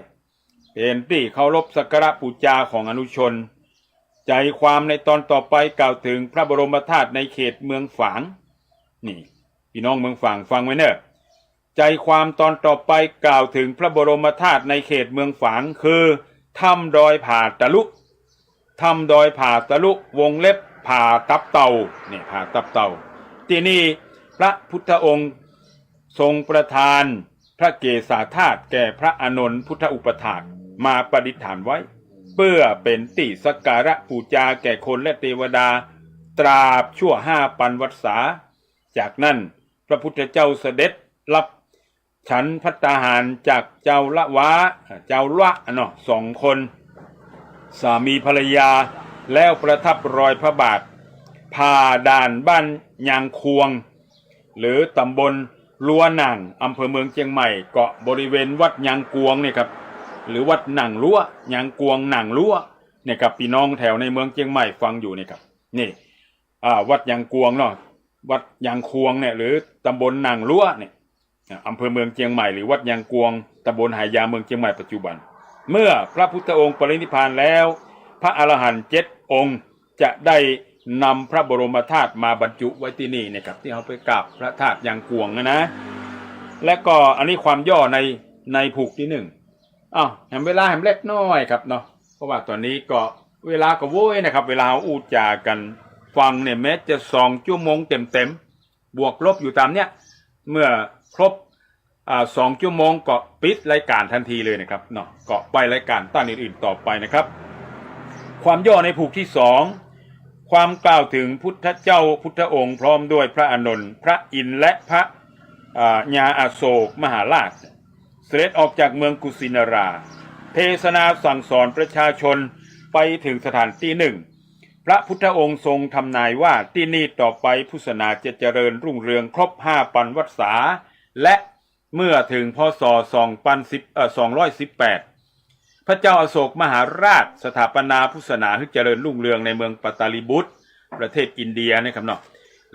เป็นที่เคารพสักการะบูชาของอนุชนใจความในตอนต่อไปกล่าวถึงพระบรมธาตุในเขตเมืองฝางนี่พี่น้องเมืองฝางฟังไว้เนอะใจความตอนต่อไปกล่าวถึงพระบรมธาตุในเขตเมืองฝางคือถ้ำดอยผาตะลุวงเล็บผาตับเต่าเนี่ยผาตับเต่าที่นี่พระพุทธองค์ทรงประทานพระเกศาธาตุแก่พระอานนท์พุทธอุปถากมาประดิษฐานไว้เพื่อเป็นที่สักการะบูชาแก่คนและเทวดาตราบชั่ว5,000 วรรษาจากนั้นพระพุทธเจ้าเสด็จรับฉันภัตตาหารจากเจ้าละเนาะ2 คนสามีภรรยาแล้วประทับรอยพระบาทผ่าด่านบ้านยางควงหรือตำบลลัวหนังอำเภอเมืองเชียงใหม่เกาะบริเวณวัดยางกวงเนี่ยครับหรือวัดหนังลัวยางกวงหนังลัวเนี่ยครับพี่น้องแถวในเมืองเชียงใหม่ฟังอยู่เนี่ยครับนี่วัดยางกวงเนาะวัดยางควงเนี่ยหรือตำบลหนังลัวเนี่ยอำเภอเมืองเชียงใหม่หรือวัดยางกวงตำบลหายาเมืองเชียงใหม่ปัจจุบันเมื่อพระพุทธองค์ปรินิพพานแล้วพระอรหันต์7 องค์จะได้นำพระบรมธาตุมาบรรจุไว้ที่นี่นะครับที่เขาไปกราบพระธาตุยางกวงนะและก็อันนี้ความย่อในผูกที่1แหมเวลาแหมเล็กน้อยครับเนาะเพราะว่าตอนนี้ก็เวลาก็โว้ยนะครับเวลาอูจากันฟังเนี่ยแม้จะ2 ชั่วโมงเต็มบวกลบอยู่ตามเนี้ยเมื่อครบ2 ชั่วโมงก็ปิดรายการทันทีเลยนะครับเนาะก็ไปรายการต้านอื่นๆต่อไปนะครับความย่อในผูกที่2ความกล่าวถึงพุทธเจ้าพุทธองค์พร้อมด้วยพระอานนท์พระอินทร์และพระญาอโศกมหาราชเสด็จออกจากเมืองกุสินาราเทศนาสั่งสอนประชาชนไปถึงสถานที่1พระพุทธองค์ทรงทำนายว่าที่นี่ต่อไปพุทธศาสนาจะเจริญรุ่งเรืองครบ5,000 วรรษาและเมื่อถึงพ.ศ. 218พระเจ้าอโศกมหาราชสถาปนาพุทธศาสนาให้เจริญรุ่งเรืองในเมืองปตาลิบุตรประเทศอินเดียนะครับเนาะ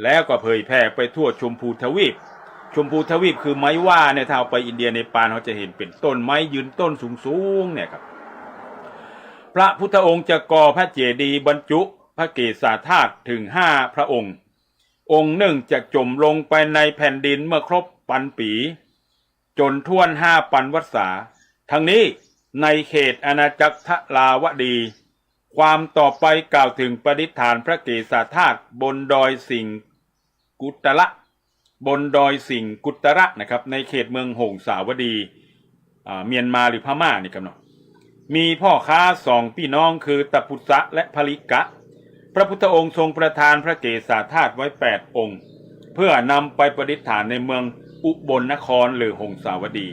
แล้วก็เผยแพร่ไปทั่วชมพูทวีปคือไม้ว่าเนี่ยถ้าเอาไปอินเดียในปานเขาจะเห็นเป็นต้นไม้ยืนต้นสูงเนี่ยครับพระพุทธองค์จะก่อพระเจดีย์บรรจุพระเกศาธาตุถึง5 พระองค์ องค์หนึ่งจะจมลงไปในแผ่นดินเมื่อครบปันปีจนท่วน5 ปันวรรษาทั้งนี้ในเขตอาณาจักรทลาวดีความต่อไปกล่าวถึงประดิษฐานพระเกศาธาตุบนดอยสิงกุตระนะครับในเขตเมืองหงสาวดีเมียนมาหรือพม่านี่ครับเนาะมีพ่อค้า2 พี่น้องคือตพุษะและภริกะพระพุทธองค์ทรงประทานพระเกศาธาตุไว้8 องค์เพื่อนำไปประดิษฐานในเมืองอุบลนครหรือหงสาวดี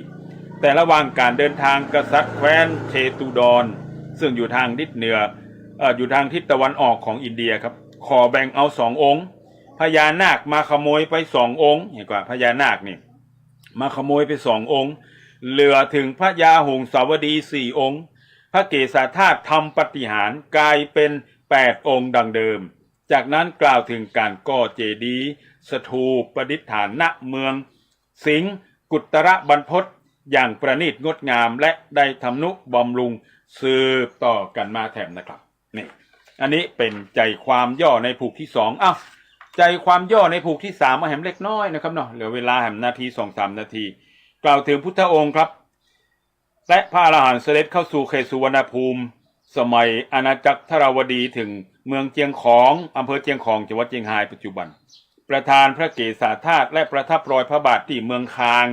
แต่ระหว่างการเดินทางกษัตริย์แคว้นเชตุดรซึ่งอยู่ทางทิศเหนืออยู่ทางทิศตะวันออกของอินเดียครับขอแบ่งเอา2 องค์พญานาคมาขโมยไป2 องค์เห็นกว่าพญานาคนี่มาขโมยไป2 องค์เหลือถึงพระยาหงสาวดี4 องค์พระเกศาธาตุทำปาฏิหาริย์กลายเป็น8 องค์ดังเดิมจากนั้นกล่าวถึงการก่อเจดีย์สถูปประดิษฐานณเมืองสิงห์กุตระบรรพตอย่างประณีตงดงามและได้ทำนุบำรุงสืบต่อกันมาแถมนะครับนี่อันนี้เป็นใจความย่อในผูกที่2ใจความย่อในผูกที่3มาแหมเล็กน้อยนะครับเนาะเหลือเวลาแหมนาที 2-3 นาทีกล่าวถึงพุทธองค์ครับและพระอรหันต์เสด็จเข้าสู่เขตสุวรรณภูมิสมัยอาณาจักรทราวดีถึงเมืองเจียงของอำเภอเจียงของจังหวัดเจียงไฮ้ปัจจุบันประทานพระเกศาธาตุและประทับรอยพระบาทที่เมืองคาง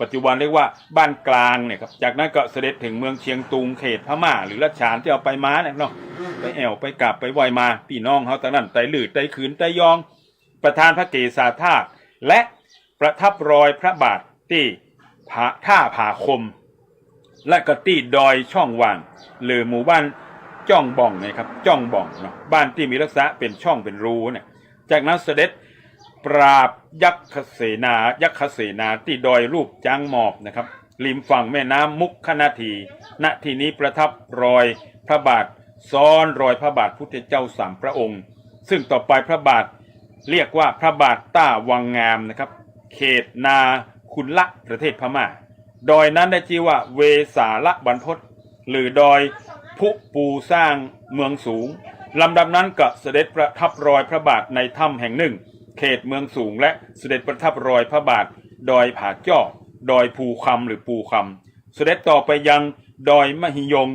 ปัจจุบันเรียกว่าบ้านกลางเนี่ยครับจากนั้นก็เสด็จถึงเมืองเชียงตุงเขตพม่าหรือรัชฉานที่เอาไปม้าเนี่ยเนาะไปแอวไปกลับไปไหวมาพี่น้องเขาตอนนั้นไต่ลืดไต่ขืนไต่ยองประทานพระเกศาธาตุและประทับรอยพระบาทที่ท่าผาคมและก็ที่ดอยช่องว่างหรือหมู่บ้านจ้องบ่องนะครับจ้องบ่องเนาะบ้านที่มีลักษณะเป็นช่องเป็นรูเนี่ยจากนั้นเสด็จปราบยักษเสนาที่ดอยรูปจางหมอบนะครับริมฝั่งแม่น้ำมุกขนาทีณที่นี้ประทับรอยพระบาทซ้อนรอยพระบาทพุทธเจ้า3 พระองค์ซึ่งต่อไปพระบาทเรียกว่าพระบาทต้าวังงามนะครับเขตนาคุนละประเทศพม่าดอยนั้นได้ชื่อว่าเวสาละบรรพตหรือดอยพุปูสร้างเมืองสูงลำดับนั้นก็เสด็จประทับรอยพระบาทในถ้ำแห่งหนึ่งเขตเมืองสูงและเสด็จประทับรอยพระบาทดอยผาจ้อดอยภูคำหรือปูคำเสด็จต่อไปยังดอยมหิยง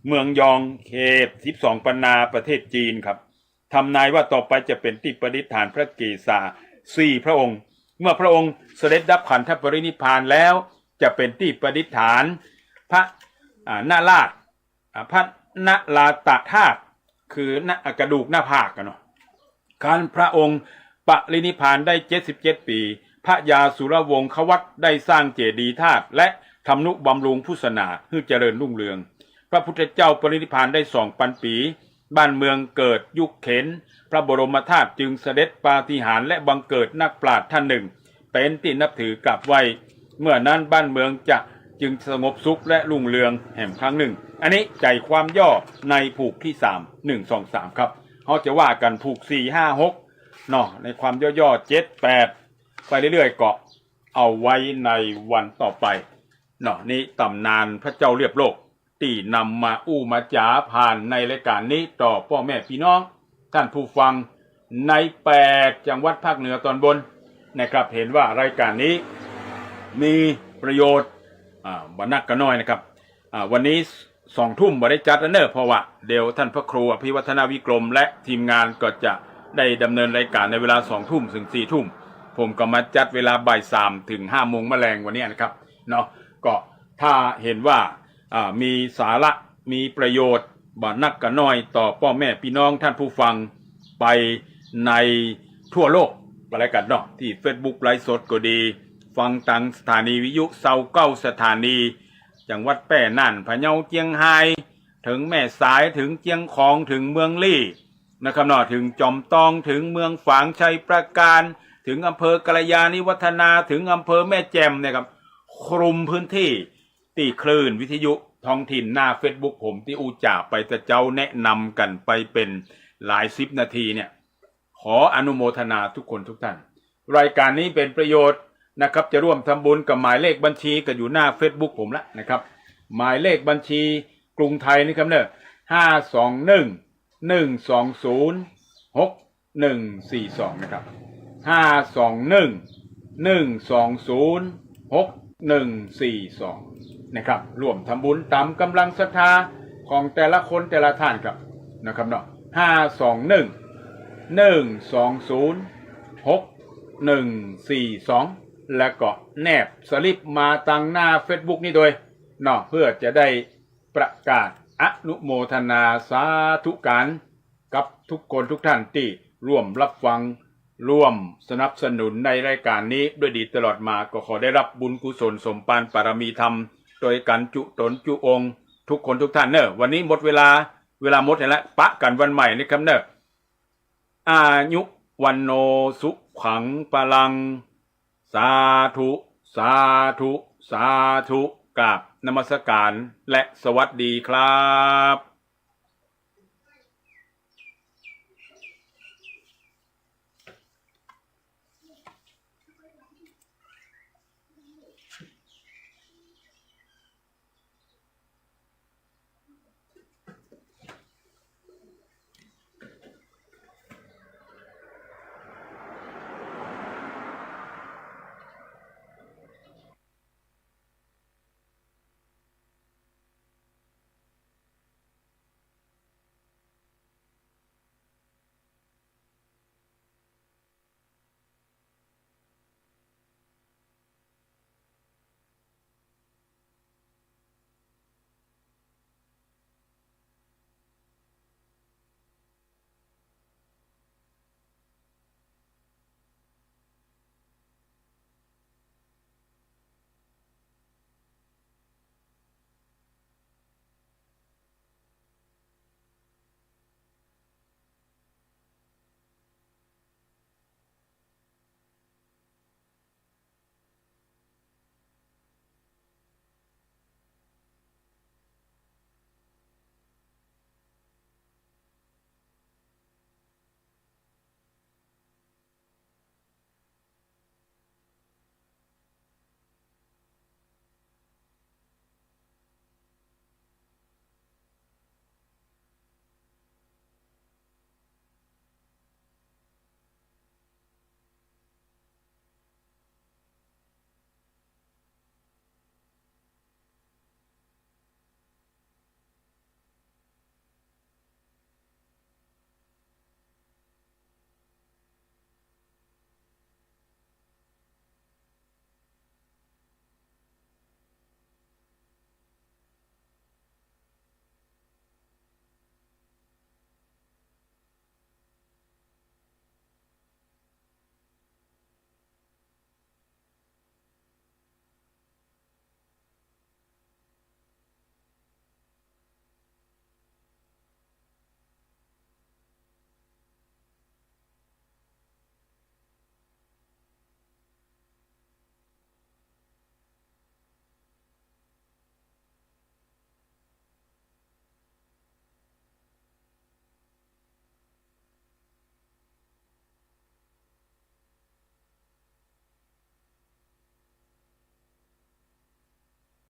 เมืองยองเขต12 ปันนาประเทศจีนครับทำนายว่าต่อไปจะเป็นที่ประดิษฐานพระเกศา4 พระองค์เมื่อพระองค์เสด็จดับขันธปรินิพพานแล้วจะเป็นที่ประดิษฐานพระนาราชพระนลาตธาตุคือกระดูกหน้าผากกันเนาะการพระองค์ปรินิพพานได้77 ปีพระยาสุรวงศ์ขวัตได้สร้างเจดีย์ธาตุและทำนุบำรุงพุทธศาสนาให้เจริญรุ่งเรืองพระพุทธเจ้าปรินิพพานได้2 ปันปีบ้านเมืองเกิดยุคเข็นพระบรมธาตุจึงเสด็จปาฏิหาริย์และบังเกิดนักปราชญ์ท่านหนึ่งเป็นที่นับถือกราบไหว้เมื่อนั้นบ้านเมืองจึงสงบสุขและรุ่งเรืองแห่งครั้งหนึ่งอันนี้ใจความย่อในผูกที่3 1 2 3ครับเขาจะว่ากันผูก4 5 6เนาะในความย่อๆ7 8ไปเรื่อยๆก็เอาไว้ในวันต่อไปเนาะนี่ตำนานพระเจ้าเรียบโลกที่นำมามาจ๋าผ่านในรายการนี้ต่อพ่อแม่พี่น้องท่านผู้ฟังใน8 จังหวัดภาคเหนือตอนบนนะครับเห็นว่ารายการนี้มีประโยชน์บรรณักกันน้อยนะครับวันนี้2 ทุ่มบริจัดเนอร์เพราะว่าเดี๋ยวท่านพระครูอภิวัฒนาวิกรมและทีมงานก็จะได้ดำเนินรายการในเวลา2 ทุ่มถึง4 ทุ่มผมก็มาจัดเวลาบ่าย 3 ถึง 5 โมงแมลงวันนี้นะครับเนาะก็ถ้าเห็นว่ามีสาระมีประโยชน์บรรณักกันน้อยต่อพ่อแม่พี่น้องท่านผู้ฟังไปในทั่วโลกอะไรกันเนาะที่ Facebook ไลฟ์สดก็ดีฟังทางสถานีวิทยุเซา9 สถานีจังหวัดแป้น่านพะเยาเจียงไฮ้ถึงแม่สายถึงเจียงของถึงเมืองลี่นะครับเนาะถึงจอมตองถึงเมืองฝางชัยประการถึงอำเภอกัลยาณิวัฒนาถึงอำเภอแม่แจ่มเนี่ยครับคลุมพื้นที่ตีคลื่นวิทยุท้องถิ่นหน้า Facebook ผมที่จ่าไปแต่เจ้าแนะนำกันไปเป็นหลาย10 นาทีเนี่ยขออนุโมทนาทุกคนทุกท่านรายการนี้เป็นประโยชน์นะครับจะร่วมทำบุญกับหมายเลขบัญชีก็อยู่หน้า Facebook ผมละนะครับหมายเลขบัญชีกรุงไทยนี่ครับเนอะ521 120 6142นะครับ521 521-120-6142นะครับร่วมทำบุญตามกำลังศรัทธาของแต่ละคนแต่ละท่านครับนะครับเนาะ521-120-6142แล้วก็แนบสลิปมาตั้งหน้า Facebook นี่โดยเนาะเพื่อจะได้ประกาศอนุโมทนาสาธุการกับทุกคนทุกท่านที่ร่วมรับฟังร่วมสนับสนุนในรายการนี้ด้วยดีตลอดมาก็ขอได้รับบุญกุศลสมปานปารมีธรรมโดยการจุตนจุองค์ทุกคนทุกท่านเนอะวันนี้หมดเวลาหมดแล้วปะกันวันใหม่นะครับเนอะอายุวันโนสุขังปลังสาธุสาธุสาธุกราบนมัสการและสวัสดีครับ